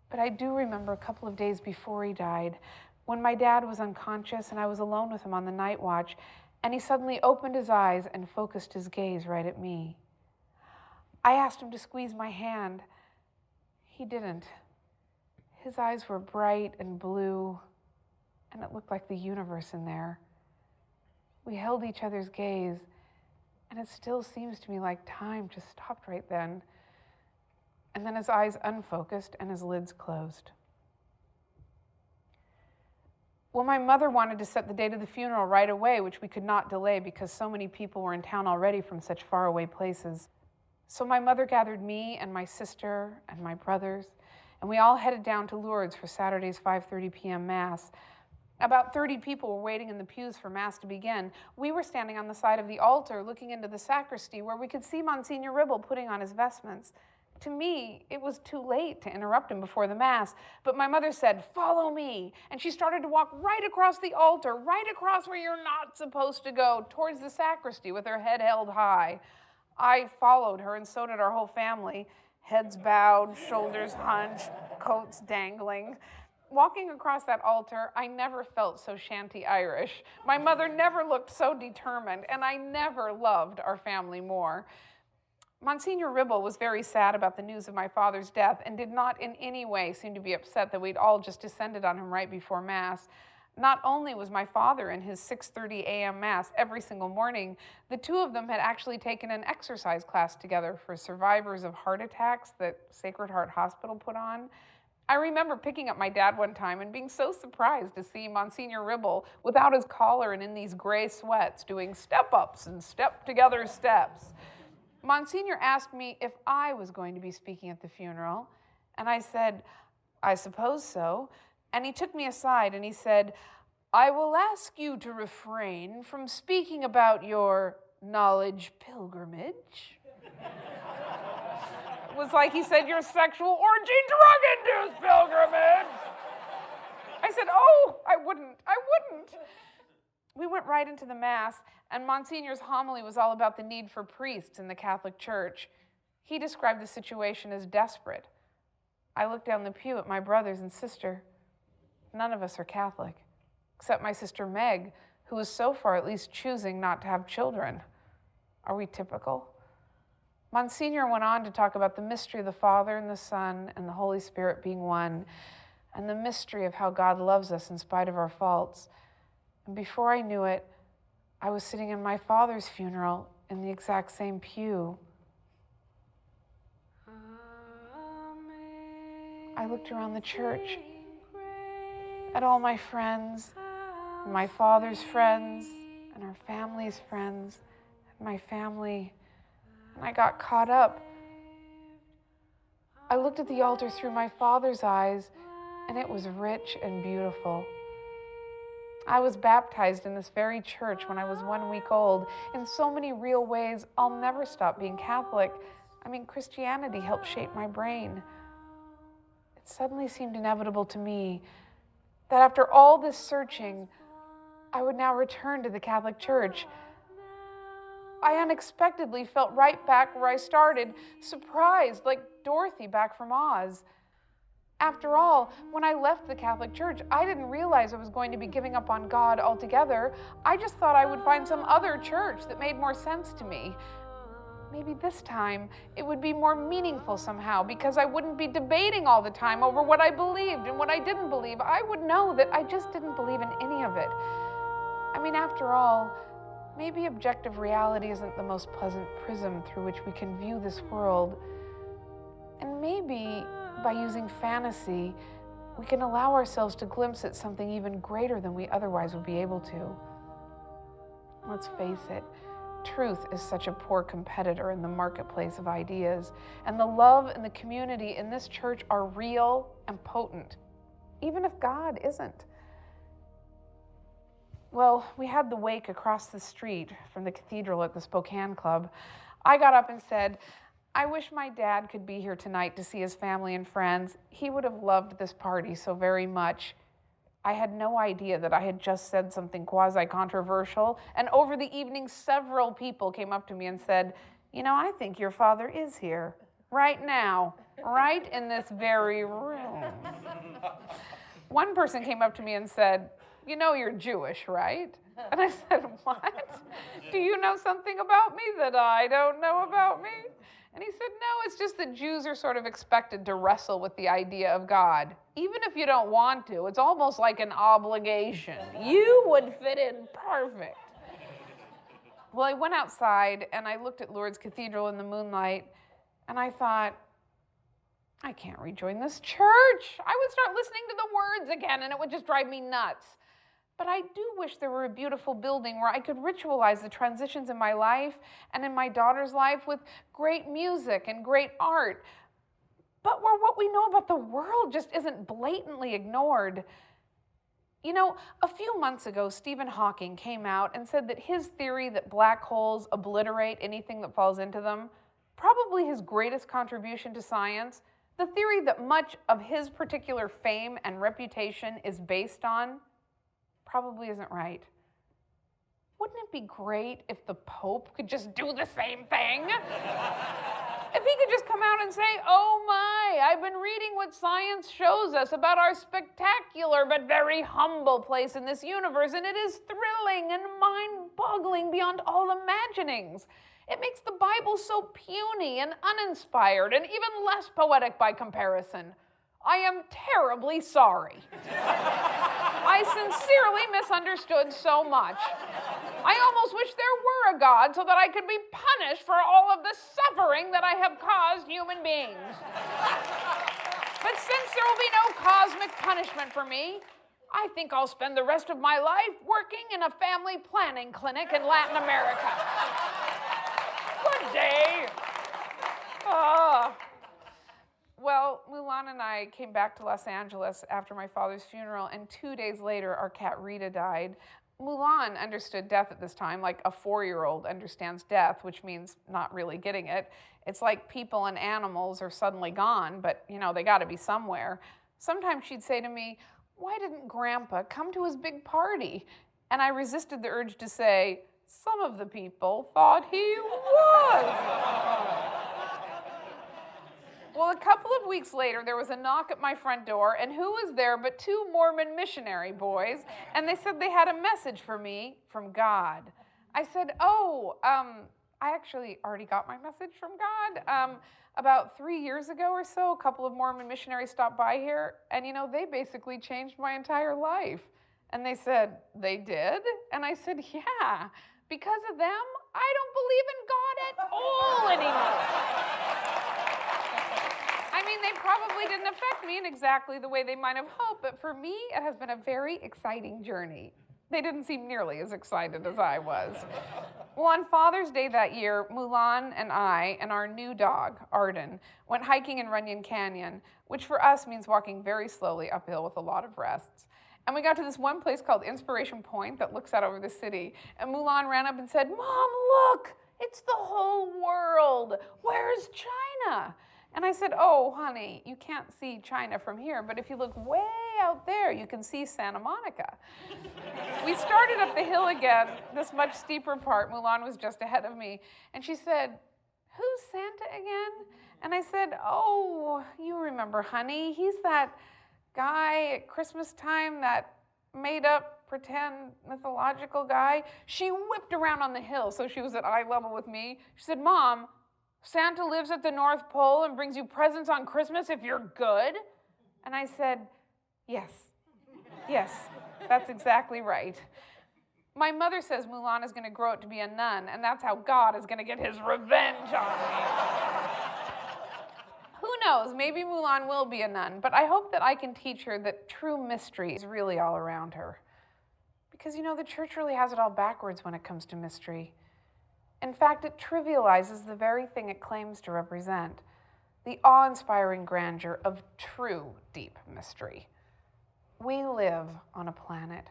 But I do remember a couple of days before he died, when my dad was unconscious and I was alone with him on the night watch, and he suddenly opened his eyes and focused his gaze right at me. I asked him to squeeze my hand. He didn't. His eyes were bright and blue, and it looked like the universe in there. We held each other's gaze, and it still seems to me like time just stopped right then. And then his eyes unfocused and his lids closed. Well, my mother wanted to set the date of the funeral right away, which we could not delay because so many people were in town already from such faraway places. So my mother gathered me and my sister and my brothers, and we all headed down to Lourdes for Saturday's 5:30 p.m. Mass. About 30 people were waiting in the pews for Mass to begin. We were standing on the side of the altar looking into the sacristy where we could see Monsignor Ribble putting on his vestments. To me, it was too late to interrupt him before the Mass, but my mother said, "Follow me," and she started to walk right across the altar, right across where you're not supposed to go, towards the sacristy with her head held high. I followed her, and so did our whole family, heads bowed, shoulders hunched, coats dangling. Walking across that altar, I never felt so shanty Irish. My mother never looked so determined, and I never loved our family more. Monsignor Ribble was very sad about the news of my father's death and did not in any way seem to be upset that we'd all just descended on him right before Mass. Not only was my father in his 6:30 a.m. Mass every single morning, the two of them had actually taken an exercise class together for survivors of heart attacks that Sacred Heart Hospital put on. I remember picking up my dad one time and being so surprised to see Monsignor Ribble without his collar and in these gray sweats doing step-ups and step-together steps. Monsignor asked me if I was going to be speaking at the funeral, and I said, "I suppose so." And he took me aside and he said, "I will ask you to refrain from speaking about your knowledge pilgrimage." It was like he said, "Your sexual orgy drug-induced pilgrimage." I said, "Oh, I wouldn't. We went right into the Mass, and Monsignor's homily was all about the need for priests in the Catholic Church. He described the situation as desperate. I looked down the pew at my brothers and sister. None of us are Catholic, except my sister Meg, who is so far at least choosing not to have children. Are we typical? Monsignor went on to talk about the mystery of the Father and the Son and the Holy Spirit being one, and the mystery of how God loves us in spite of our faults. And before I knew it, I was sitting in my father's funeral in the exact same pew. I looked around the church at all my friends, and my father's friends, and our family's friends, and my family, and I got caught up. I looked at the altar through my father's eyes, and it was rich and beautiful. I was baptized in this very church when I was 1 week old. In so many real ways, I'll never stop being Catholic. Christianity helped shape my brain. It suddenly seemed inevitable to me that after all this searching, I would now return to the Catholic Church. I unexpectedly felt right back where I started, surprised, like Dorothy back from Oz. After all, when I left the Catholic Church, I didn't realize I was going to be giving up on God altogether. I just thought I would find some other church that made more sense to me. Maybe this time it would be more meaningful somehow because I wouldn't be debating all the time over what I believed and what I didn't believe. I would know that I just didn't believe in any of it. After all, maybe objective reality isn't the most pleasant prism through which we can view this world. And maybe by using fantasy, we can allow ourselves to glimpse at something even greater than we otherwise would be able to. Let's face it, truth is such a poor competitor in the marketplace of ideas, and the love and the community in this church are real and potent, even if God isn't. Well, we had the wake across the street from the cathedral at the Spokane Club. I got up and said, "I wish my dad could be here tonight to see his family and friends. He would have loved this party so very much." I had no idea that I had just said something quasi-controversial, and over the evening, several people came up to me and said, "I think your father is here." right now, right in this very room. One person came up to me and said, "You know you're Jewish, right?" And I said, "What? Do you know something about me that I don't know about me?" And he said, "No, it's just that Jews are sort of expected to wrestle with the idea of God. Even if you don't want to, it's almost like an obligation. You would fit in perfect." Well, I went outside and I looked at Lourdes Cathedral in the moonlight, and I thought, I can't rejoin this church. I would start listening to the words again, and it would just drive me nuts. But I do wish there were a beautiful building where I could ritualize the transitions in my life and in my daughter's life with great music and great art. But where what we know about the world just isn't blatantly ignored. You know, a few months ago, Stephen Hawking came out and said that his theory that black holes obliterate anything that falls into them, probably his greatest contribution to science, the theory that much of his particular fame and reputation is based on, probably isn't right. Wouldn't it be great if the Pope could just do the same thing? If he could just come out and say, "Oh my, I've been reading what science shows us about our spectacular but very humble place in this universe, and it is thrilling and mind-boggling beyond all imaginings. It makes the Bible so puny and uninspired and even less poetic by comparison. I am terribly sorry. I sincerely misunderstood so much. I almost wish there were a God so that I could be punished for all of the suffering that I have caused human beings. But since there will be no cosmic punishment for me, I think I'll spend the rest of my life working in a family planning clinic in Latin America." Good day. Well, Mulan and I came back to Los Angeles after my father's funeral, and 2 days later, our cat Rita died. Mulan understood death at this time like a 4-year-old understands death, which means not really getting it. It's like people and animals are suddenly gone, but, you know, they got to be somewhere. Sometimes she'd say to me, "Why didn't Grandpa come to his big party?" And I resisted the urge to say, "Some of the people thought he was." Well, a couple of weeks later, there was a knock at my front door, and who was there but 2 Mormon missionary boys, and they said they had a message for me from God. I said, I actually already got my message from God. About 3 years ago or so, a couple of Mormon missionaries stopped by here, and, you know, they basically changed my entire life. And they said, "They did?" And I said, "Yeah, because of them, I don't believe in God at all anymore." I mean, they probably didn't affect me in exactly the way they might have hoped, but for me, it has been a very exciting journey. They didn't seem nearly as excited as I was. Well, on Father's Day that year, Mulan and I and our new dog, Arden, went hiking in Runyon Canyon, which for us means walking very slowly uphill with a lot of rests. And we got to this one place called Inspiration Point that looks out over the city, and Mulan ran up and said, "Mom, look, it's the whole world. Where's China?" And I said, "Oh, honey, you can't see China from here, but if you look way out there, you can see Santa Monica." We started up the hill again, this much steeper part. Mulan was just ahead of me. And she said, "Who's Santa again?" And I said, "Oh, you remember, honey. He's that guy at Christmas time, that made-up, pretend, mythological guy." She whipped around on the hill so she was at eye level with me. She said, "Mom, Santa lives at the North Pole and brings you presents on Christmas if you're good?" And I said, yes, that's exactly right. My mother says Mulan is going to grow up to be a nun, and that's how God is going to get his revenge on me. Who knows, maybe Mulan will be a nun, but I hope that I can teach her that true mystery is really all around her. Because, you know, the church really has it all backwards when it comes to mystery. In fact, it trivializes the very thing it claims to represent, the awe-inspiring grandeur of true deep mystery. We live on a planet,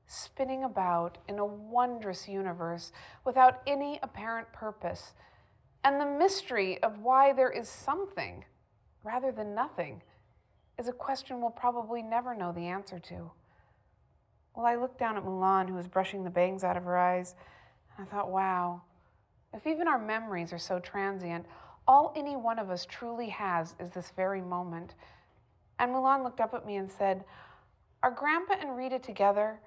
spinning about in a wondrous universe without any apparent purpose, and the mystery of why there is something rather than nothing is a question we'll probably never know the answer to. Well, I looked down at Mulan, who was brushing the bangs out of her eyes, and I thought, wow, if even our memories are so transient, All any one of us truly has is this very moment. And Mulan looked up at me and said, "Are Grandpa and Rita together?"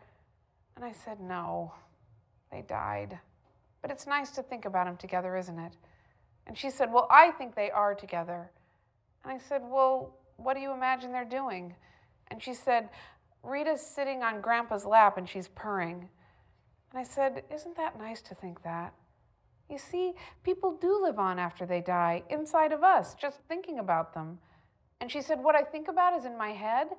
And I said, "No, they died. But it's nice to think about them together, isn't it?" And she said, "Well, I think they are together." And I said, "Well, what do you imagine they're doing?" And she said, "Rita's sitting on Grandpa's lap and she's purring." And I said, "Isn't that nice to think that? You see, people do live on after they die, inside of us, just thinking about them." And she said, "What I think about is in my head?"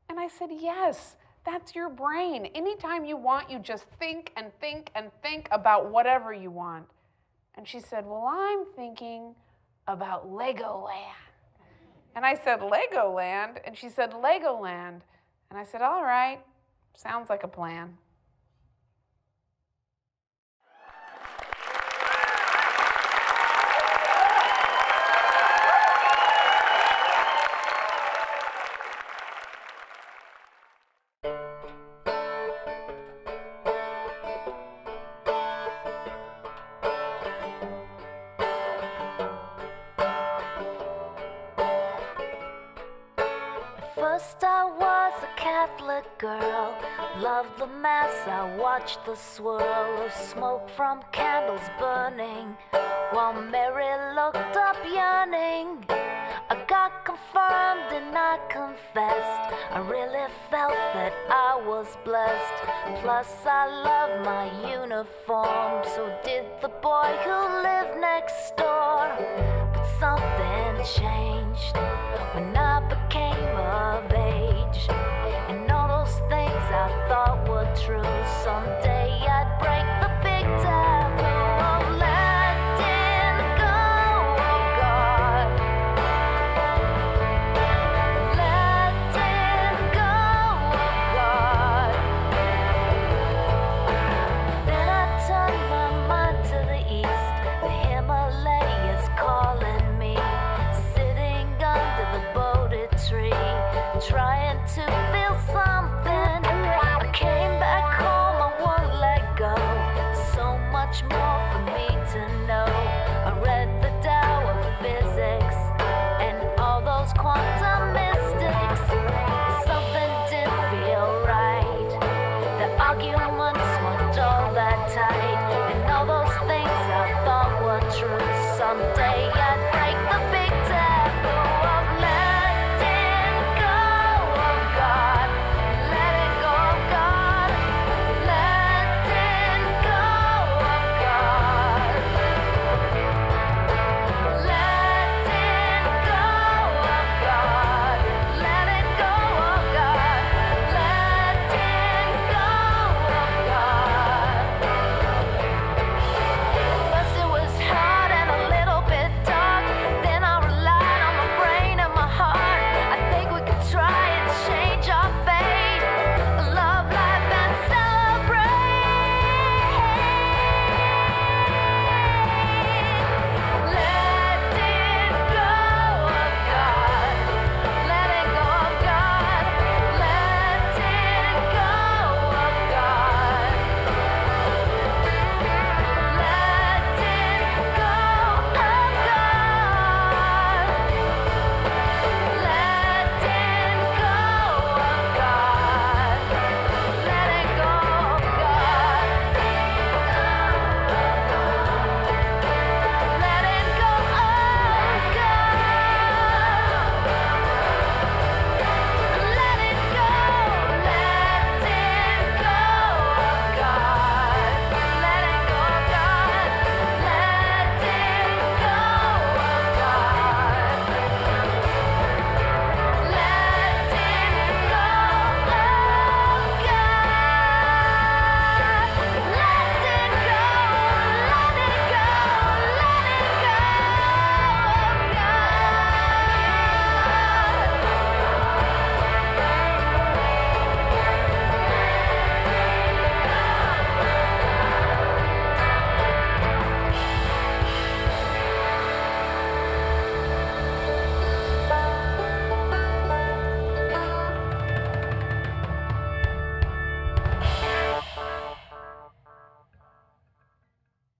And I said, "Yes, that's your brain. Anytime you want, you just think and think and think about whatever you want." And she said, "Well, I'm thinking about Legoland." And I said, "Legoland?" And she said, "Legoland." And I said, "All right, sounds like a plan." First I was a Catholic girl, loved the mass, I watched the swirl of smoke from candles burning, while Mary looked up yearning. I got confirmed and I confessed, I really felt that I was blessed. Plus I loved my uniform, so did the boy who lived next door. But something changed when I became of age, and all those things I thought were true, some